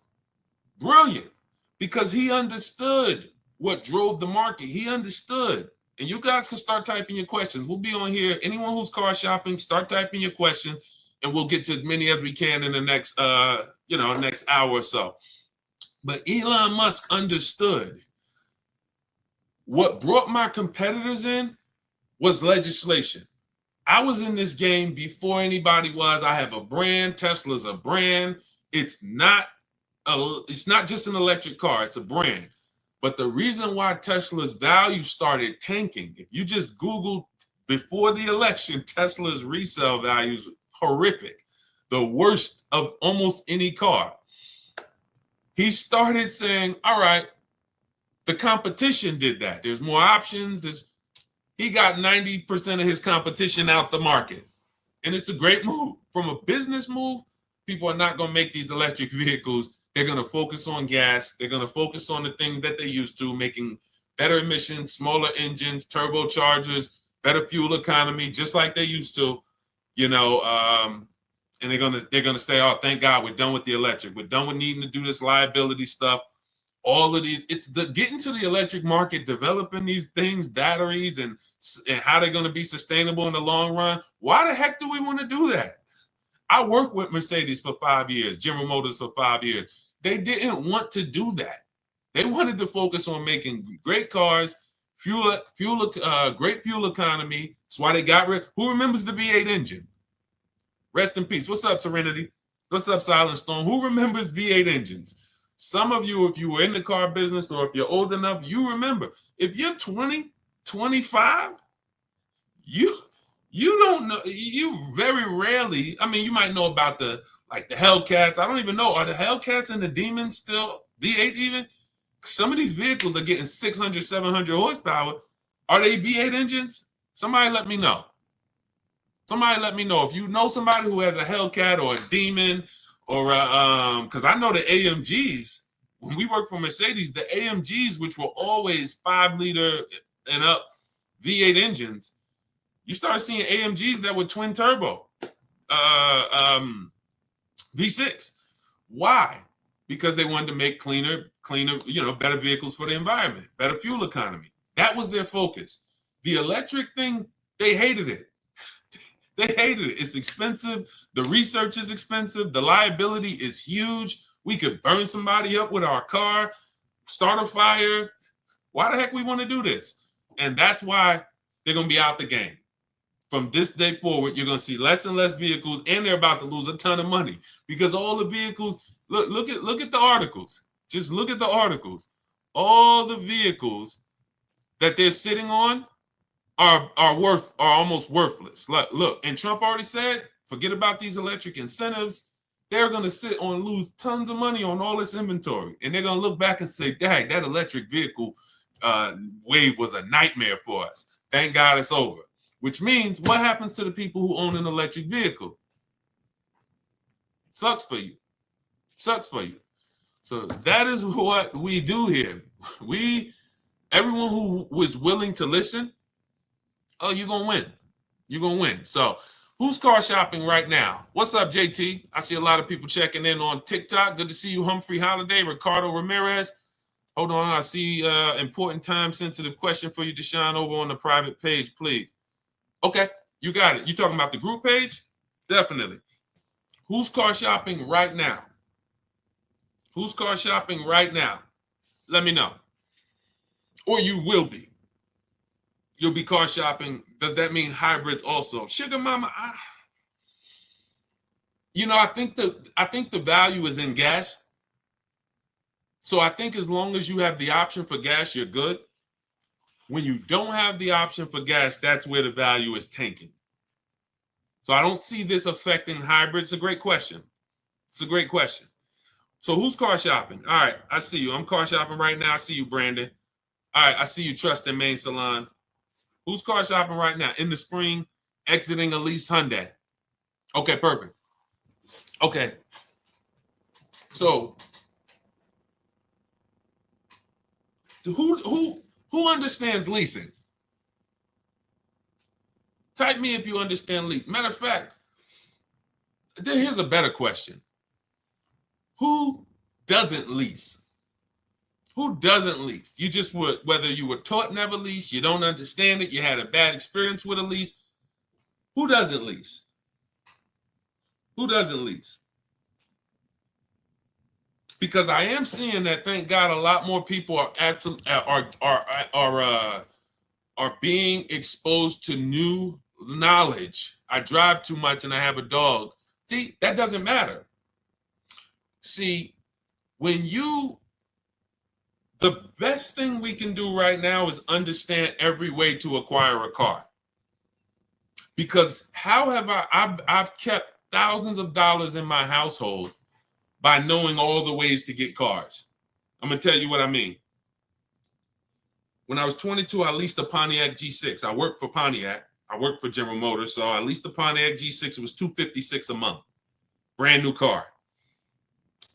A: Brilliant. Because he understood what drove the market. He understood. And you guys can start typing your questions. We'll be on here. Anyone who's car shopping, start typing your questions, and we'll get to as many as we can in the next, next hour or so. But Elon Musk understood. What brought my competitors in was legislation. I was in this game before anybody was. I have a brand. Tesla's a brand. It's not just an electric car. It's a brand. But the reason why Tesla's value started tanking, if you just Google before the election, Tesla's resale values horrific, the worst of almost any car. He started saying, all right, the competition did that. There's more options. He got 90% of his competition out the market. And it's a great move. From a business move, people are not going to make these electric vehicles. They're going to focus on gas. They're going to focus on the things that they used to, making better emissions, smaller engines, turbochargers, better fuel economy, just like they used to, and they're going to say, oh, thank God we're done with the electric. We're done with needing to do this liability stuff. All of these, it's the getting to the electric market, developing these things, batteries, and how they're going to be sustainable in the long run. Why the heck do we want to do that? I worked with Mercedes for 5 years, General Motors for 5 years. They didn't want to do that. They wanted to focus on making great cars, great fuel economy. That's why they got rid. Who remembers the V8 engine? Rest in peace. What's up, Serenity? What's up, Silent Storm? Who remembers V8 engines? Some of you, if you were in the car business or if you're old enough, you remember. If you're 20, 25, you don't know. You very rarely, I mean, you might know about the Hellcats. I don't even know. Are the Hellcats and the Demons still V8 even? Some of these vehicles are getting 600, 700 horsepower. Are they V8 engines? Somebody let me know. Somebody let me know. If you know somebody who has a Hellcat or a Demon, or because I know the AMGs, when we worked for Mercedes, the AMGs, which were always 5-liter and up V8 engines, you started seeing AMGs that were twin turbo V6. Why? Because they wanted to make cleaner, better vehicles for the environment, better fuel economy. That was their focus. The electric thing, they hated it. They hated it. It's expensive. The research is expensive. The liability is huge. We could burn somebody up with our car, start a fire. Why the heck we want to do this? And that's why they're going to be out the game. From this day forward, you're going to see less and less vehicles, and they're about to lose a ton of money because all the vehicles, look at the articles. Just look at the articles. All the vehicles that they're sitting on are almost worthless. Look, and Trump already said, forget about these electric incentives. they're going to sit on and lose tons of money on all this inventory. And they're going to look back and say, dang, that electric vehicle wave was a nightmare for us. Thank God it's over. Which means what happens to the people who own an electric vehicle? Sucks for you. Sucks for you. So that is what we do here. Everyone who was willing to listen, oh, you're going to win. You're going to win. So who's car shopping right now? What's up, JT? I see a lot of people checking in on TikTok. Good to see you, Humphrey Holiday, Ricardo Ramirez. Hold on, I see important time-sensitive question for you, Deshone, over on the private page, please. Okay, you got it. You talking about the group page? Definitely. Who's car shopping right now? Who's car shopping right now? Let me know. Or you will be. You'll be car shopping. Does that mean hybrids also? Sugar mama, I think the value is in gas. So I think as long as you have the option for gas, you're good. When you don't have the option for gas, that's where the value is tanking. So I don't see this affecting hybrids. It's a great question. It's a great question. So who's car shopping? All right, I see you. I'm car shopping right now. I see you, Brandon. All right, I see you, Trust and Main Salon. Who's car shopping right now? In the spring, exiting a lease Hyundai. Okay, perfect. Okay. So who understands leasing? Type me if you understand leasing. Matter of fact, here's a better question. Who doesn't lease? Who doesn't lease? You just would, whether you were taught never lease, you don't understand it, you had a bad experience with a lease. Who doesn't lease? Who doesn't lease? Because I am seeing that, thank God, a lot more people are being exposed to new knowledge. I drive too much and I have a dog. See, that doesn't matter. See, the best thing we can do right now is understand every way to acquire a car. Because how have I've kept thousands of dollars in my household by knowing all the ways to get cars. I'm going to tell you what I mean. When I was 22, I leased a Pontiac G6. I worked for Pontiac. I worked for General Motors. So I leased a Pontiac G6. It was $256 a month. Brand new car.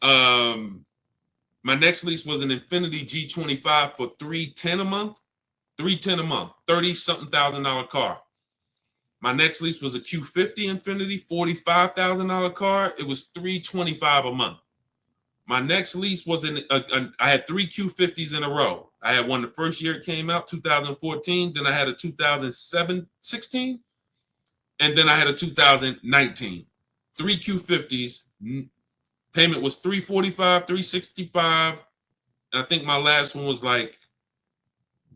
A: My next lease was an Infiniti G25 for $310 a month. $310 a month. 30-something $1,000 car. My next lease was a Q50 Infiniti, $45,000 car. It was $325 a month. My next lease was I had 3 Q50s in a row. I had one the first year it came out, 2014. Then I had a 2016, and then I had a 2019. 3 Q50s. Payment was $345, $365, and I think my last one was like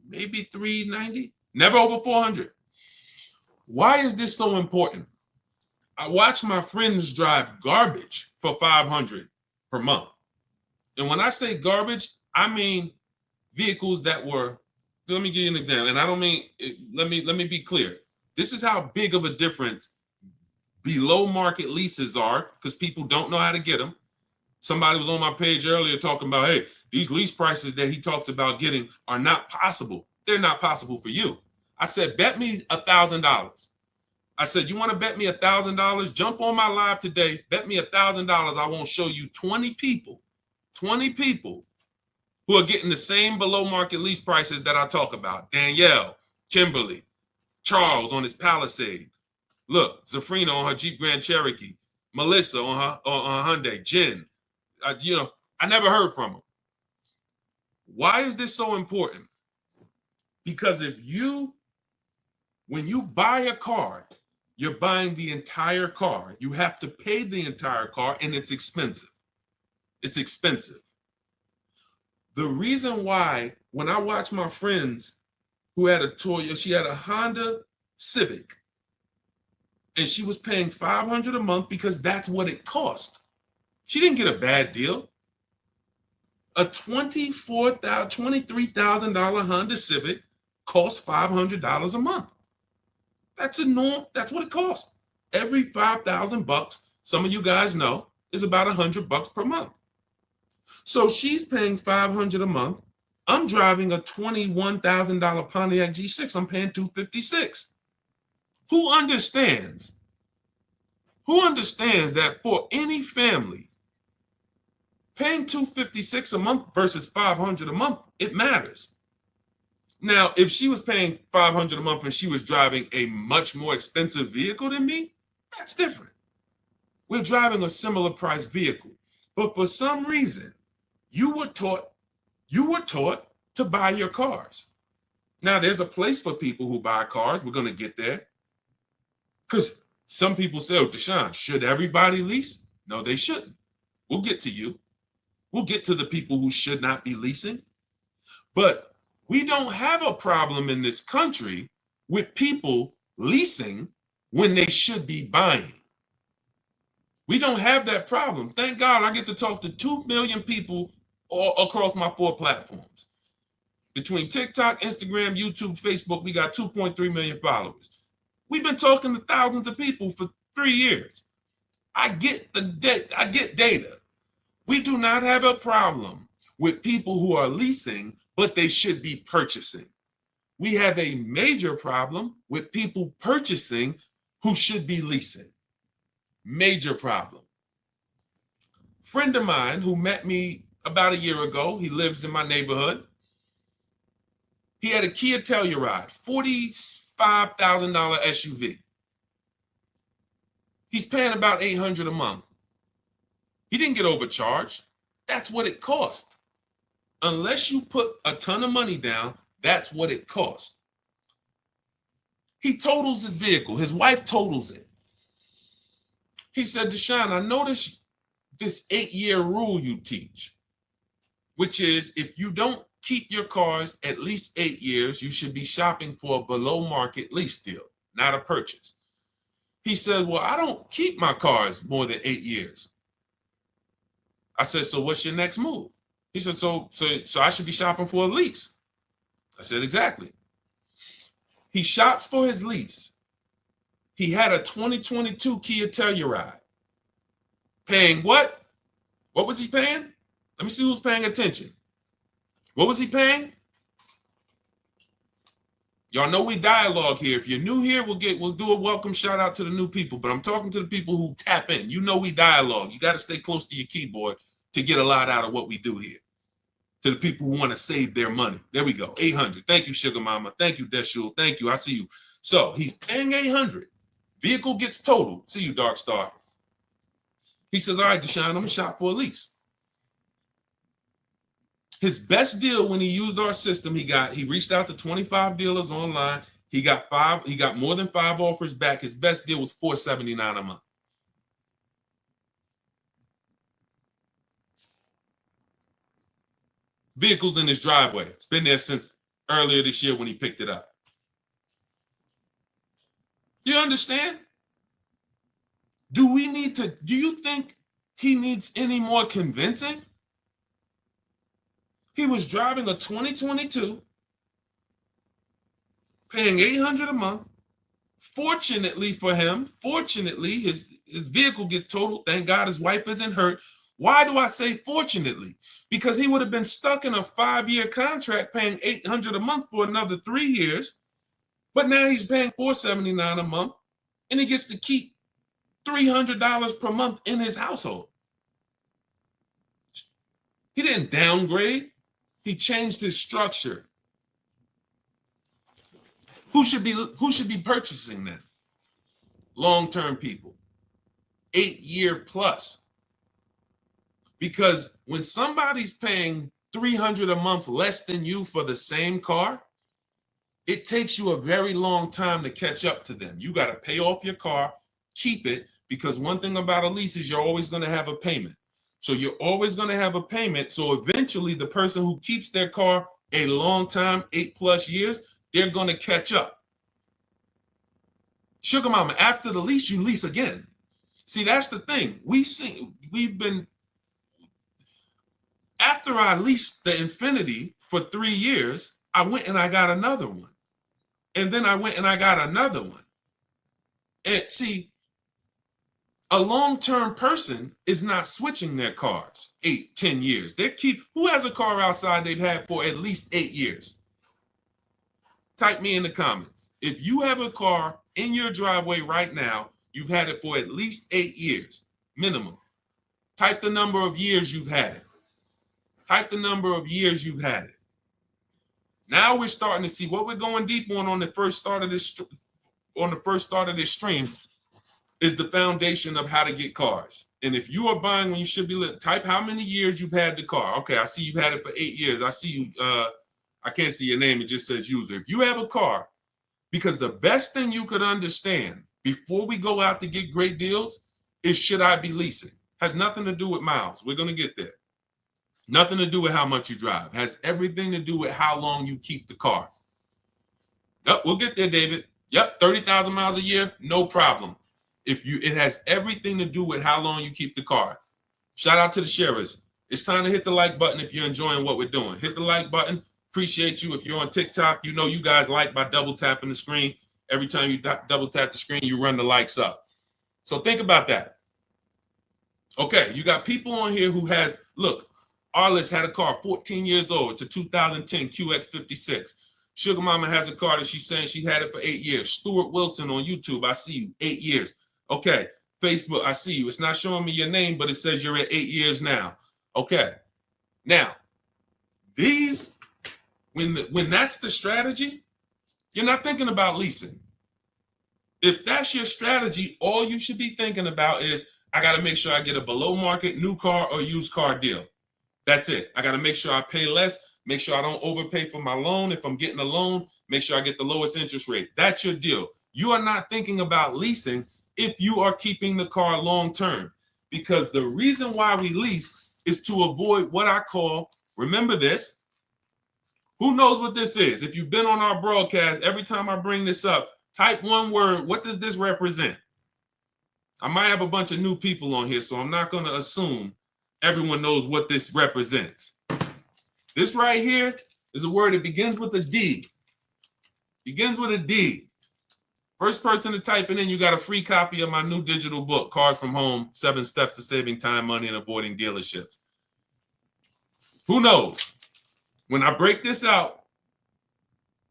A: maybe $390. Never over $400. Why is this so important? I watch my friends drive garbage for $500 per month. And when I say garbage, I mean vehicles that were, let me give you an example. And I don't mean, let me be clear. This is how big of a difference below market leases are, because people don't know how to get them. Somebody was on my page earlier talking about, hey, these lease prices that he talks about getting are not possible. They're not possible for you. I said, bet me $1,000. I said, you want to bet me $1,000? Jump on my live today. Bet me $1,000. I won't show you 20 people who are getting the same below market lease prices that I talk about. Danielle, Kimberly, Charles on his Palisade. Look, Zafrina on her Jeep Grand Cherokee. Melissa on her Hyundai. Jen. I never heard from them. Why is this so important? Because when you buy a car, you're buying the entire car. You have to pay the entire car, and it's expensive. It's expensive. The reason why, when I watch my friends who had a Toyota, she had a Honda Civic, and she was paying $500 a month because that's what it cost. She didn't get a bad deal. A $23,000 Honda Civic costs $500 a month. That's a norm. That's what it costs. Every $5,000, some of you guys know, is about $100 per month. So she's paying $500 a month. I'm driving a $21,000 Pontiac G6. I'm paying $256. Who understands? Who understands that for any family, paying $256 a month versus $500 a month, it matters. Now, if she was paying $500 a month and she was driving a much more expensive vehicle than me, that's different. We're driving a similar price vehicle. But for some reason, you were taught to buy your cars. Now, there's a place for people who buy cars. We're going to get there. Because some people say, oh, Deshone, should everybody lease? No, they shouldn't. We'll get to you. We'll get to the people who should not be leasing. But we don't have a problem in this country with people leasing when they should be buying. We don't have that problem. Thank God I get to talk to 2 million people all across my 4 platforms. Between TikTok, Instagram, YouTube, Facebook, we got 2.3 million followers. We've been talking to thousands of people for 3 years. I get data. We do not have a problem with people who are leasing, but they should be purchasing. We have a major problem with people purchasing who should be leasing. Major problem. Friend of mine who met me about a year ago, he lives in my neighborhood. He had a Kia Telluride, $45,000 SUV. He's paying about $800 a month. He didn't get overcharged. That's what it cost. Unless you put a ton of money down, that's what it cost. He totals his vehicle. His wife totals it. He said, Deshone, I noticed this 8-year rule you teach, which is if you don't keep your cars at least 8 years, you should be shopping for a below market lease deal, not a purchase. He said, well, I don't keep my cars more than 8 years. I said, so what's your next move? He said, so I should be shopping for a lease. I said, exactly. He shops for his lease. He had a 2022 Kia Telluride. Paying what? What was he paying? Let me see who's paying attention. What was he paying? Y'all know we dialogue here. If you're new here, we'll do a welcome shout out to the new people. But I'm talking to the people who tap in. You know we dialogue. You got to stay close to your keyboard to get a lot out of what we do here. To the people who want to save their money. There we go. 800. Thank you, Sugar Mama. Thank you, Deshone. Thank you. I see you. So he's paying 800. Vehicle gets totaled. See you, Dark Star. He says, all right, Deshone, I'm going to shop for a lease. His best deal when he used our system, he reached out to 25 dealers online. He got more than 5 offers back. His best deal was $479 a month. Vehicles in his driveway. It's been there since earlier this year when he picked it up. You understand? Do you think he needs any more convincing? He was driving a 2022, paying $800 a month. Fortunately for him, his vehicle gets totaled. Thank God his wife isn't hurt. Why do I say fortunately? Because he would have been stuck in a 5-year contract paying $800 a month for another 3 years. But now he's paying $479 a month, and he gets to keep $300 per month in his household. He didn't downgrade. He changed his structure. Who should be purchasing that? Long-term people. 8-year plus. Because when somebody's paying $300 a month less than you for the same car, it takes you a very long time to catch up to them. You got to pay off your car, keep it, because one thing about a lease is you're always going to have a payment. So you're always going to have a payment. So eventually the person who keeps their car a long time, 8+ years, they're going to catch up. Sugar Mama, after the lease, you lease again. See, that's the thing. After I leased the Infinity for 3 years, I went and I got another one. And then I went and I got another one. And see, A long-term person is not switching their cars 8, 10 years. Who has a car outside they've had for at least 8 years? Type me in the comments. If you have a car in your driveway right now, you've had it for at least 8 years, minimum. Type the number of years you've had it. Type the number of years you've had it. Now we're starting to see what we're going deep on the first start of this stream is the foundation of how to get cars. And if you are buying when you should be, type how many years you've had the car. Okay, I see you've had it for 8 years. I see you, I can't see your name, it just says user. If you have a car, because the best thing you could understand before we go out to get great deals is, should I be leasing? Has nothing to do with miles. We're going to get there. Nothing to do with how much you drive. Has everything to do with how long you keep the car. Yep, we'll get there, David. Yep, 30,000 miles a year, no problem. It has everything to do with how long you keep the car. Shout out to the sharers. It's time to hit the like button if you're enjoying what we're doing. Hit the like button. Appreciate you. If you're on TikTok, you know you guys like by double tapping the screen. Every time you double tap the screen, you run the likes up. So think about that. Okay, you got people on here who has, look, Arliss had a car, 14 years old. It's a 2010 QX56. Sugar Mama has a car that she's saying she had it for 8 years. Stuart Wilson on YouTube, I see you, 8 years. Okay, Facebook, I see you. It's not showing me your name, but it says you're at 8 years now. Okay, now, when that's the strategy, you're not thinking about leasing. If that's your strategy, all you should be thinking about is, I got to make sure I get a below market new car or used car deal. That's it. I got to make sure I pay less, make sure I don't overpay for my loan. If I'm getting a loan, make sure I get the lowest interest rate. That's your deal. You are not thinking about leasing if you are keeping the car long term, because the reason why we lease is to avoid what I call, remember this, who knows what this is? If you've been on our broadcast, every time I bring this up, type one word. What does this represent? I might have a bunch of new people on here, so I'm not going to assume everyone knows what this represents. This right here is a word that begins with a D. Begins with a D. First person to type it in, you got a free copy of my new digital book, Cars from Home, 7 Steps to Saving Time, Money, and Avoiding Dealerships. Who knows? When I break this out,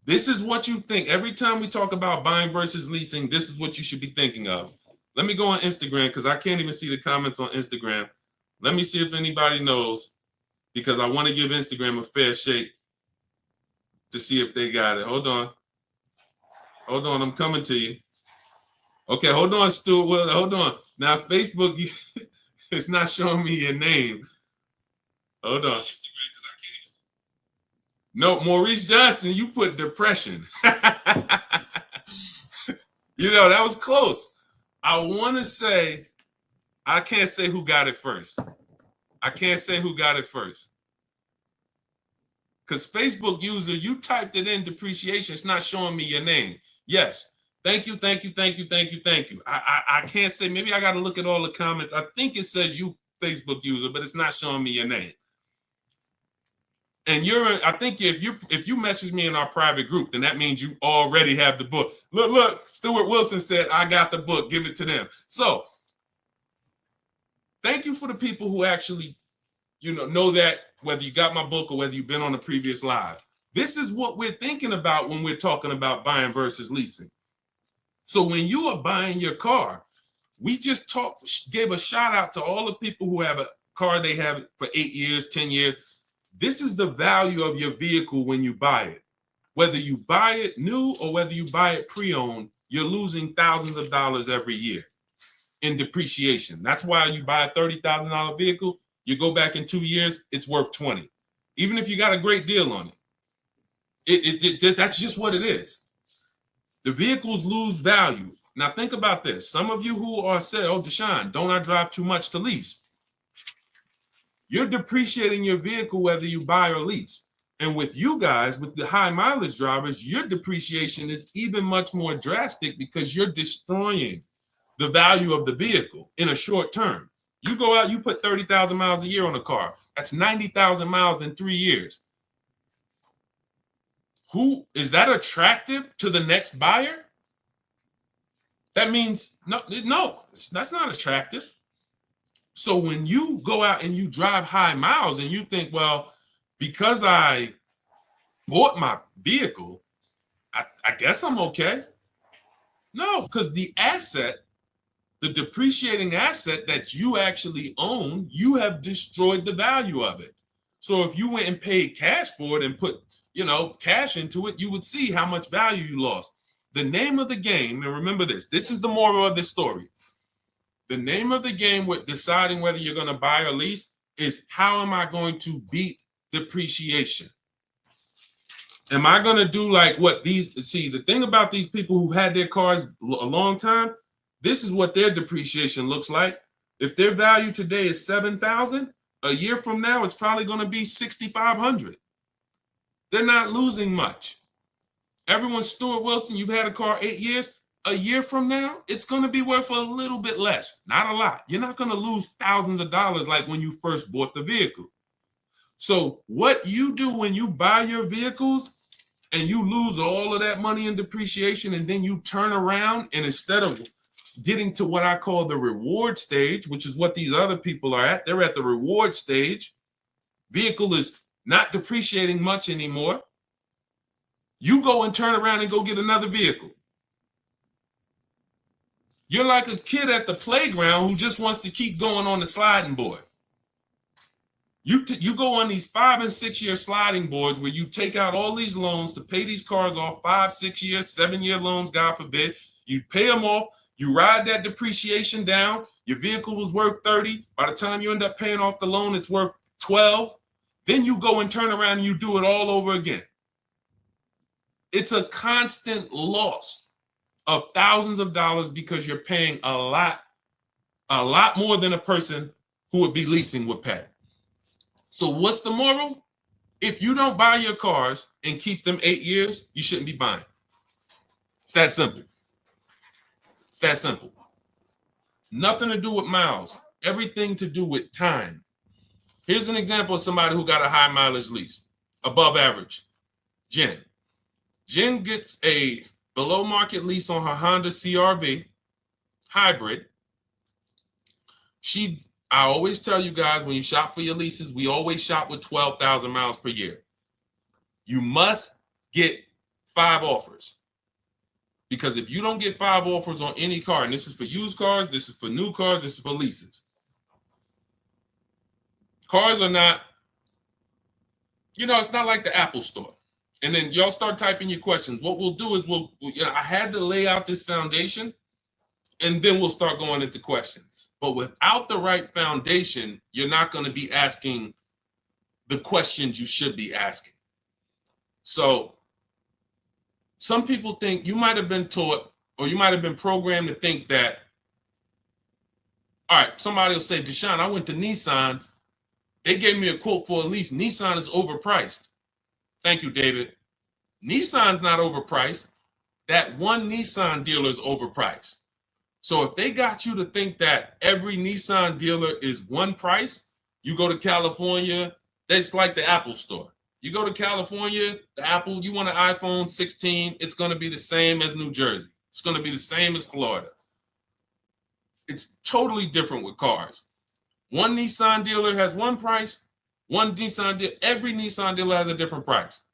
A: this is what you think. Every time we talk about buying versus leasing, this is what you should be thinking of. Let me go on Instagram because I can't even see the comments on Instagram. Let me see if anybody knows, because I want to give Instagram a fair shake to see if they got it. Hold on. Hold on, I'm coming to you. Okay, hold on, Stuart. Well, hold on. Now, Facebook, it's not showing me your name. Hold on. No, Maurice Johnson, you put depression. You know, that was close. I want to say, I can't say who got it first. I can't say who got it first. Because Facebook user, you typed it in depreciation. It's not showing me your name. Yes. Thank you, thank you, thank you, thank you, thank you. I can't say, maybe I got to look at all the comments. I think it says you Facebook user, but it's not showing me your name. And I think if you message me in our private group, then that means you already have the book. Look, Stuart Wilson said, I got the book, give it to them. So thank you for the people who actually, know that, whether you got my book or whether you've been on the previous live. This is what we're thinking about when we're talking about buying versus leasing. So when you are buying your car, we just gave a shout out to all the people who have a car they have for 8 years, 10 years. This is the value of your vehicle when you buy it. Whether you buy it new or whether you buy it pre-owned, you're losing thousands of dollars every year in depreciation. That's why you buy a $30,000 vehicle, you go back in 2 years, it's worth 20. Even if you got a great deal on it. That's just what it is. The vehicles lose value. Now think about this. Some of you who are saying, oh, Deshone, don't I drive too much to lease? You're depreciating your vehicle whether you buy or lease. And with you guys, with the high mileage drivers, your depreciation is even much more drastic because you're destroying the value of the vehicle in a short term. You go out, you put 30,000 miles a year on a car. That's 90,000 miles in 3 years. Who is that attractive to the next buyer? That means no, that's not attractive. So when you go out and you drive high miles and you think, well, because I bought my vehicle, I guess I'm okay. No, because the asset, the depreciating asset that you actually own, you have destroyed the value of it. So if you went and paid cash for it and put, cash into it, you would see how much value you lost. The name of the game, and remember this is the moral of this story. The name of the game with deciding whether you're going to buy or lease is, how am I going to beat depreciation? Am I going to do like what the thing about these people who've had their cars a long time, this is what their depreciation looks like. If their value today is 7,000, a year from now, it's probably going to be 6,500. They're not losing much. Everyone, Stuart Wilson, you've had a car 8 years. A year from now, it's going to be worth a little bit less, not a lot. You're not going to lose thousands of dollars like when you first bought the vehicle. So what you do when you buy your vehicles and you lose all of that money in depreciation, and then you turn around and instead of getting to what I call the reward stage, which is what these other people are at, they're at the reward stage. Vehicle is not depreciating much anymore. You go and turn around and go get another vehicle. You're like a kid at the playground who just wants to keep going on the sliding board. You go on these 5 and 6 year sliding boards where you take out all these loans to pay these cars off, 5, 6 years, 7-year loans, God forbid. You pay them off. You ride that depreciation down. Your vehicle was worth 30. By the time you end up paying off the loan, it's worth 12. Then you go and turn around and you do it all over again. It's a constant loss of thousands of dollars because you're paying a lot more than a person who would be leasing would pay. So what's the moral? If you don't buy your cars and keep them 8 years, you shouldn't be buying. It's that simple. It's that simple. Nothing to do with miles. Everything to do with time. Here's an example of somebody who got a high mileage lease, above average. Jen. Jen gets a below market lease on her Honda CR-V hybrid. I always tell you guys, when you shop for your leases, we always shop with 12,000 miles per year. You must get 5 offers. Because if you don't get 5 offers on any car, and this is for used cars, this is for new cars, this is for leases. Cars are not, it's not like the Apple store. And then y'all start typing your questions. What we'll do is I had to lay out this foundation, and then we'll start going into questions. But without the right foundation, you're not going to be asking the questions you should be asking. So some people think, you might have been taught, or you might have been programmed to think that, all right, somebody will say, Deshone, I went to Nissan. They gave me a quote for a lease. Nissan is overpriced. Thank you, David. Nissan's not overpriced. That one Nissan dealer is overpriced. So if they got you to think that every Nissan dealer is one price, you go to California, that's like the Apple store. You go to California, the Apple, you want an iPhone 16, it's going to be the same as New Jersey. It's going to be the same as Florida. It's totally different with cars. One Nissan dealer has one price. Every Nissan dealer has a different price.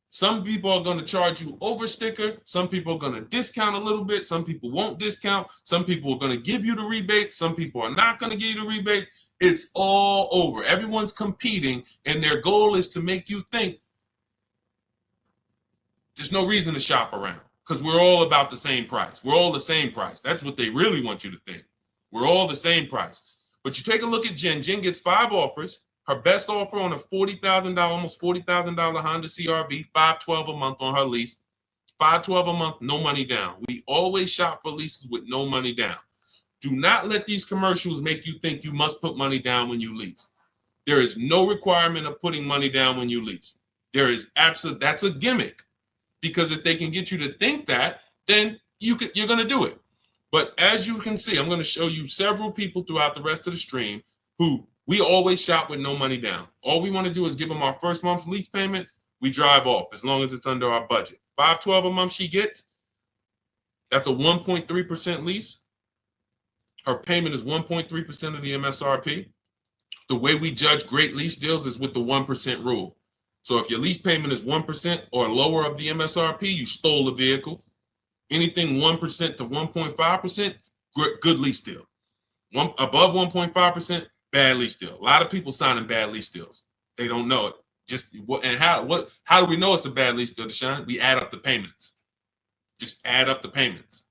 A: Some people are going to charge you over sticker. Some people are going to discount a little bit. Some people won't discount. Some people are going to give you the rebate. Some people are not going to give you the rebate. It's all over. Everyone's competing, and their goal is to make you think there's no reason to shop around because we're all about the same price. We're all the same price. That's what they really want you to think. We're all the same price. But you take a look at Jen. Jen gets 5 offers. Her best offer on a $40,000, almost $40,000 Honda CR-V, $512 a month on her lease. $512 a month, no money down. We always shop for leases with no money down. Do not let these commercials make you think you must put money down when you lease. There is no requirement of putting money down when you lease. That's a gimmick. Because if they can get you to think that, then you're going to do it. But as you can see, I'm going to show you several people throughout the rest of the stream who we always shop with no money down. All we want to do is give them our first month's lease payment. We drive off as long as it's under our budget. $512 a month she gets. That's a 1.3% lease. Her payment is 1.3% of the MSRP. The way we judge great lease deals is with the 1% rule. So if your lease payment is 1% or lower of the MSRP, you stole the vehicle. Anything 1% to 1.5%, good lease deal. Above 1.5%, bad lease deal. A lot of people signing bad lease deals. They don't know it. How do we know it's a bad lease deal, Deshone? We add up the payments. Just add up the payments.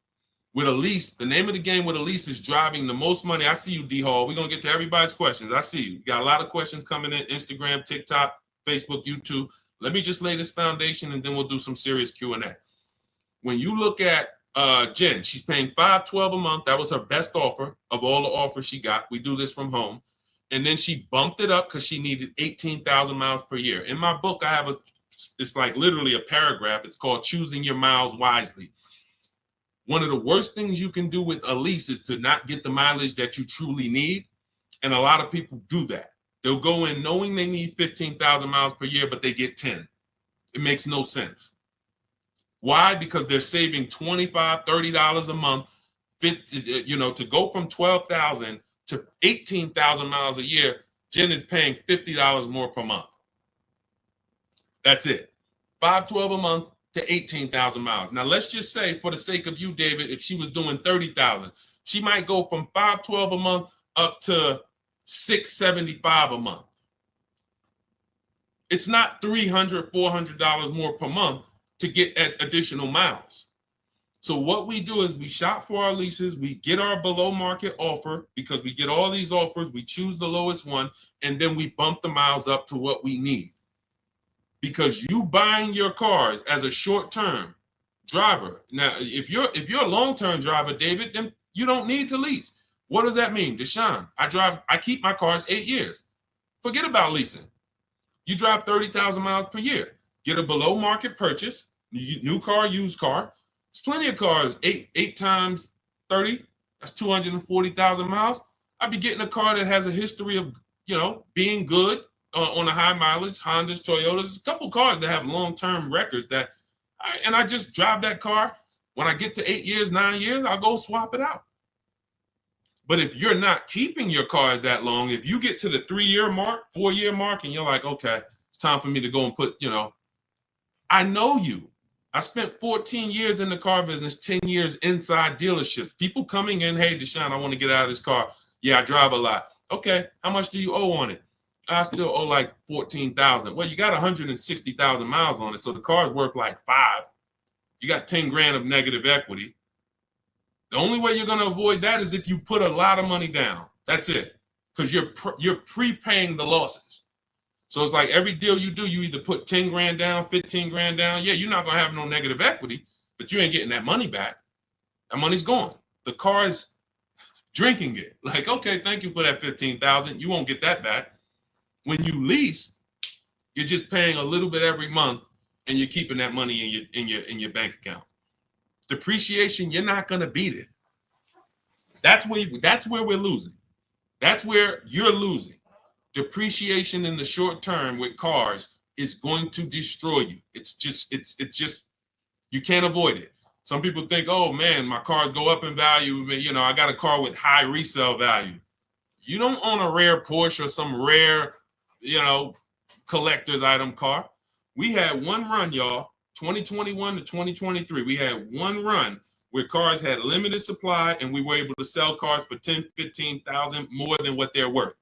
A: With a lease, the name of the game with a lease is driving the most money. I see you, D Hall. We're gonna get to everybody's questions. I see you. We got a lot of questions coming in: Instagram, TikTok, Facebook, YouTube. Let me just lay this foundation, and then we'll do some serious Q&A. When you look at Jen, she's paying $512 a month. That was her best offer of all the offers she got. We do this from home. And then she bumped it up because she needed 18,000 miles per year. In my book, I have it's like literally a paragraph. It's called Choosing Your Miles Wisely. One of the worst things you can do with a lease is to not get the mileage that you truly need. And a lot of people do that. They'll go in knowing they need 15,000 miles per year, but they get 10. It makes no sense. Why? Because they're saving $25, $30 a month, to go from 12,000 to 18,000 miles a year. Jen is paying $50 more per month. That's it. $512 a month to 18,000 miles. Now let's just say, for the sake of you, David, if she was doing 30,000, she might go from $512 a month up to $675 a month. It's not $300, $400 more per month to get additional miles. So what we do is we shop for our leases, we get our below market offer, because we get all these offers, we choose the lowest one, and then we bump the miles up to what we need. Because you buying your cars as a short-term driver. Now, if you're a long-term driver, David, then you don't need to lease. What does that mean? Deshone, I keep my cars 8 years. Forget about leasing. You drive 30,000 miles per year. Get a below market purchase, new car, used car. There's plenty of cars, 8 times 30, that's 240,000 miles. I'd be getting a car that has a history of, being good on a high mileage, Hondas, Toyotas. There's a couple cars that have long-term records and I just drive that car. When I get to 8 years, 9 years, I'll go swap it out. But if you're not keeping your cars that long, if you get to the 3-year mark, 4-year mark, and you're like, okay, it's time for me to go and put, I know you. I spent 14 years in the car business, 10 years inside dealerships. People coming in, hey, Deshone, I want to get out of this car. Yeah, I drive a lot. Okay, how much do you owe on it? I still owe like 14,000. Well, you got 160,000 miles on it, so the car's worth like 5. You got 10 grand of negative equity. The only way you're going to avoid that is if you put a lot of money down. That's it, because you're prepaying the losses. So it's like every deal you do, you either put 10 grand down, 15 grand down. Yeah, you're not going to have no negative equity, but you ain't getting that money back. That money's gone. The car is drinking it. Like, okay, thank you for that 15,000. You won't get that back. When you lease, you're just paying a little bit every month, and you're keeping that money in your bank account. Depreciation, you're not going to beat it. That's where we're losing. That's where you're losing. Depreciation in the short term with cars is going to destroy you. It's just you can't avoid it. Some people think, oh man, my cars go up in value. I got a car with high resale value. You don't own a rare Porsche or some rare, collector's item car. We had one run, y'all, 2021 to 2023. We had one run where cars had limited supply, and we were able to sell cars for 10, 15,000 more than what they're worth.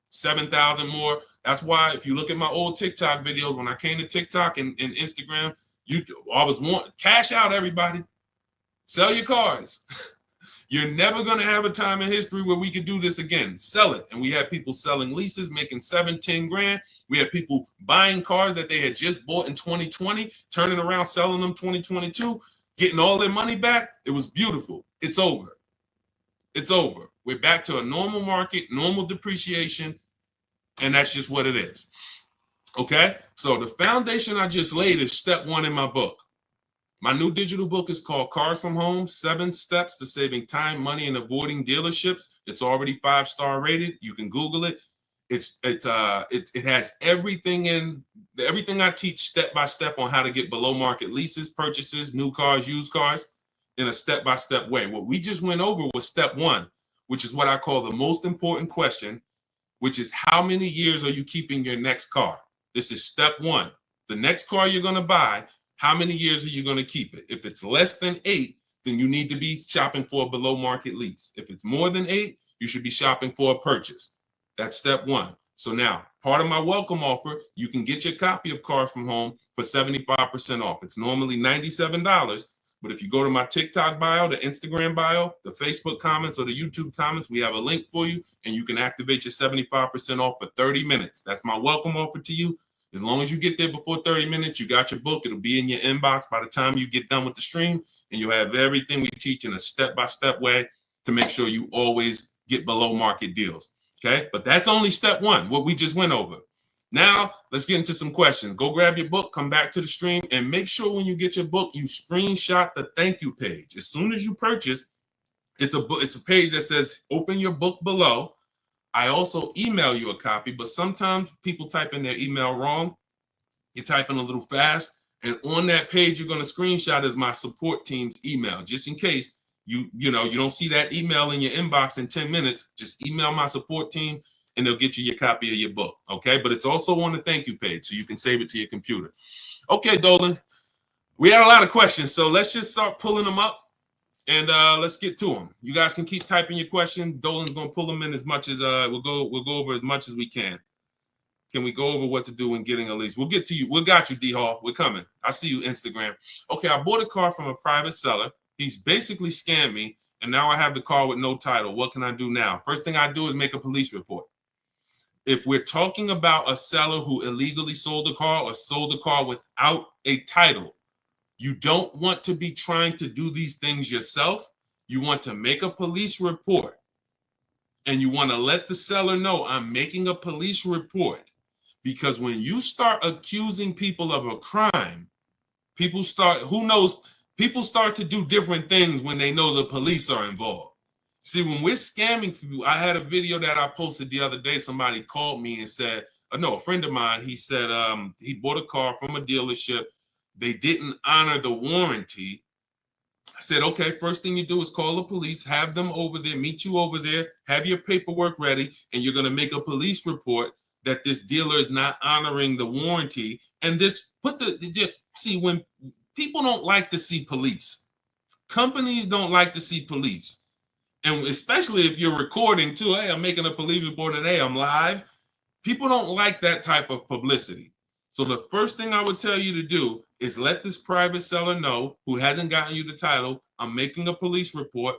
A: 7,000 more. That's why if you look at my old TikTok videos, when I came to TikTok and Instagram, I was wanting cash out, everybody. Sell your cars. You're never going to have a time in history where we could do this again. Sell it. And we had people selling leases, making 7, 10 grand. We had people buying cars that they had just bought in 2020, turning around, selling them 2022, getting all their money back. It was beautiful. It's over. It's over. We're back to a normal market, normal depreciation, and that's just what it is. Okay? So the foundation I just laid is step 1 in my book. My new digital book is called Cars from Home, 7 Steps to Saving Time, Money, and Avoiding Dealerships. It's already 5-star rated. You can Google it. It has everything I teach step by step on how to get below market leases, purchases, new cars, used cars. in a step-by-step way. What we just went over was step one, which is what I call the most important question, which is how many years are you keeping your next car? This is step one. The next car you're going to buy, how many years are you going to keep it? If it's less than 8, then you need to be shopping for a below market lease. If it's more than 8, you should be shopping for a purchase. That's step one. So now, part of my welcome offer, you can get your copy of Car From Home for 75% off. It's normally $97, but if you go to my TikTok bio, the Instagram bio, the Facebook comments, or the YouTube comments, we have a link for you, and you can activate your 75% off for 30 minutes. That's my welcome offer to you. As long as you get there before 30 minutes, you got your book. It'll be in your inbox by the time you get done with the stream, and you'll have everything we teach in a step-by-step way to make sure you always get below market deals. Okay, but that's only step one, what we just went over. Now, let's get into some questions. Go grab your book, come back to the stream, and make sure when you get your book, you screenshot the thank you page. As soon as you purchase, it's a page that says open your book below. I also email you a copy, but sometimes people type in their email wrong. You're typing a little fast, and on that page you're going to screenshot is my support team's email, just in case you don't see that email in your inbox in 10 minutes. Just email my support team and they'll get you your copy of your book. Okay, but it's also on the thank you page, so you can save it to your computer. Okay, Dolan, we had a lot of questions, so let's just start pulling them up and let's get to them. You guys can keep typing your questions. Dolan's going to pull them in as much as we'll go over as much as we can. Can we go over what to do when getting a lease? We'll get to you. We got you, D Hall. We're coming. I see you, Instagram. Okay, I bought a car from a private seller. He's basically scammed me, and now I have the car with no title. What can I do now? First thing I do is make a police report. If we're talking about a seller who illegally sold a car or sold a car without a title, you don't want to be trying to do these things yourself. You want to make a police report, and you want to let the seller know I'm making a police report. Because when you start accusing people of a crime, people start to do different things when they know the police are involved. See, when we're scamming people, I had a video that I posted the other day. Somebody called me and said, a friend of mine, he said he bought a car from a dealership. They didn't honor the warranty. I said, okay, first thing you do is call the police, have them over there, meet you over there, have your paperwork ready, and you're going to make a police report that this dealer is not honoring the warranty. And this see, when people don't like to see police, companies don't like to see police. And especially if you're recording too, hey, I'm making a police report today, I'm live. People don't like that type of publicity. So the first thing I would tell you to do is let this private seller know who hasn't gotten you the title, I'm making a police report.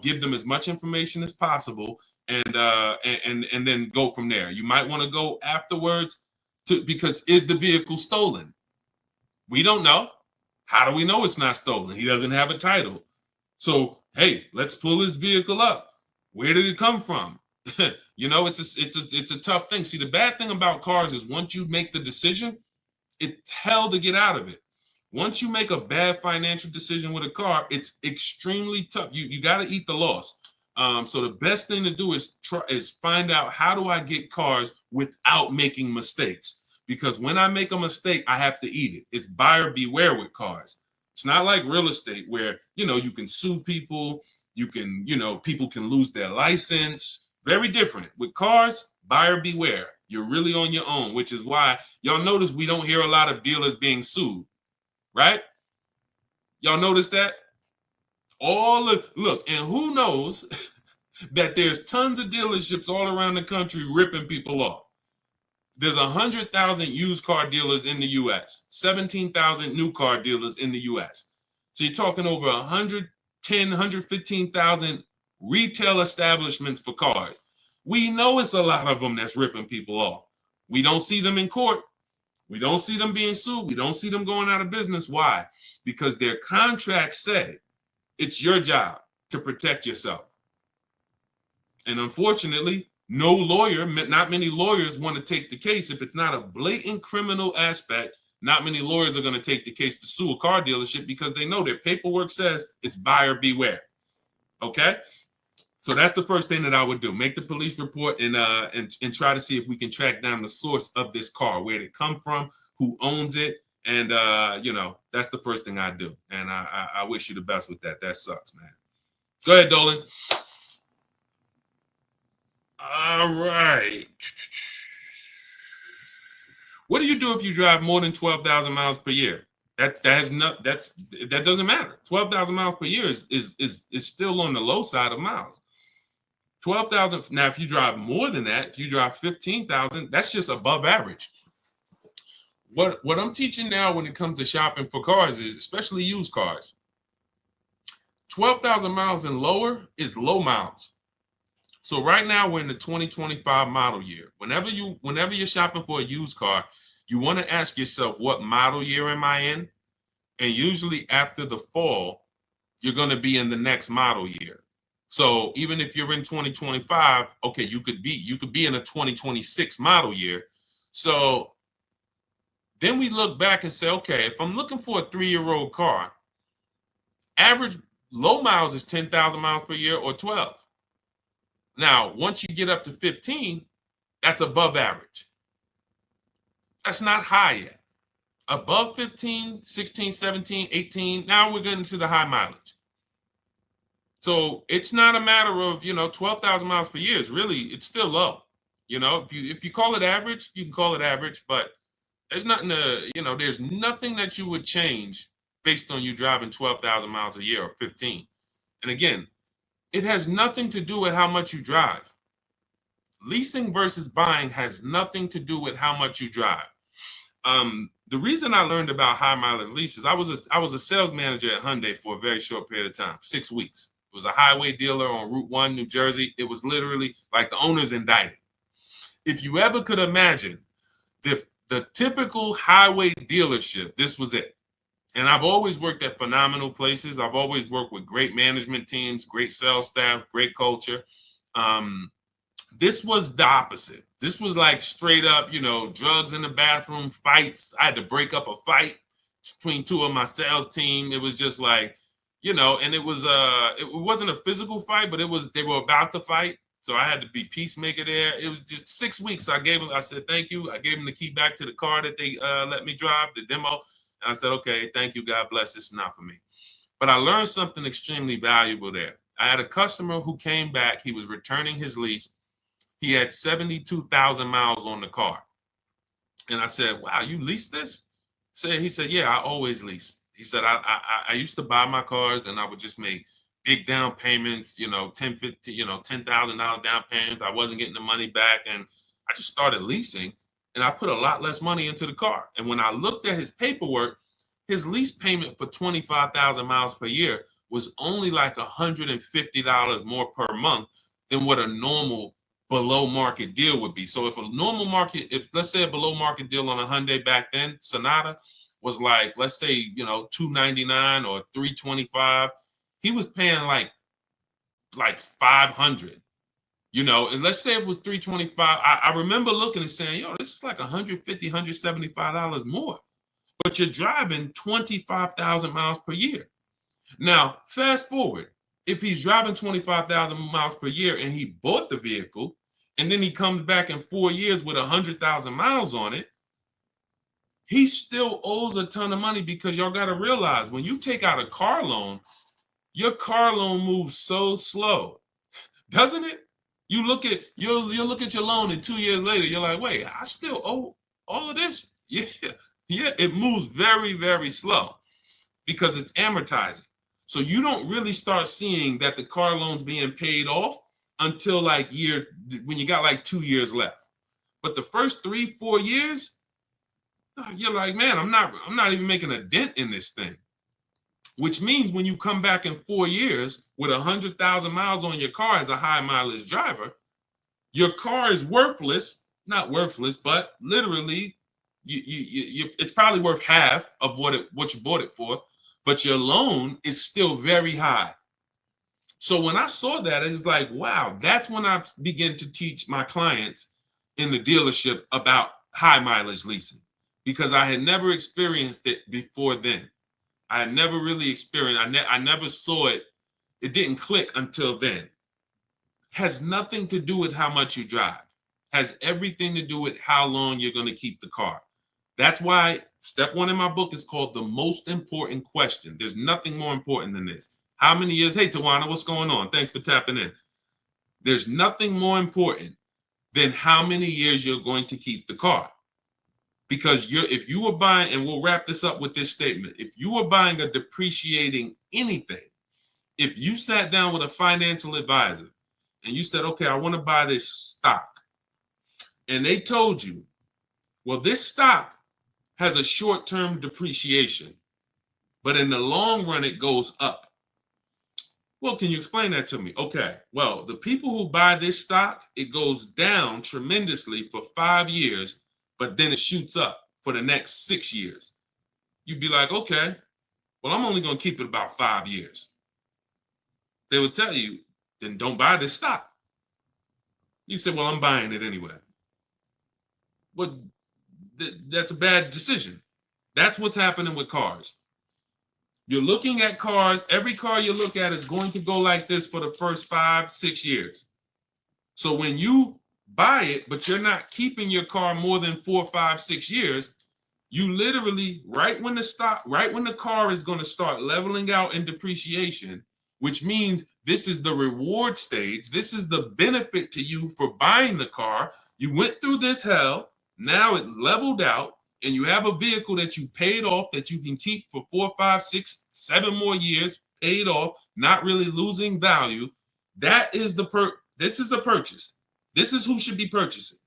A: Give them as much information as possible, and then go from there. You might want to go afterwards because is the vehicle stolen? We don't know. How do we know it's not stolen? He doesn't have a title. So, hey, let's pull his vehicle up. Where did it come from? It's a tough thing. See, the bad thing about cars is once you make the decision, it's hell to get out of it. Once you make a bad financial decision with a car, it's extremely tough. You got to eat the loss. So the best thing to do is find out, how do I get cars without making mistakes? Because when I make a mistake, I have to eat it. It's buyer beware with cars. It's not like real estate where, you can sue people. People can lose their license. Very different. With cars, buyer beware. You're really on your own, which is why y'all notice we don't hear a lot of dealers being sued. Right? Y'all notice that? Look, and who knows that there's tons of dealerships all around the country ripping people off. There's 100,000 used car dealers in the U.S., 17,000 new car dealers in the U.S. So you're talking over 110, 115,000 retail establishments for cars. We know it's a lot of them that's ripping people off. We don't see them in court. We don't see them being sued. We don't see them going out of business. Why? Because their contracts say it's your job to protect yourself. And unfortunately, not many lawyers want to take the case. If it's not a blatant criminal aspect, not many lawyers are going to take the case to sue a car dealership because they know their paperwork says it's buyer beware. Okay? So that's the first thing that I would do. Make the police report and try to see if we can track down the source of this car, where did it come from, who owns it, And you know, that's the first thing I do. And I wish you the best with that. That sucks, man. Go ahead, Dolan. All right. What do you do if you drive more than 12,000 miles per year? That doesn't matter. 12,000 miles per year is still on the low side of miles. 12,000. Now, if you drive more than that, if you drive 15,000, that's just above average. What I'm teaching now when it comes to shopping for cars is, especially used cars, 12,000 miles and lower is low miles. So right now we're in the 2025 model year. Whenever you're shopping for a used car, you want to ask yourself, what model year am I in? And usually after the fall, you're going to be in the next model year. So even if you're in 2025, okay, you could be in a 2026 model year. So then we look back and say, okay, if I'm looking for a 3-year-old car, average low miles is 10,000 miles per year or 12. Now, once you get up to 15, that's above average. That's not high yet. Above 15, 16, 17, 18, now we're getting to the high mileage. So it's not a matter of, 12,000 miles per year is really, it's still low. If you call it average, you can call it average, but there's nothing there's nothing that you would change based on you driving 12,000 miles a year or 15. And again, it has nothing to do with how much you drive. Leasing versus buying has nothing to do with how much you drive. The reason I learned about high mileage leases, I was a sales manager at Hyundai for a very short period of time, 6 weeks. It was a highway dealer on Route 1, New Jersey. It was literally like the owner's indicted. If you ever could imagine the typical highway dealership, this was it. And I've always worked at phenomenal places. I've always worked with great management teams, great sales staff, great culture. This was the opposite. This was like straight up, drugs in the bathroom, fights. I had to break up a fight between two of my sales team. It was just like, and it wasn't a physical fight, but they were about to fight. So I had to be peacemaker there. It was just 6 weeks. I said, thank you. I gave them the key back to the car that they let me drive, the demo. And I said, okay, thank you. God bless. This is not for me. But I learned something extremely valuable there. I had a customer who came back. He was returning his lease. He had 72,000 miles on the car. And I said, wow, you leased this? He said, yeah, I always lease. He said, I used to buy my cars and I would just make big down payments, $10,000 down payments. I wasn't getting the money back. And I just started leasing and I put a lot less money into the car. And when I looked at his paperwork, his lease payment for 25,000 miles per year was only like $150 more per month than what a normal below market deal would be. So if let's say a below market deal on a Hyundai back then, Sonata was like, let's say, $299 or $325, he was paying like $500, and let's say it was $325. I remember looking and saying, this is like $150, $175 more, but you're driving 25,000 miles per year. Now, fast forward, if he's driving 25,000 miles per year and he bought the vehicle, and then he comes back in 4 years with 100,000 miles on it, he still owes a ton of money, because y'all got to realize when you take out a car loan, your car loan moves so slow, doesn't it? You look at your loan, and 2 years later, you're like, wait, I still owe all of this? Yeah, it moves very, very slow because it's amortizing. So you don't really start seeing that the car loan's being paid off until when you got like 2 years left. But the first 3-4 years, you're like, man, I'm not even making a dent in this thing. Which means when you come back in 4 years with 100,000 miles on your car as a high mileage driver, your car is worthless, not worthless, but literally it's probably worth half of what you bought it for, but your loan is still very high. So when I saw that, it's like, wow, that's when I began to teach my clients in the dealership about high mileage leasing, because I had never experienced it before then. I had never really experienced, I never saw it. It didn't click until then. Has nothing to do with how much you drive. Has everything to do with how long you're going to keep the car. That's why Step one in my book is called the most important question. There's nothing more important than this. How many years? Hey, Tawana, what's going on? Thanks for tapping in. There's nothing more important than how many years you're going to keep the car. Because if you were buying, and we'll wrap this up with this statement, if you were buying a depreciating anything, if you sat down with a financial advisor and you said, okay, I want to buy this stock, and they told you, well, this stock has a short-term depreciation, but in the long run, it goes up. Well, can you explain that to me? Okay, well, the people who buy this stock, it goes down tremendously for 5 years, but then it shoots up for the next 6 years. You'd be like, okay, well, I'm only going to keep it about 5 years. They would tell you, then don't buy this stock. You say, well, I'm buying it anyway. Well, that's a bad decision. That's what's happening with cars. You're looking at cars. Every car you look at is going to go like this for the first 5, 6 years. So when you buy it, but you're not keeping your car more than 4, 5, 6 years, you literally, right when the car is going to start leveling out in depreciation, which means this is the reward stage. This is the benefit to you for buying the car. You went through this hell. Now it leveled out, and you have a vehicle that you paid off that you can keep for 4, 5, 6, 7 more years, paid off, not really losing value. That is this is the purchase. This is who should be purchasing.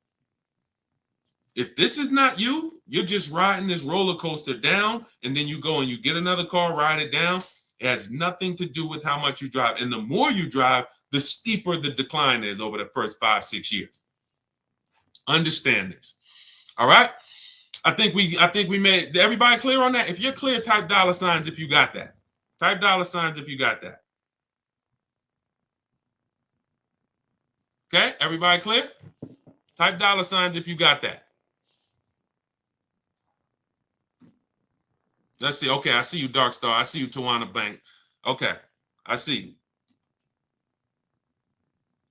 A: If this is not you, you're just riding this roller coaster down, and then you go and you get another car, ride it down. It has nothing to do with how much you drive. And the more you drive, the steeper the decline is over the first 5, 6 years. Understand this. All right. I think we made everybody clear on that. If you're clear, type $signs if you got that. Type $signs if you got that. Okay, everybody clear? Type $signs if you got that. Let's see. Okay, I see you, Dark Star. I see you, Tawana Bank. Okay, I see you.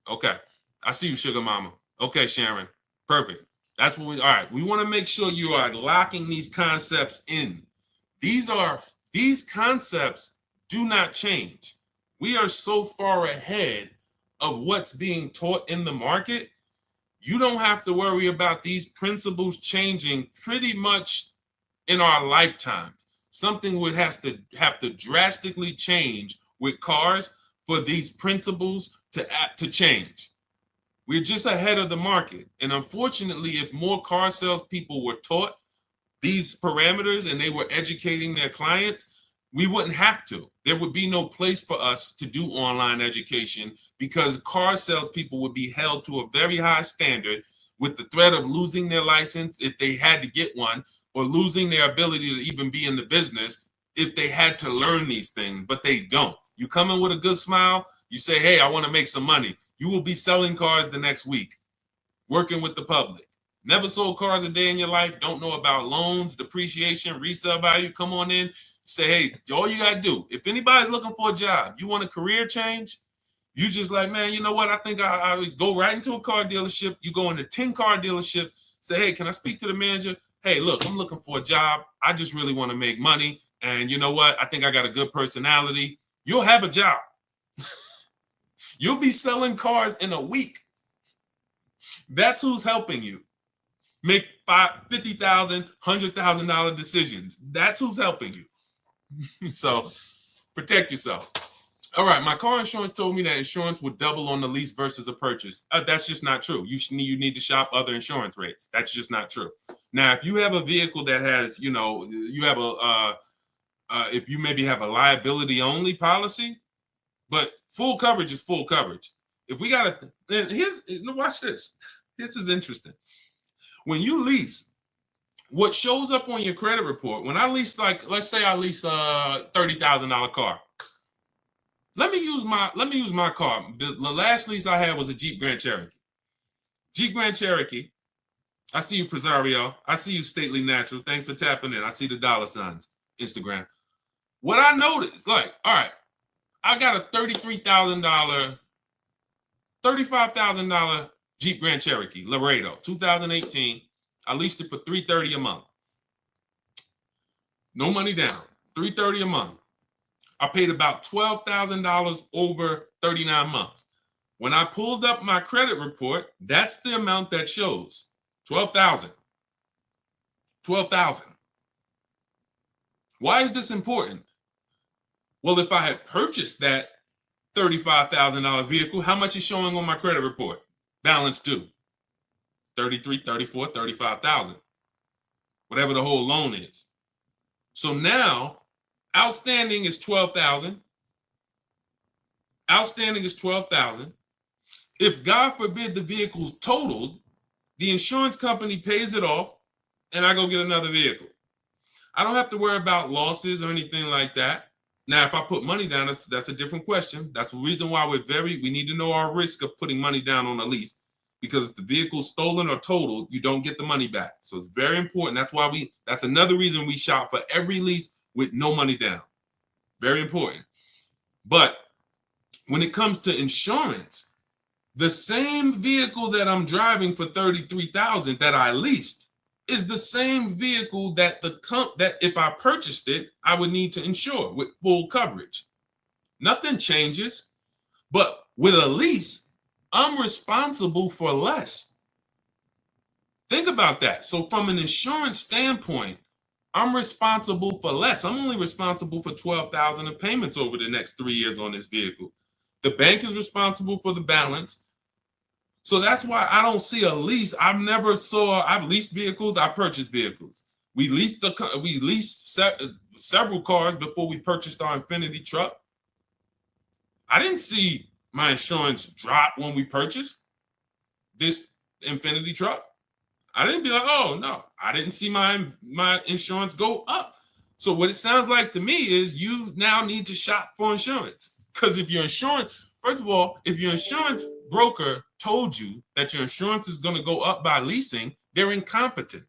A: Okay, I see you, Sugar Mama. Okay, Sharon. Perfect. That's what all right. We want to make sure you are locking these concepts in. These concepts do not change. We are so far ahead of what's being taught in the market. You don't have to worry about these principles changing pretty much in our lifetime. Something would have to drastically change with cars for these principles to change. We're just ahead of the market. And unfortunately, if more car salespeople were taught these parameters and they were educating their clients, we wouldn't have to. There would be no place for us to do online education because car salespeople would be held to a very high standard with the threat of losing their license if they had to get one, or losing their ability to even be in the business if they had to learn these things, but they don't. You come in with a good smile, you say, hey, I want to make some money. You will be selling cars the next week, working with the public. Never sold cars a day in your life, don't know about loans, depreciation, resale value. Come on in, say, hey, all you got to do, if anybody's looking for a job, you want a career change, you just like, man, you know what? I think I would go right into a car dealership. You go into 10 car dealerships, say, hey, can I speak to the manager? Hey, look, I'm looking for a job. I just really want to make money. And you know what? I think I got a good personality. You'll have a job. You'll be selling cars in a week. That's who's helping you make $50,000, $100,000 decisions. That's who's helping you. So protect yourself. All right, my car insurance told me that insurance would double on the lease versus a purchase. That's just not true. You need to shop other insurance rates. That's just not true. Now, if you have a vehicle that has, you have if you maybe have a liability only policy, but full coverage is full coverage. If we got to, watch this. This is interesting. When you lease, what shows up on your credit report, when I lease, like, let's say I lease a $30,000 car. Let me use my car. The last lease I had was a Jeep Grand Cherokee. Jeep Grand Cherokee. I see you, Presario. I see you, Stately Natural. Thanks for tapping in. I see the $signs, Instagram. What I noticed, like, all right, I got a $33,000, $35,000 Jeep Grand Cherokee Laredo, 2018. I leased it for $330 a month. No money down, $330 a month. I paid about $12,000 over 39 months. When I pulled up my credit report, that's the amount that shows. 12,000. 12,000. Why is this important? Well, if I had purchased that $35,000 vehicle, how much is showing on my credit report? Balance due. 33, 34, 35,000. Whatever the whole loan is. So now outstanding is 12,000. Outstanding is 12,000. If God forbid the vehicle's totaled, the insurance company pays it off and I go get another vehicle. I don't have to worry about losses or anything like that. Now, if I put money down, that's a different question. That's the reason why we need to know our risk of putting money down on a lease, because if the vehicle's stolen or totaled, you don't get the money back. So it's very important. That's another reason we shop for every lease with no money down. Very important. But when it comes to insurance, the same vehicle that I'm driving for $33,000 that I leased is the same vehicle that that if I purchased it, I would need to insure with full coverage. Nothing changes, but with a lease, I'm responsible for less. Think about that. So from an insurance standpoint, I'm responsible for less. I'm only responsible for $12,000 of payments over the next 3 years on this vehicle. The bank is responsible for the balance. So that's why I don't see a lease. I've leased vehicles. I purchased vehicles. We leased several cars before we purchased our Infiniti truck. I didn't see my insurance drop when we purchased this Infiniti truck. I didn't be like, oh no, I didn't see my insurance go up. So what it sounds like to me is you now need to shop for insurance. Because if your insurance broker told you that your insurance is going to go up by leasing, they're incompetent.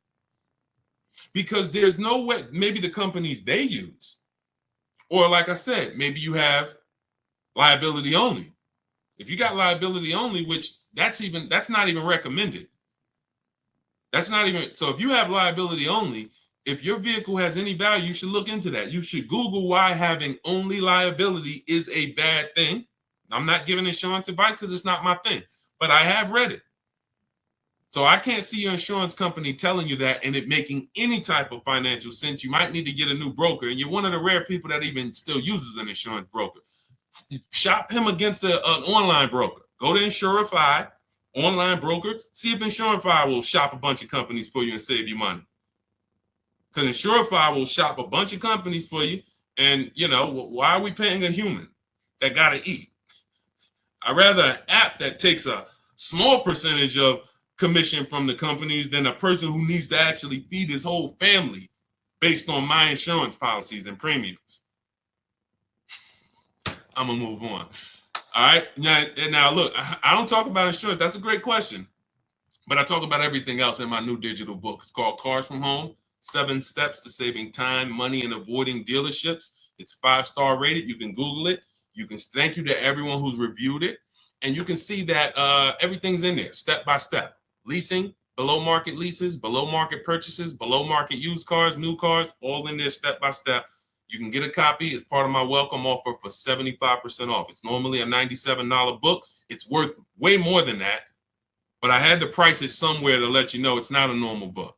A: Because there's no way, maybe the companies they use, or like I said, maybe you have liability only. If you got liability only, which that's not even recommended. So if you have liability only, if your vehicle has any value, you should look into that. You should Google why having only liability is a bad thing. I'm not giving insurance advice because it's not my thing, but I have read it. So I can't see your insurance company telling you that and it making any type of financial sense. You might need to get a new broker, and you're one of the rare people that even still uses an insurance broker. Shop him against an online broker. Go to Insurify, online broker. See if Insurify will shop a bunch of companies for you and save you money. Because Insurify will shop a bunch of companies for you, and why are we paying a human that got to eat? I'd rather an app that takes a small percentage of commission from the companies than a person who needs to actually feed his whole family based on my insurance policies and premiums. I'm gonna move on. All right. Now look, I don't talk about insurance. That's a great question. But I talk about everything else in my new digital book. It's called Cars from Home, 7 Steps to Saving Time, Money, and Avoiding Dealerships. It's 5-star rated. You can Google it. You can thank you to everyone who's reviewed it. And you can see that everything's in there, step by step. Leasing, below market leases, below market purchases, below market used cars, new cars, all in there step by step. You can get a copy as part of my welcome offer for 75% off. It's normally a $97 book. It's worth way more than that. But I had to price it somewhere to let you know it's not a normal book.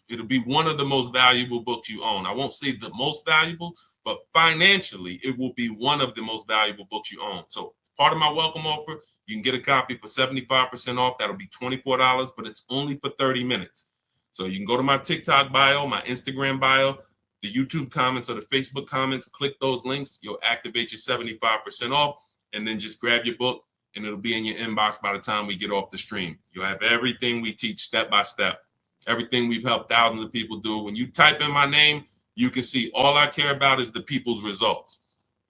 A: It'll be one of the most valuable books you own. I won't say the most valuable, but financially, it will be one of the most valuable books you own. So part of my welcome offer, you can get a copy for 75% off. That'll be $24, but it's only for 30 minutes. So you can go to my TikTok bio, my Instagram bio, the YouTube comments or the Facebook comments, click those links. You'll activate your 75% off, and then just grab your book, and it'll be in your inbox by the time we get off the stream. You'll have everything we teach step by step, everything we've helped thousands of people do. When you type in my name, you can see all I care about is the people's results.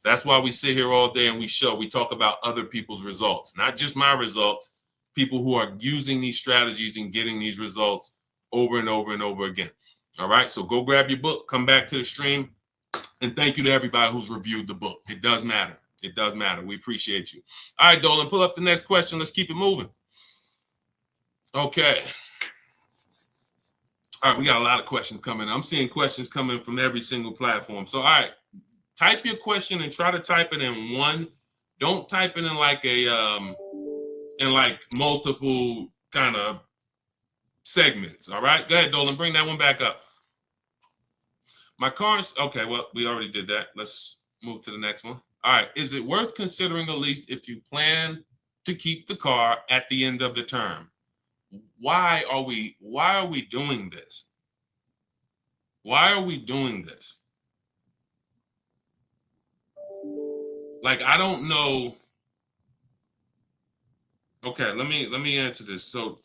A: That's why we sit here all day and we talk about other people's results, not just my results, people who are using these strategies and getting these results over and over and over again. All right, so go grab your book, come back to the stream, and thank you to everybody who's reviewed the book. It does matter. It does matter. We appreciate you. All right, Dolan, pull up the next question. Let's keep it moving. Okay. All right, we got a lot of questions coming. I'm seeing questions coming from every single platform. So, all right, type your question and try to type it in one. Don't type it in like multiple kind of segments. All right, go ahead, Dolan, bring that one back up. My car's okay. Well, we already did that. Let's move to the next one. All right, is it worth considering a lease if you plan to keep the car at the end of the term? Why are we doing this? Why are we doing this? Like, I don't know. Okay, let me answer this. So,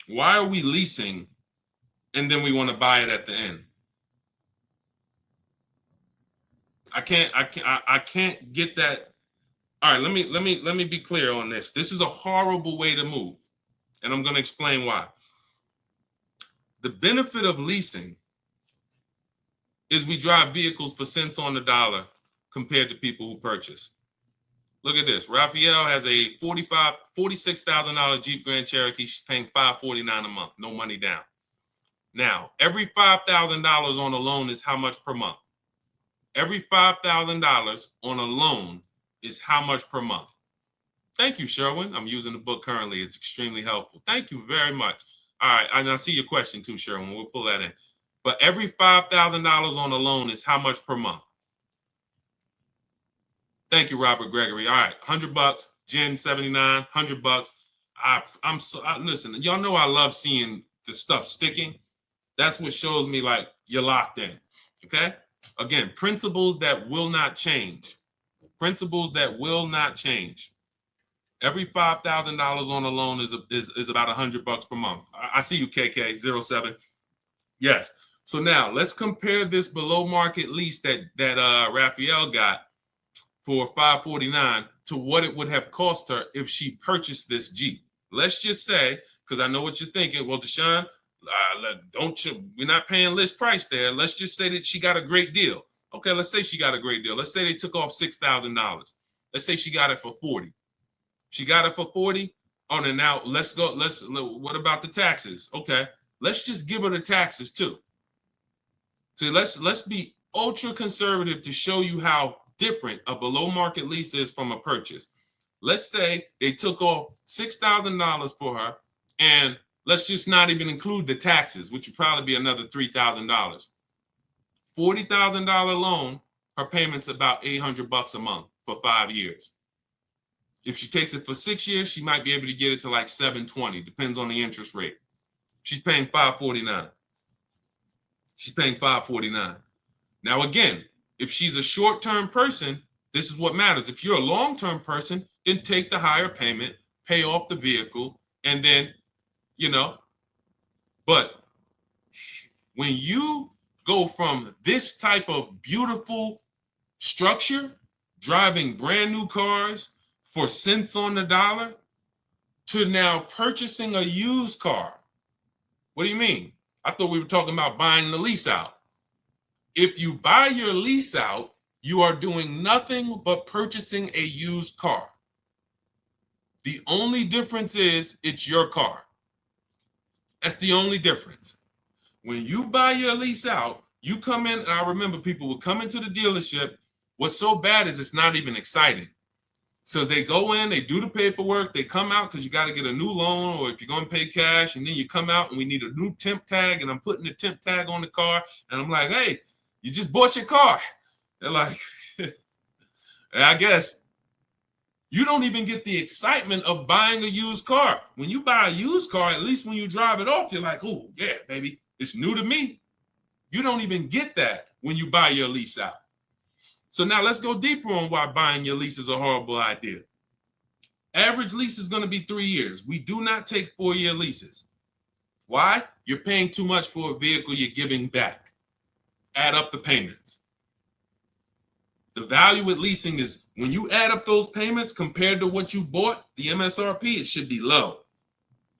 A: why are we leasing and then we want to buy it at the end? I can't get that. All right, let me be clear on this. This is a horrible way to move, and I'm going to explain why. The benefit of leasing is we drive vehicles for cents on the dollar compared to people who purchase. Look at this. Raphael has a $46,000 Jeep Grand Cherokee. She's paying $549 a month, no money down. Now, every $5,000 on a loan is how much per month? Every $5,000 on a loan is how much per month? Thank you, Sherwin. I'm using the book currently. It's extremely helpful. Thank you very much. All right, and I see your question too, Sherwin. We'll pull that in. But every $5,000 on a loan is how much per month? Thank you, Robert Gregory. All right, $100. Jen 79, $100. Listen. Y'all know I love seeing the stuff sticking. That's what shows me like you're locked in. Okay. Again, principles that will not change. Principles that will not change. Every $5,000 on a loan is about $100 per month. I see you, KK07. Yes. So now let's compare this below market lease that Raphael got for $549 to what it would have cost her if she purchased this Jeep. Let's just say, because I know what you're thinking. Well, Deshone, we're not paying list price there. Let's just say that she got a great deal. Okay, let's say she got a great deal. Let's say they took off $6,000. Let's say she got it for $40. She got it for $40. Oh, and now what about the taxes? Okay, let's just give her the taxes too. So let's be ultra conservative to show you how different a below market lease is from a purchase. Let's say they took off $6,000 for her, and let's just not even include the taxes, which would probably be another $3,000. $40,000 loan, her payment's about $800 a month for 5 years. If she takes it for 6 years, she might be able to get it to like $720, depends on the interest rate. She's paying $549. She's paying $549. Now, again, if she's a short-term person, this is what matters. If you're a long-term person, then take the higher payment, pay off the vehicle, and then, but when you go from this type of beautiful structure, driving brand new cars for cents on the dollar, to now purchasing a used car. What do you mean? I thought we were talking about buying the lease out. If you buy your lease out, you are doing nothing but purchasing a used car. The only difference is it's your car. That's the only difference. When you buy your lease out, you come in, and I remember people would come into the dealership. What's so bad is it's not even exciting. So they go in, they do the paperwork, they come out because you got to get a new loan, or if you're going to pay cash, and then you come out and we need a new temp tag, and I'm putting the temp tag on the car, and I'm like, hey, you just bought your car. They're like, I guess you don't even get the excitement of buying a used car. When you buy a used car, at least when you drive it off, you're like, oh, yeah, baby, it's new to me. You don't even get that when you buy your lease out. So now let's go deeper on why buying your lease is a horrible idea. Average lease is going to be 3 years. We do not take 4-year leases. Why? You're paying too much for a vehicle you're giving back. Add up the payments. The value with leasing is when you add up those payments compared to what you bought, the MSRP, it should be low.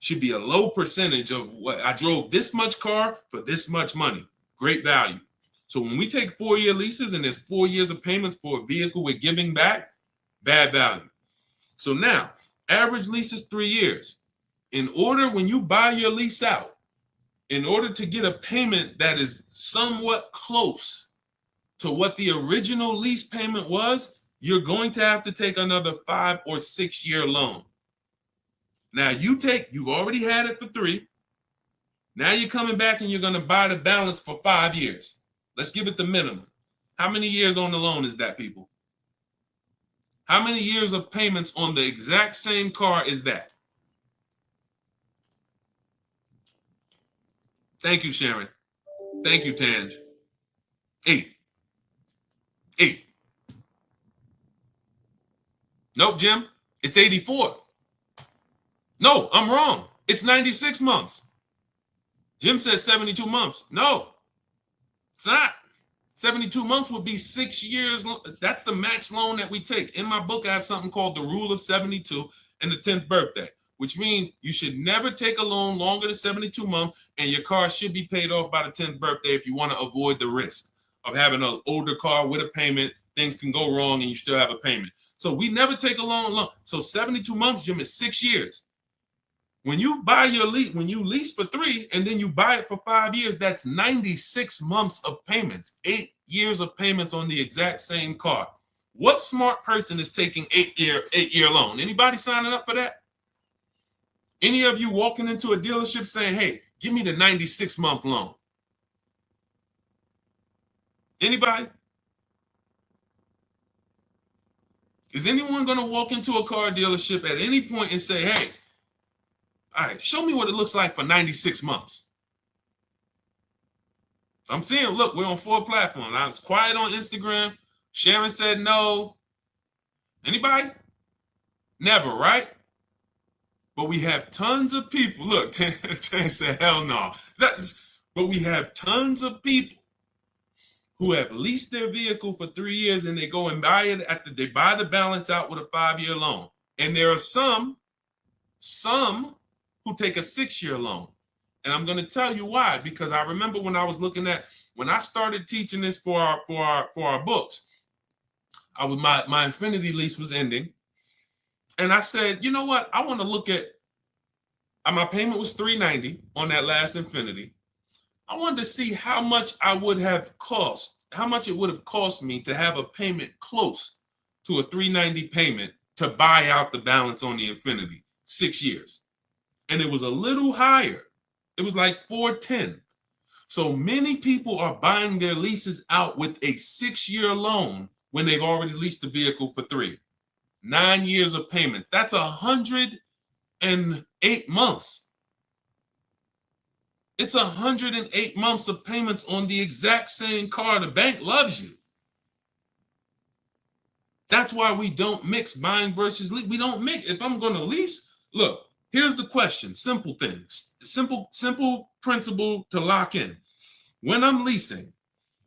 A: Should be a low percentage of what I drove this much car for this much money. Great value. So when we take 4-year leases and there's 4 years of payments for a vehicle we're giving back, bad value. So now, average lease is 3 years. In order, when you buy your lease out, in order to get a payment that is somewhat close to what the original lease payment was, you're going to have to take another 5 or 6 year loan. Now you've already had it for 3. Now you're coming back and you're going to buy the balance for 5 years. Let's give it the minimum. How many years on the loan is that, people? How many years of payments on the exact same car is that? Thank you, Sharon. Thank you, Tanj. 8. 8. Nope, Jim. It's 84. No, I'm wrong. It's 96 months. Jim says 72 months. No, it's not. 72 months would be 6 years. That's the max loan that we take. In my book, I have something called the rule of 72 and the 10th birthday, which means you should never take a loan longer than 72 months, and your car should be paid off by the 10th birthday if you want to avoid the risk of having an older car with a payment. Things can go wrong and you still have a payment. So we never take a loan. So 72 months, Jim, is 6 years. When you buy your lease, when you lease for 3 and then you buy it for 5 years, that's 96 months of payments, 8 years of payments on the exact same car. What smart person is taking 8-year loan? Anybody signing up for that? Any of you walking into a dealership saying, hey, give me the 96-month loan? Anybody? Is anyone going to walk into a car dealership at any point and say, hey, all right, show me what it looks like for 96 months? I'm seeing, look, we're on 4 platforms. I was quiet on Instagram. Sharon said no. Anybody? Never, right? But we have tons of people. Look, Tan said, hell no. But we have tons of people who have leased their vehicle for 3 years and they go and buy it they buy the balance out with a 5-year loan. And there are some who take a 6-year loan. And I'm going to tell you why, because I remember when I started teaching this for our books, my Infinity lease was ending. And I said, you know what? I want to look at, my payment was $390 on that last Infinity. I wanted to see how much it would have cost me to have a payment close to a $390 payment to buy out the balance on the Infinity, 6 years. And it was a little higher. It was like $410. So many people are buying their leases out with a 6-year loan when they've already leased the vehicle for 3. 9 years of payments. That's 108 months. It's 108 months of payments on the exact same car. The bank loves you. That's why we don't mix buying versus lease. We don't mix. If I'm going to lease, look, here's the question. Simple things. Simple principle to lock in. When I'm leasing,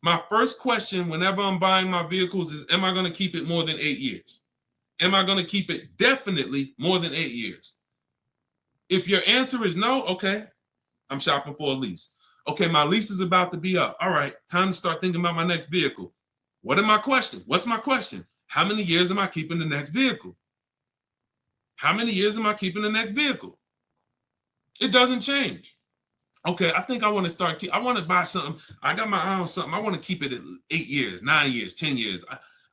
A: my first question whenever I'm buying my vehicles is, am I going to keep it more than 8 years? Am I going to keep it definitely more than 8 years? If your answer is no, okay, I'm shopping for a lease. Okay, my lease is about to be up. All right, time to start thinking about my next vehicle. What's my question? How many years am I keeping the next vehicle? How many years am I keeping the next vehicle? It doesn't change. Okay, I think I want to I want to buy something. I got my eye on something. I want to keep it at 8 years, 9 years, 10 years.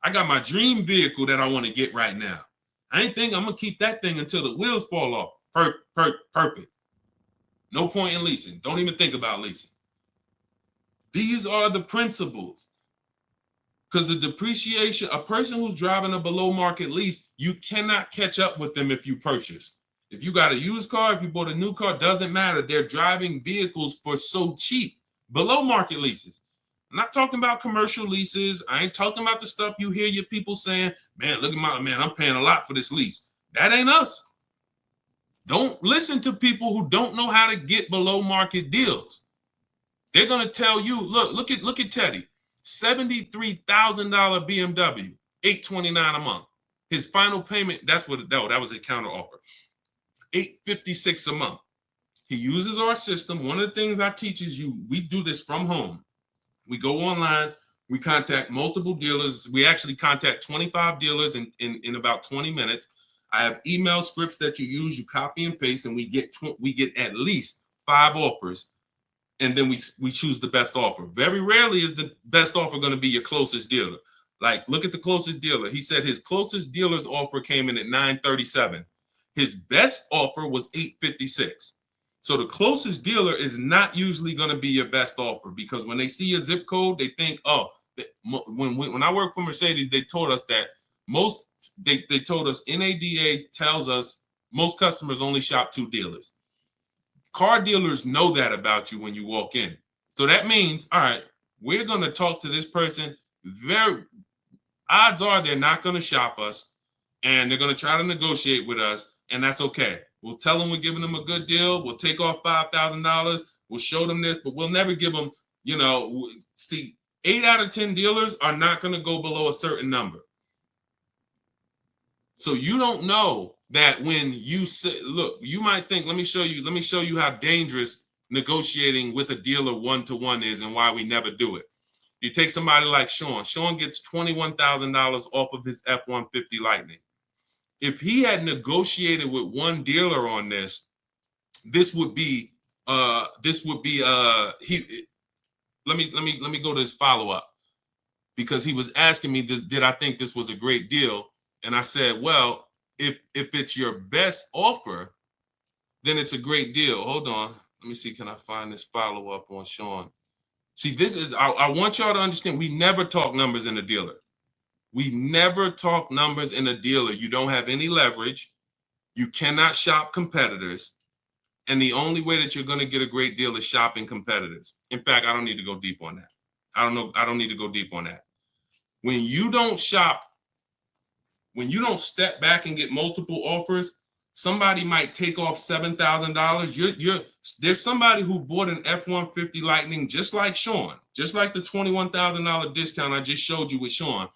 A: I got my dream vehicle that I want to get right now. I ain't think I'm going to keep that thing until the wheels fall off. Perfect. No point in leasing. Don't even think about leasing. These are the principles. Because the depreciation, a person who's driving a below market lease, you cannot catch up with them if you purchase. If you got a used car, if you bought a new car, doesn't matter. They're driving vehicles for so cheap. Below market leases. I'm not talking about commercial leases. I ain't talking about the stuff you hear your people saying, man, look at I'm paying a lot for this lease. That ain't us. Don't listen to people who don't know how to get below market deals. They're going to tell you, look at Teddy, $73,000 BMW, $829 a month. His final payment, that was his counter offer, $856 a month. He uses our system. One of the things I teach is we do this from home. We go online, we contact multiple dealers. We actually contact 25 dealers in about 20 minutes. I have email scripts that you use, you copy and paste, and we get at least 5 offers and then we choose the best offer. Very rarely is the best offer going to be your closest dealer. Like, look at the closest dealer. He said his closest dealer's offer came in at 937. His best offer was 856. So the closest dealer is not usually going to be your best offer, because when they see a zip code, they think, oh, when I worked for Mercedes, they told us that they told us NADA tells us most customers only shop 2 dealers. Car dealers know that about you when you walk in. So that means, all right, we're going to talk to this person. Odds are they're not going to shop us, and they're going to try to negotiate with us, and that's okay. We'll tell them we're giving them a good deal. We'll take off $5,000. We'll show them this, but we'll never give them, see, 8 out of 10 dealers are not going to go below a certain number. So you don't know that when you say, look, you might think, let me show you how dangerous negotiating with a dealer one-to-one is and why we never do it. You take somebody like Sean. Sean gets $21,000 off of his F-150 Lightning. If he had negotiated with one dealer on this, let me go to his follow-up, because he was asking me, did I think this was a great deal? And I said, well, if it's your best offer, then it's a great deal. Hold on. Let me see. Can I find this follow-up on Sean? See, I want y'all to understand, we never talk numbers in a dealer. We never talk numbers in a dealer. You don't have any leverage. You cannot shop competitors. And the only way that you're going to get a great deal is shopping competitors. In fact, I don't need to go deep on that. I don't need to go deep on that. When you don't shop, when you don't step back and get multiple offers, somebody might take off $7,000. There's somebody who bought an F-150 Lightning just like Sean, just like the $21,000 discount I just showed you with Sean.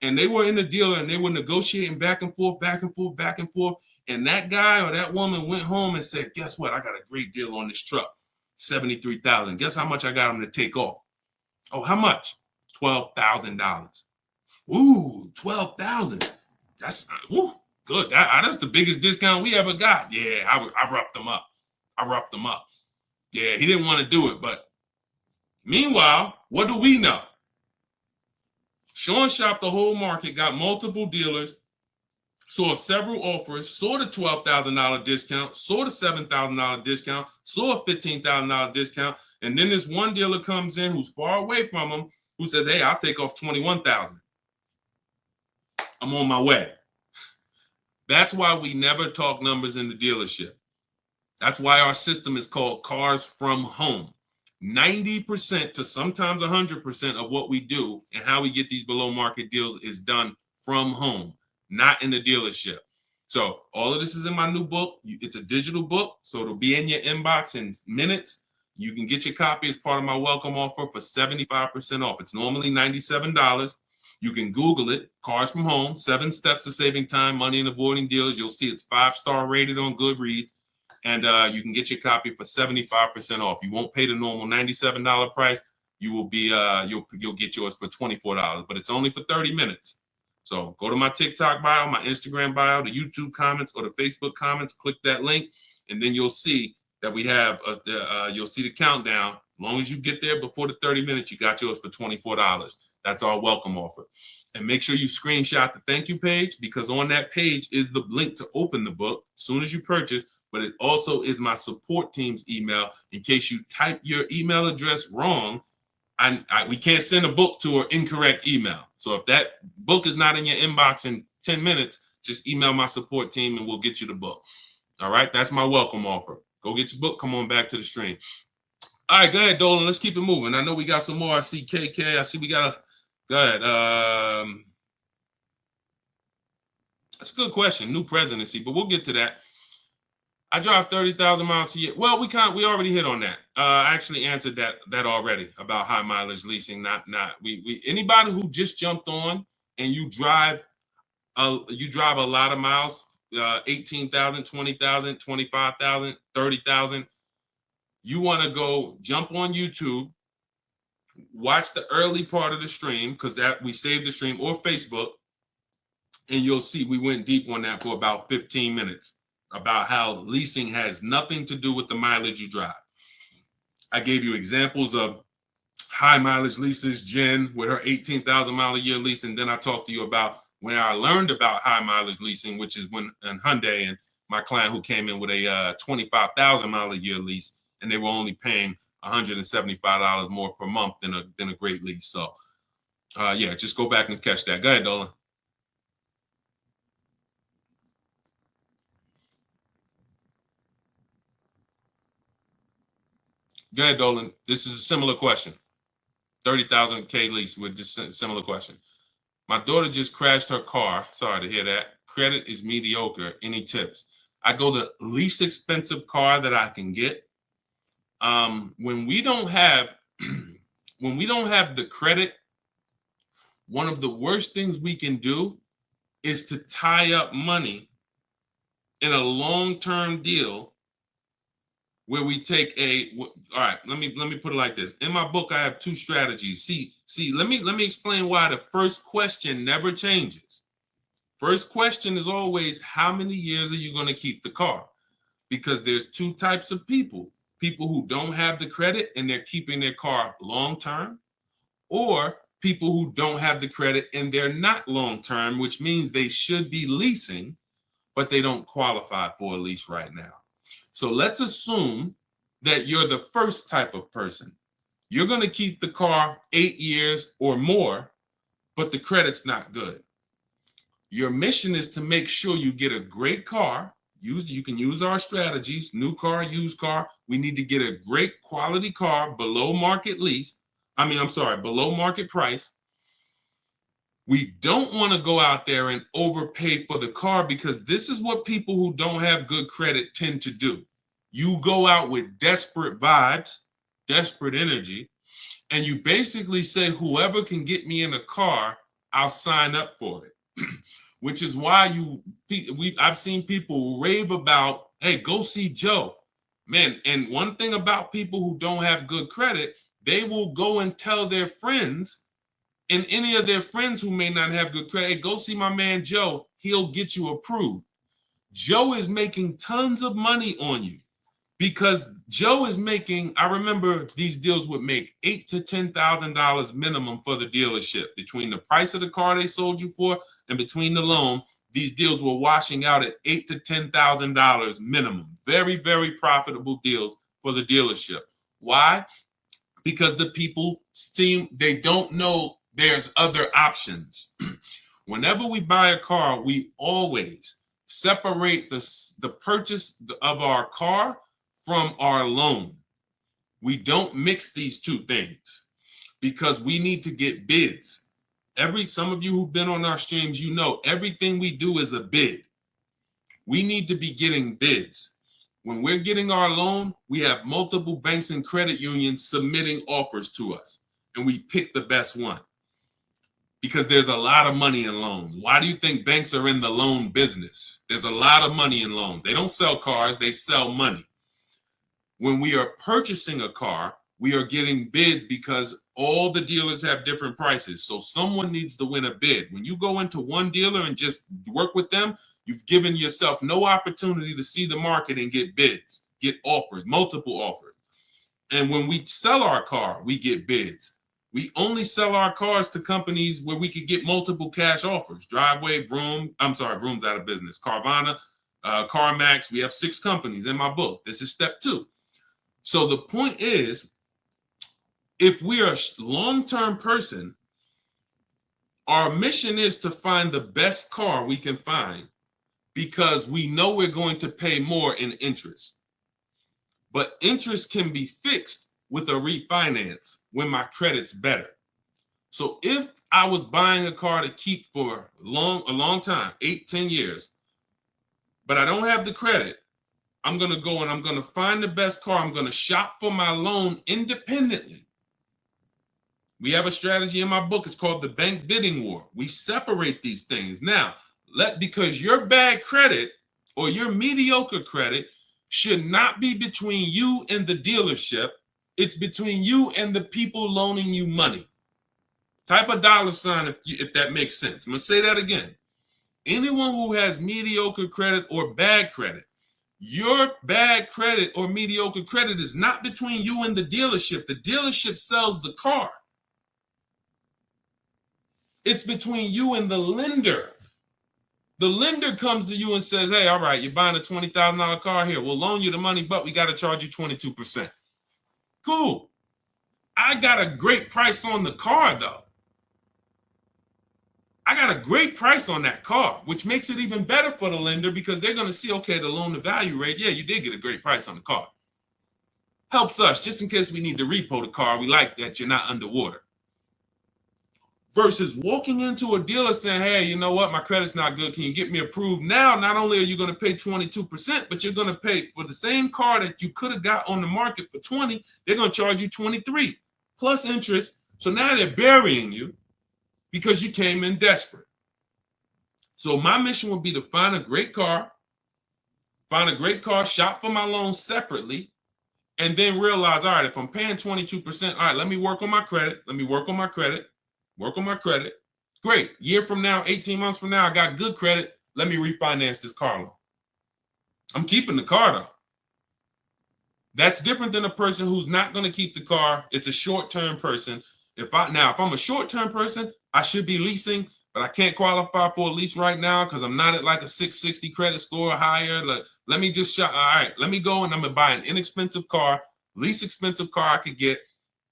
A: And they were in the dealer and they were negotiating back and forth, back and forth, back and forth. And that guy or that woman went home and said, guess what? I got a great deal on this truck, $73,000. Guess how much I got him to take off? Oh, how much? $12,000. Ooh, $12,000. That's good. That's the biggest discount we ever got. Yeah, I roughed him up. Yeah, he didn't want to do it. But meanwhile, what do we know? Sean shopped the whole market, got multiple dealers, saw several offers, saw the $12,000 discount, saw the $7,000 discount, saw a $15,000 discount. And then this one dealer comes in who's far away from him, who said, hey, I'll take off $21,000. I'm on my way. That's why we never talk numbers in the dealership. That's why our system is called Cars from Home. 90% to sometimes 100% of what we do and how we get these below market deals is done from home, not in the dealership. So all of this is in my new book. It's a digital book, so it'll be in your inbox in minutes. You can get your copy as part of my welcome offer for 75% off. It's normally $97. You can Google it, Cars from Home, 7 Steps to Saving Time, Money, and Avoiding Dealers. You'll see it's 5-star rated on Goodreads. And you can get your copy for 75% off. You won't pay the normal $97 price. You will be you'll get yours for $24, but it's only for 30 minutes. So go to my TikTok bio, my Instagram bio, the YouTube comments, or the Facebook comments. Click that link, and then you'll see that we have you'll see the countdown. As long as you get there before the 30 minutes, you got yours for $24. That's our welcome offer. And make sure you screenshot the thank you page, because on that page is the link to open the book as soon as you purchase, but it also is my support team's email in case you type your email address wrong. We can't send a book to an incorrect email. So if that book is not in your inbox in 10 minutes, just email my support team and we'll get you the book. All right, that's my welcome offer. Go get your book. Come on back to the stream. All right, go ahead, Dolan. Let's keep it moving. I know we got some more. I see KK. I see we got a... Go ahead. That's a good question. New presidency, but we'll get to that. I drive 30,000 miles a year. Well, we already hit on that. I actually answered that already about high mileage leasing. Not we anybody who just jumped on and you drive a lot of miles, 18,000, 20,000, 25,000, 30,000. You want to go jump on YouTube. Watch the early part of the stream, because that we saved the stream, or Facebook, and you'll see we went deep on that for about 15 minutes about how leasing has nothing to do with the mileage you drive. I gave you examples of high mileage leases, Jen with her 18,000 mile a year lease. And then I talked to you about when I learned about high mileage leasing, which is when in Hyundai and my client who came in with a 25,000 mile a year lease, and they were only paying $175 more per month than a great lease. So yeah, just go back and catch that. Go ahead, Dolan. Go ahead, Dolan. This is a similar question. 30,000 K lease with just a similar question. My daughter just crashed her car. Sorry to hear that. Credit is mediocre. Any tips? I go the least expensive car that I can get. When we don't have when we don't have the credit, one of the worst things we can do is to tie up money in a long-term deal where we take all right, let me put it like this. In my book, I have two strategies. See, let me explain why the first question never changes. First question is always, how many years are you going to keep the car? Because there's two types of people who don't have the credit and they're keeping their car long term, or people who don't have the credit and they're not long term, which means they should be leasing, but they don't qualify for a lease right now. So let's assume that you're the first type of person. You're going to keep the car 8 years or more, but the credit's not good. Your mission is to make sure you get a great car. You can use our strategies, new car, used car. We need to get a great quality car below market below market price. We don't want to go out there and overpay for the car, because this is what people who don't have good credit tend to do. You go out with desperate vibes, desperate energy, and you basically say, whoever can get me in a car, I'll sign up for it. Which is why I've seen people rave about, hey, go see Joe. Man, and one thing about people who don't have good credit, they will go and tell their friends, and any of their friends who may not have good credit, hey, go see my man Joe, he'll get you approved. Joe is making tons of money on you, because Joe is making, I remember these deals would make $8,000 to $10,000 minimum for the dealership. Between the price of the car they sold you for and between the loan, these deals were washing out at $8,000 to $10,000 minimum. Very, very profitable deals for the dealership. Why? Because the people they don't know there's other options. Whenever we buy a car, we always separate the purchase of our car from our loan. We don't mix these two things, because we need to get bids. Some of you who've been on our streams, you know everything we do is a bid. We need to be getting bids. When we're getting our loan, we have multiple banks and credit unions submitting offers to us, and we pick the best one, because there's a lot of money in loans. Why do you think banks are in the loan business? There's a lot of money in loans. They don't sell cars, they sell money. When we are purchasing a car, we are getting bids because all the dealers have different prices. So someone needs to win a bid. When you go into one dealer and just work with them, you've given yourself no opportunity to see the market and get bids, get offers, multiple offers. And when we sell our car, we get bids. We only sell our cars to companies where we could get multiple cash offers. Driveway, Vroom's out of business. Carvana, CarMax. We have 6 companies in my book. This is step 2. So the point is, if we are a long-term person, our mission is to find the best car we can find, because we know we're going to pay more in interest. But interest can be fixed with a refinance when my credit's better. So if I was buying a car to keep for a long time, 8, 10 years, but I don't have the credit, I'm going to go and I'm going to find the best car. I'm going to shop for my loan independently. We have a strategy in my book. It's called the bank bidding war. We separate these things. Now, because your bad credit or your mediocre credit should not be between you and the dealership. It's between you and the people loaning you money. Type a $sign if that makes sense. I'm going to say that again. Anyone who has mediocre credit or bad credit Your bad credit or mediocre credit is not between you and the dealership. The dealership sells the car. It's between you and the lender. The lender comes to you and says, hey, all right, you're buying a $20,000 car here. We'll loan you the money, but we got to charge you 22%. Cool. I got a great price on the car, though. I got a great price on that car, which makes it even better for the lender because they're going to see, okay, the loan to value rate. Yeah, you did get a great price on the car. Helps us just in case we need to repo the car. We like that you're not underwater. Versus walking into a dealer saying, hey, you know what? My credit's not good. Can you get me approved? Now, not only are you going to pay 22%, but you're going to pay for the same car that you could have got on the market for 20. They're going to charge you 23 plus interest. So now they're burying you because you came in desperate. So my mission would be to find a great car, shop for my loan separately, and then realize, all right, if I'm paying 22%, all right, let me work on my credit. Work on my credit. Great. Year from now, 18 months from now, I got good credit. Let me refinance this car loan. I'm keeping the car though. That's different than a person who's not going to keep the car. It's a short-term person. If I'm a short-term person, I should be leasing, but I can't qualify for a lease right now because I'm not at like a 660 credit score or higher. Let me just shop. All right, let me go and I'm gonna buy an inexpensive car, least expensive car I could get,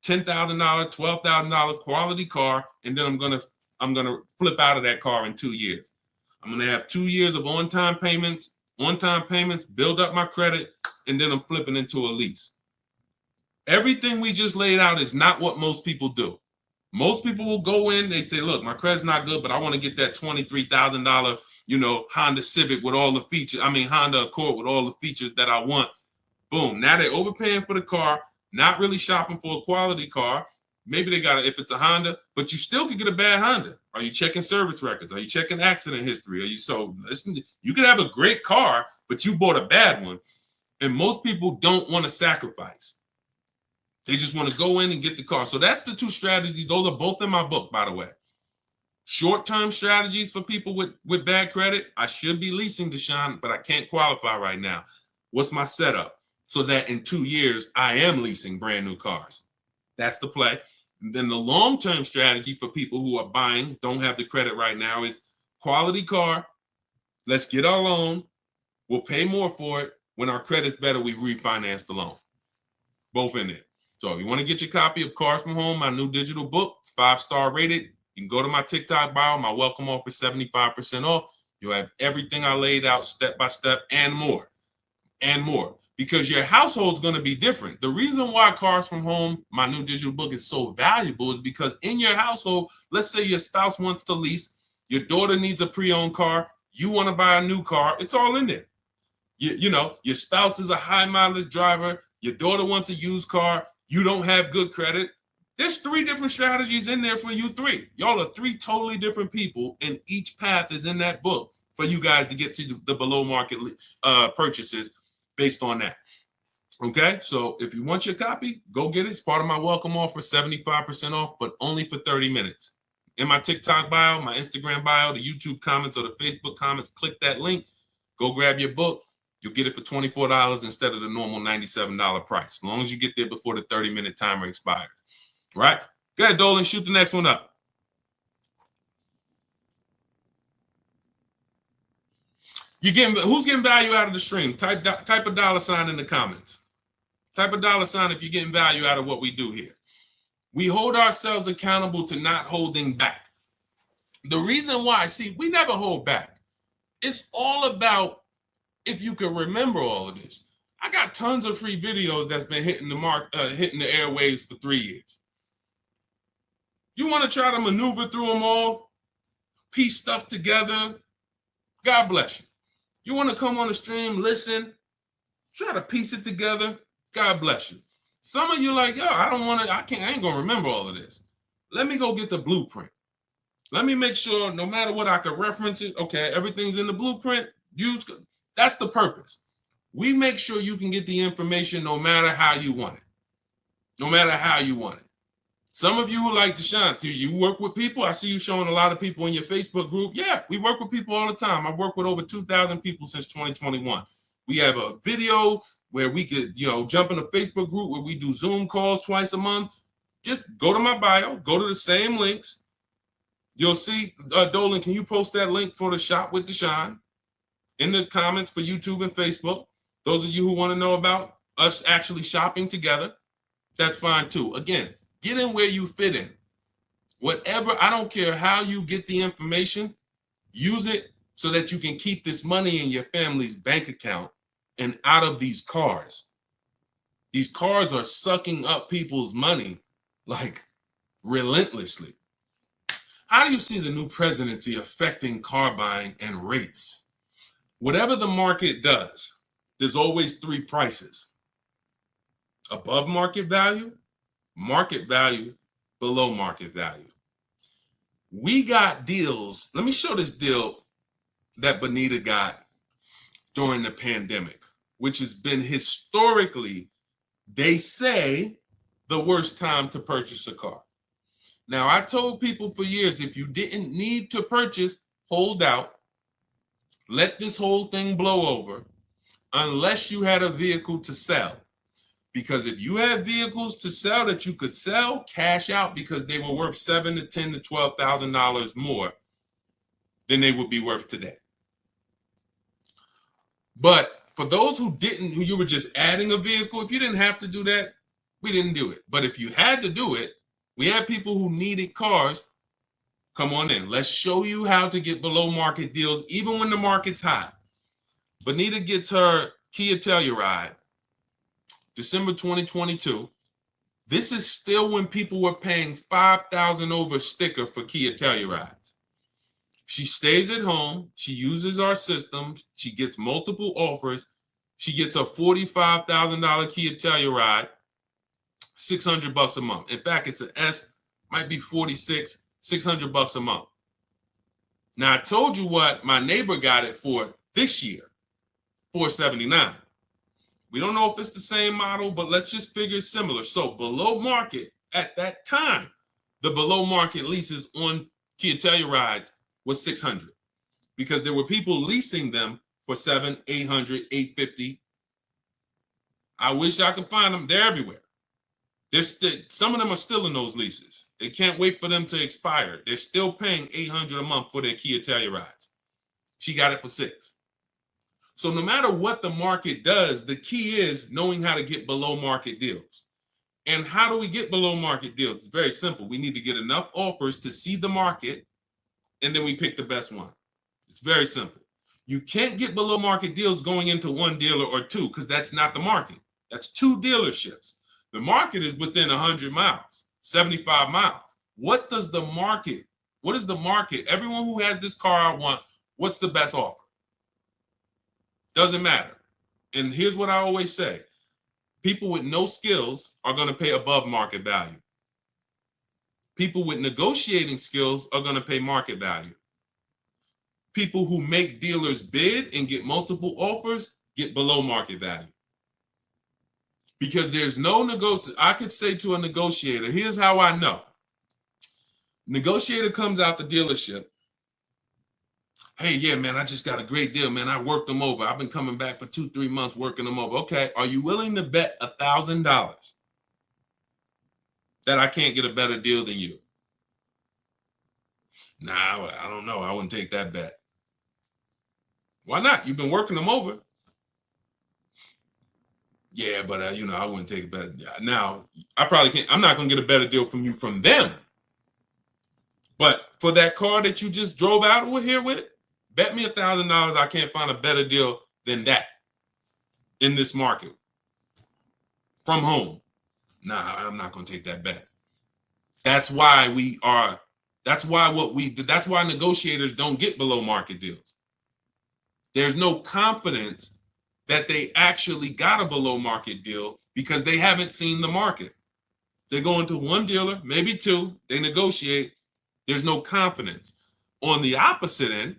A: $10,000, $12,000 quality car, and then I'm gonna flip out of that car in 2 years. I'm gonna have 2 years of on-time payments, build up my credit, and then I'm flipping into a lease. Everything we just laid out is not what most people do. Most people will go in, they say, look, my credit's not good, but I want to get that $23,000, Honda Civic with all the features. Honda Accord with all the features that I want. Boom. Now they're overpaying for the car, not really shopping for a quality car. Maybe they got it if it's a Honda, but you still could get a bad Honda. Are you checking service records? Are you checking accident history? You could have a great car, but you bought a bad one. And most people don't want to sacrifice. They just want to go in and get the car. So that's the two strategies. Those are both in my book, by the way. Short-term strategies for people with bad credit. I should be leasing, Deshone, but I can't qualify right now. What's my setup? So that in 2 years, I am leasing brand new cars. That's the play. And then the long-term strategy for people who are buying, don't have the credit right now, is quality car. Let's get our loan. We'll pay more for it. When our credit's better, we refinance the loan. Both in there. So if you want to get your copy of Cars from Home, my new digital book, it's 5-star rated. You can go to my TikTok bio, my welcome offer, 75% off. You'll have everything I laid out step by step and more. Because your household's going to be different. The reason why Cars from Home, my new digital book, is so valuable is because in your household, let's say your spouse wants to lease, your daughter needs a pre-owned car, you want to buy a new car, it's all in there. Your spouse is a high mileage driver, your daughter wants a used car, you don't have good credit. There's 3 different strategies in there for you 3. Y'all are 3 totally different people, and each path is in that book for you guys to get to the below market purchases based on that. Okay, so if you want your copy, go get it. It's part of my welcome offer, 75% off, but only for 30 minutes. In my TikTok bio, my Instagram bio, the YouTube comments, or the Facebook comments, click that link, go grab your book. You'll get it for $24 instead of the normal $97 price, as long as you get there before the 30-minute timer expires. Right? Go ahead, Dolan, shoot the next one up. Who's getting value out of the stream? Type a dollar sign in the comments. Type a dollar sign if you're getting value out of what we do here. We hold ourselves accountable to not holding back. The reason why, we never hold back. It's all about, if you can remember all of this. I got tons of free videos that's been hitting the airwaves for 3 years. You want to try to maneuver through them all, piece stuff together, God bless you. You want to come on the stream, listen, try to piece it together, God bless you. Some of you like, yo, I ain't gonna remember all of this. Let me go get the blueprint. Let me make sure no matter what I can reference it. Okay, everything's in the blueprint. That's the purpose. We make sure you can get the information no matter how you want it. No matter how you want it. Some of you who like Deshone, you work with people. I see you showing a lot of people in your Facebook group. Yeah, we work with people all the time. I've worked with over 2,000 people since 2021. We have a video where we could, jump in a Facebook group where we do Zoom calls twice a month. Just go to my bio, go to the same links. You'll see, Dolan, can you post that link for the Shop with Deshone in the comments for YouTube and Facebook? Those of you who want to know about us actually shopping together, that's fine too. Again, get in where you fit in. Whatever, I don't care how you get the information, use it so that you can keep this money in your family's bank account and out of these cars. These cars are sucking up people's money like relentlessly. How do you see the new presidency affecting car buying and rates? Whatever the market does, there's always three prices: above market value, below market value. We got deals. Let me show this deal that Bonita got during the pandemic, which has been historically, they say, the worst time to purchase a car. Now, I told people for years, if you didn't need to purchase, hold out, let this whole thing blow over, unless you had a vehicle to sell. Because if you had vehicles to sell that you could sell, cash out, because they were worth $7,000 to $10,000 to $12,000 more than they would be worth today. But for those who you were just adding a vehicle, if you didn't have to do that, we didn't do it. But if you had to do it, we had people who needed cars. Come on in. Let's show you how to get below market deals, even when the market's high. Bonita gets her Kia Telluride, December 2022. This is still when people were paying $5,000 over sticker for Kia Tellurides. She stays at home. She uses our system. She gets multiple offers. She gets a $45,000 Kia Telluride, $600 a month. In fact, it's an S, might be 46, $600 a month. Now, I told you what my neighbor got it for this year, $479. We don't know if it's the same model, but let's just figure it's similar. So below market at that time, the below market leases on Kia Tellurides was $600, because there were people leasing them for $700, $800, $850. I wish I could find them. They're everywhere. Some of them are still in those leases. They can't wait for them to expire. They're still paying $800 a month for their Kia Tellurides. She got it for $600. So no matter what the market does, the key is knowing how to get below market deals. And how do we get below market deals? It's very simple. We need to get enough offers to see the market, and then we pick the best one. It's very simple. You can't get below market deals going into one dealer or two, because that's not the market. That's two dealerships. The market is within 100 miles, 75 miles. What is the market? Everyone who has this car I want, what's the best offer? Doesn't matter. And here's what I always say. People with no skills are going to pay above market value. People with negotiating skills are going to pay market value. People who make dealers bid and get multiple offers get below market value. Because there's no I could say to a negotiator, here's how I know. Negotiator comes out the dealership. Hey, yeah, man, I just got a great deal, man. I worked them over. I've been coming back for 2-3 months working them over. Okay, are you willing to bet $1,000 that I can't get a better deal than you? Nah, I don't know. I wouldn't take that bet. Why not? You've been working them over. Yeah, but I wouldn't take a better. Now, I probably can't. I'm not gonna get a better deal from you from them. But for that car that you just drove out here with, bet me $1,000 I can't find a better deal than that in this market from home. Nah, I'm not gonna take that bet. That's why negotiators don't get below market deals. There's no confidence that they actually got a below market deal because they haven't seen the market. They go into one dealer, maybe two, they negotiate. There's no confidence. On the opposite end,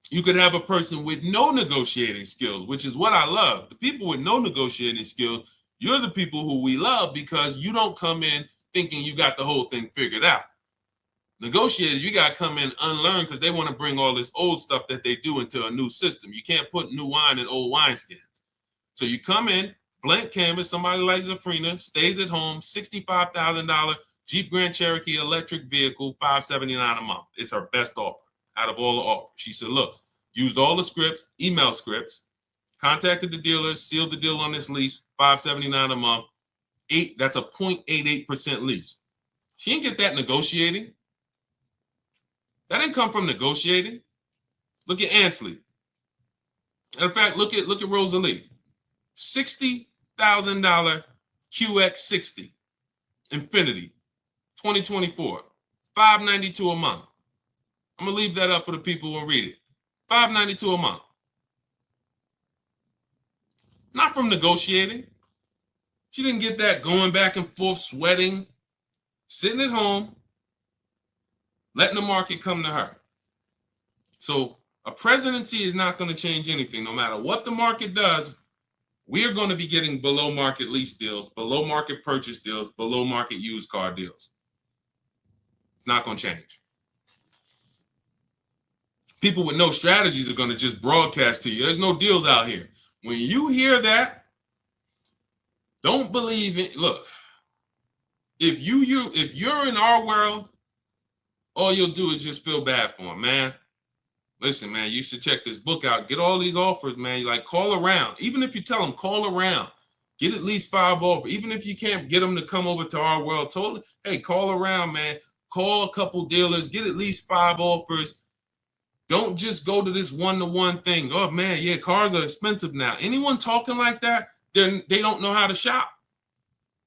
A: you could have a person with no negotiating skills, which is what I love. The people with no negotiating skills, you're the people who we love, because you don't come in thinking you got the whole thing figured out. Negotiators, you got to come in unlearn because they want to bring all this old stuff that they do into a new system. You can't put new wine in old wineskins. So you come in, blank canvas, somebody like Zafrina, stays at home, $65,000 Jeep Grand Cherokee electric vehicle, $579 a month. It's her best offer out of all the offers. She said, look, used all the scripts, email scripts, contacted the dealer, sealed the deal on this lease, $579 a month. That's a 0.88% lease. She didn't get that negotiating. That didn't come from negotiating. Look at Ansley. In fact, look at Rosalie. $60,000 QX60 Infinity 2024, $592 a month. I'm gonna leave that up for the people who will read it. $592 a month. Not from negotiating. She didn't get that going back and forth, sweating, sitting at home, letting the market come to her. So a presidency is not going to change anything. No matter what the market does, we are going to be getting below market lease deals, below market purchase deals, below market used car deals. It's not going to change. People with no strategies are going to just broadcast to you. There's no deals out here. When you hear that, don't believe it. Look, if you're in our world, all you'll do is just feel bad for them, man. Listen, man, you should check this book out. Get all these offers, man. You like call around. Even if you tell them, call around. Get at least 5 offers. Even if you can't get them to come over to our world, totally. Hey, call around, man. Call a couple dealers. Get at least 5 offers. Don't just go to this one-to-one thing. Oh, man, yeah, cars are expensive now. Anyone talking like that, they don't know how to shop.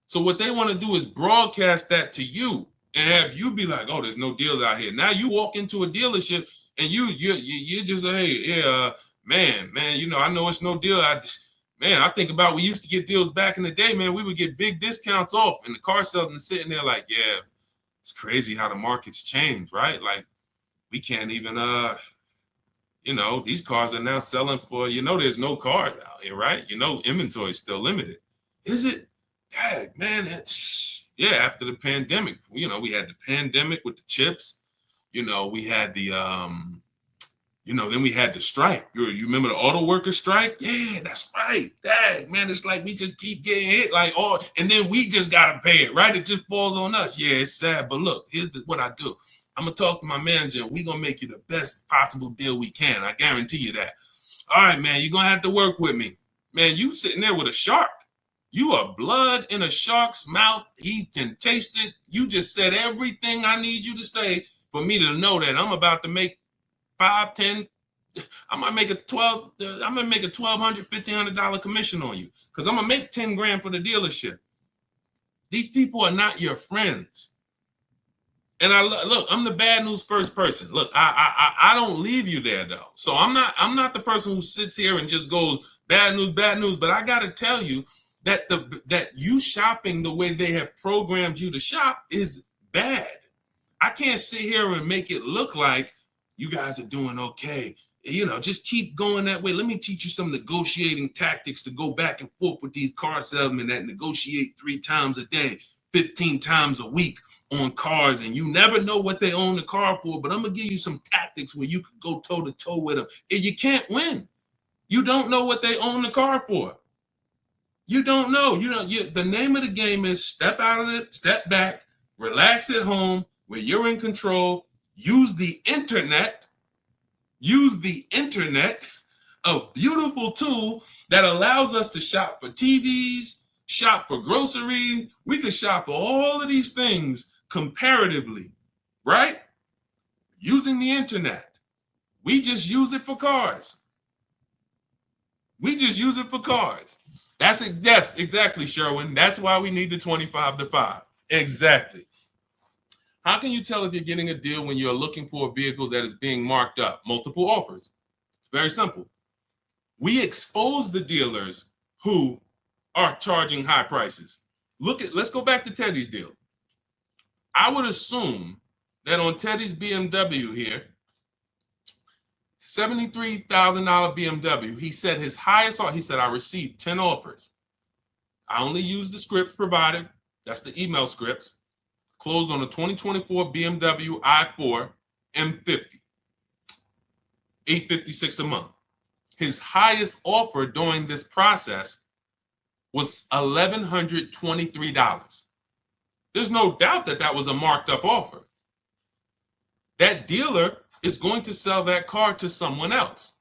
A: So what they want to do is broadcast that to you and have you be like, oh, there's no deals out here. Now you walk into a dealership and you just like, hey, yeah, man, you know, I know it's no deal. I think about we used to get deals back in the day, man. We would get big discounts off, and the car salesman sitting there like, yeah, it's crazy how the market's changed, right? Like we can't even, you know, these cars are now selling for, you know, there's no cars out here, right? You know, inventory is still limited. Is it? Yeah, man, it's, yeah, after the pandemic, you know, we had the pandemic with the chips, you know, we had the, you know, then we had the strike. You remember the auto worker strike? Yeah, that's right. Dang, man, it's like we just keep getting hit like, oh, and then we just got to pay it, right? It just falls on us. Yeah, it's sad, but look, here's what I do. I'm going to talk to my manager, and we're going to make you the best possible deal we can. I guarantee you that. All right, man, you're going to have to work with me. Man, you sitting there with a shark. You are blood in a shark's mouth. He can taste it. You just said everything I need you to say for me to know that I'm about to make 5, 10. I might make a $1,200, $1,500 commission on you because I'm gonna make 10 grand for the dealership. These people are not your friends. And look, I'm the bad news first person. Look, I don't leave you there though. So I'm not the person who sits here and just goes bad news. But I gotta tell you that that you shopping the way they have programmed you to shop is bad. I can't sit here and make it look like you guys are doing okay. You know, just keep going that way. Let me teach you some negotiating tactics to go back and forth with these car salesmen that negotiate 3 times a day, 15 times a week on cars, and you never know what they own the car for, but I'm going to give you some tactics where you could go toe-to-toe with them, and you can't win. You don't know what they own the car for. You don't know. The name of the game is step out of it, step back, relax at home where you're in control, use the internet, a beautiful tool that allows us to shop for TVs, shop for groceries. We can shop for all of these things comparatively, right? Using the internet. We just use it for cars. That's exactly, Sherwin. That's why we need the 25-5. Exactly. How can you tell if you're getting a deal when you're looking for a vehicle that is being marked up? Multiple offers. It's very simple. We expose the dealers who are charging high prices. Let's go back to Teddy's deal. I would assume that on Teddy's BMW here, $73,000 BMW, he said his highest offer, he said, I received 10 offers. I only used the scripts provided. That's the email scripts. closed on a 2024 BMW i4 M50, $856 a month. His highest offer during this process was $1,123. There's no doubt that that was a marked up offer. That dealer is going to sell that car to someone else.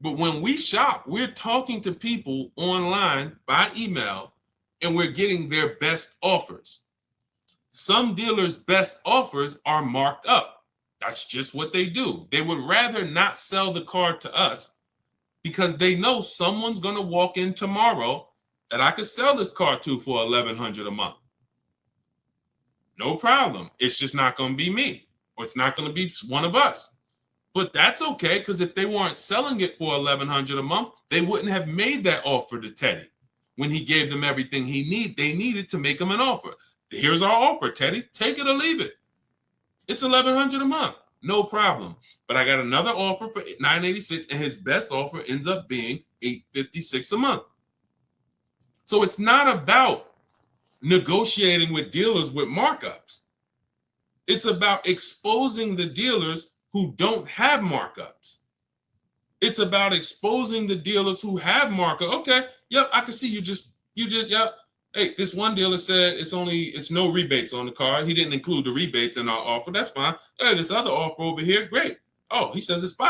A: But when we shop, we're talking to people online by email and we're getting their best offers. Some dealers' best offers are marked up. That's just what they do. They would rather not sell the car to us because they know someone's going to walk in tomorrow that I could sell this car to for $1,100 a month. No problem. It's just not going to be me, or it's not going to be one of us. But that's okay, because if they weren't selling it for $1,100 a month, they wouldn't have made that offer to Teddy when he gave them everything they needed to make him an offer. Here's our offer, Teddy. Take it or leave it. It's $1,100 a month. No problem. But I got another offer for $986, and his best offer ends up being $856 a month. So it's not about negotiating with dealers with markups. It's about exposing the dealers who don't have markups. It's about exposing the dealers who have markup. Okay, yep, I can see you just, yep. Hey, this one dealer said it's no rebates on the car. He didn't include the rebates in our offer. That's fine. Hey, this other offer over here, great. Oh, he says it's $5.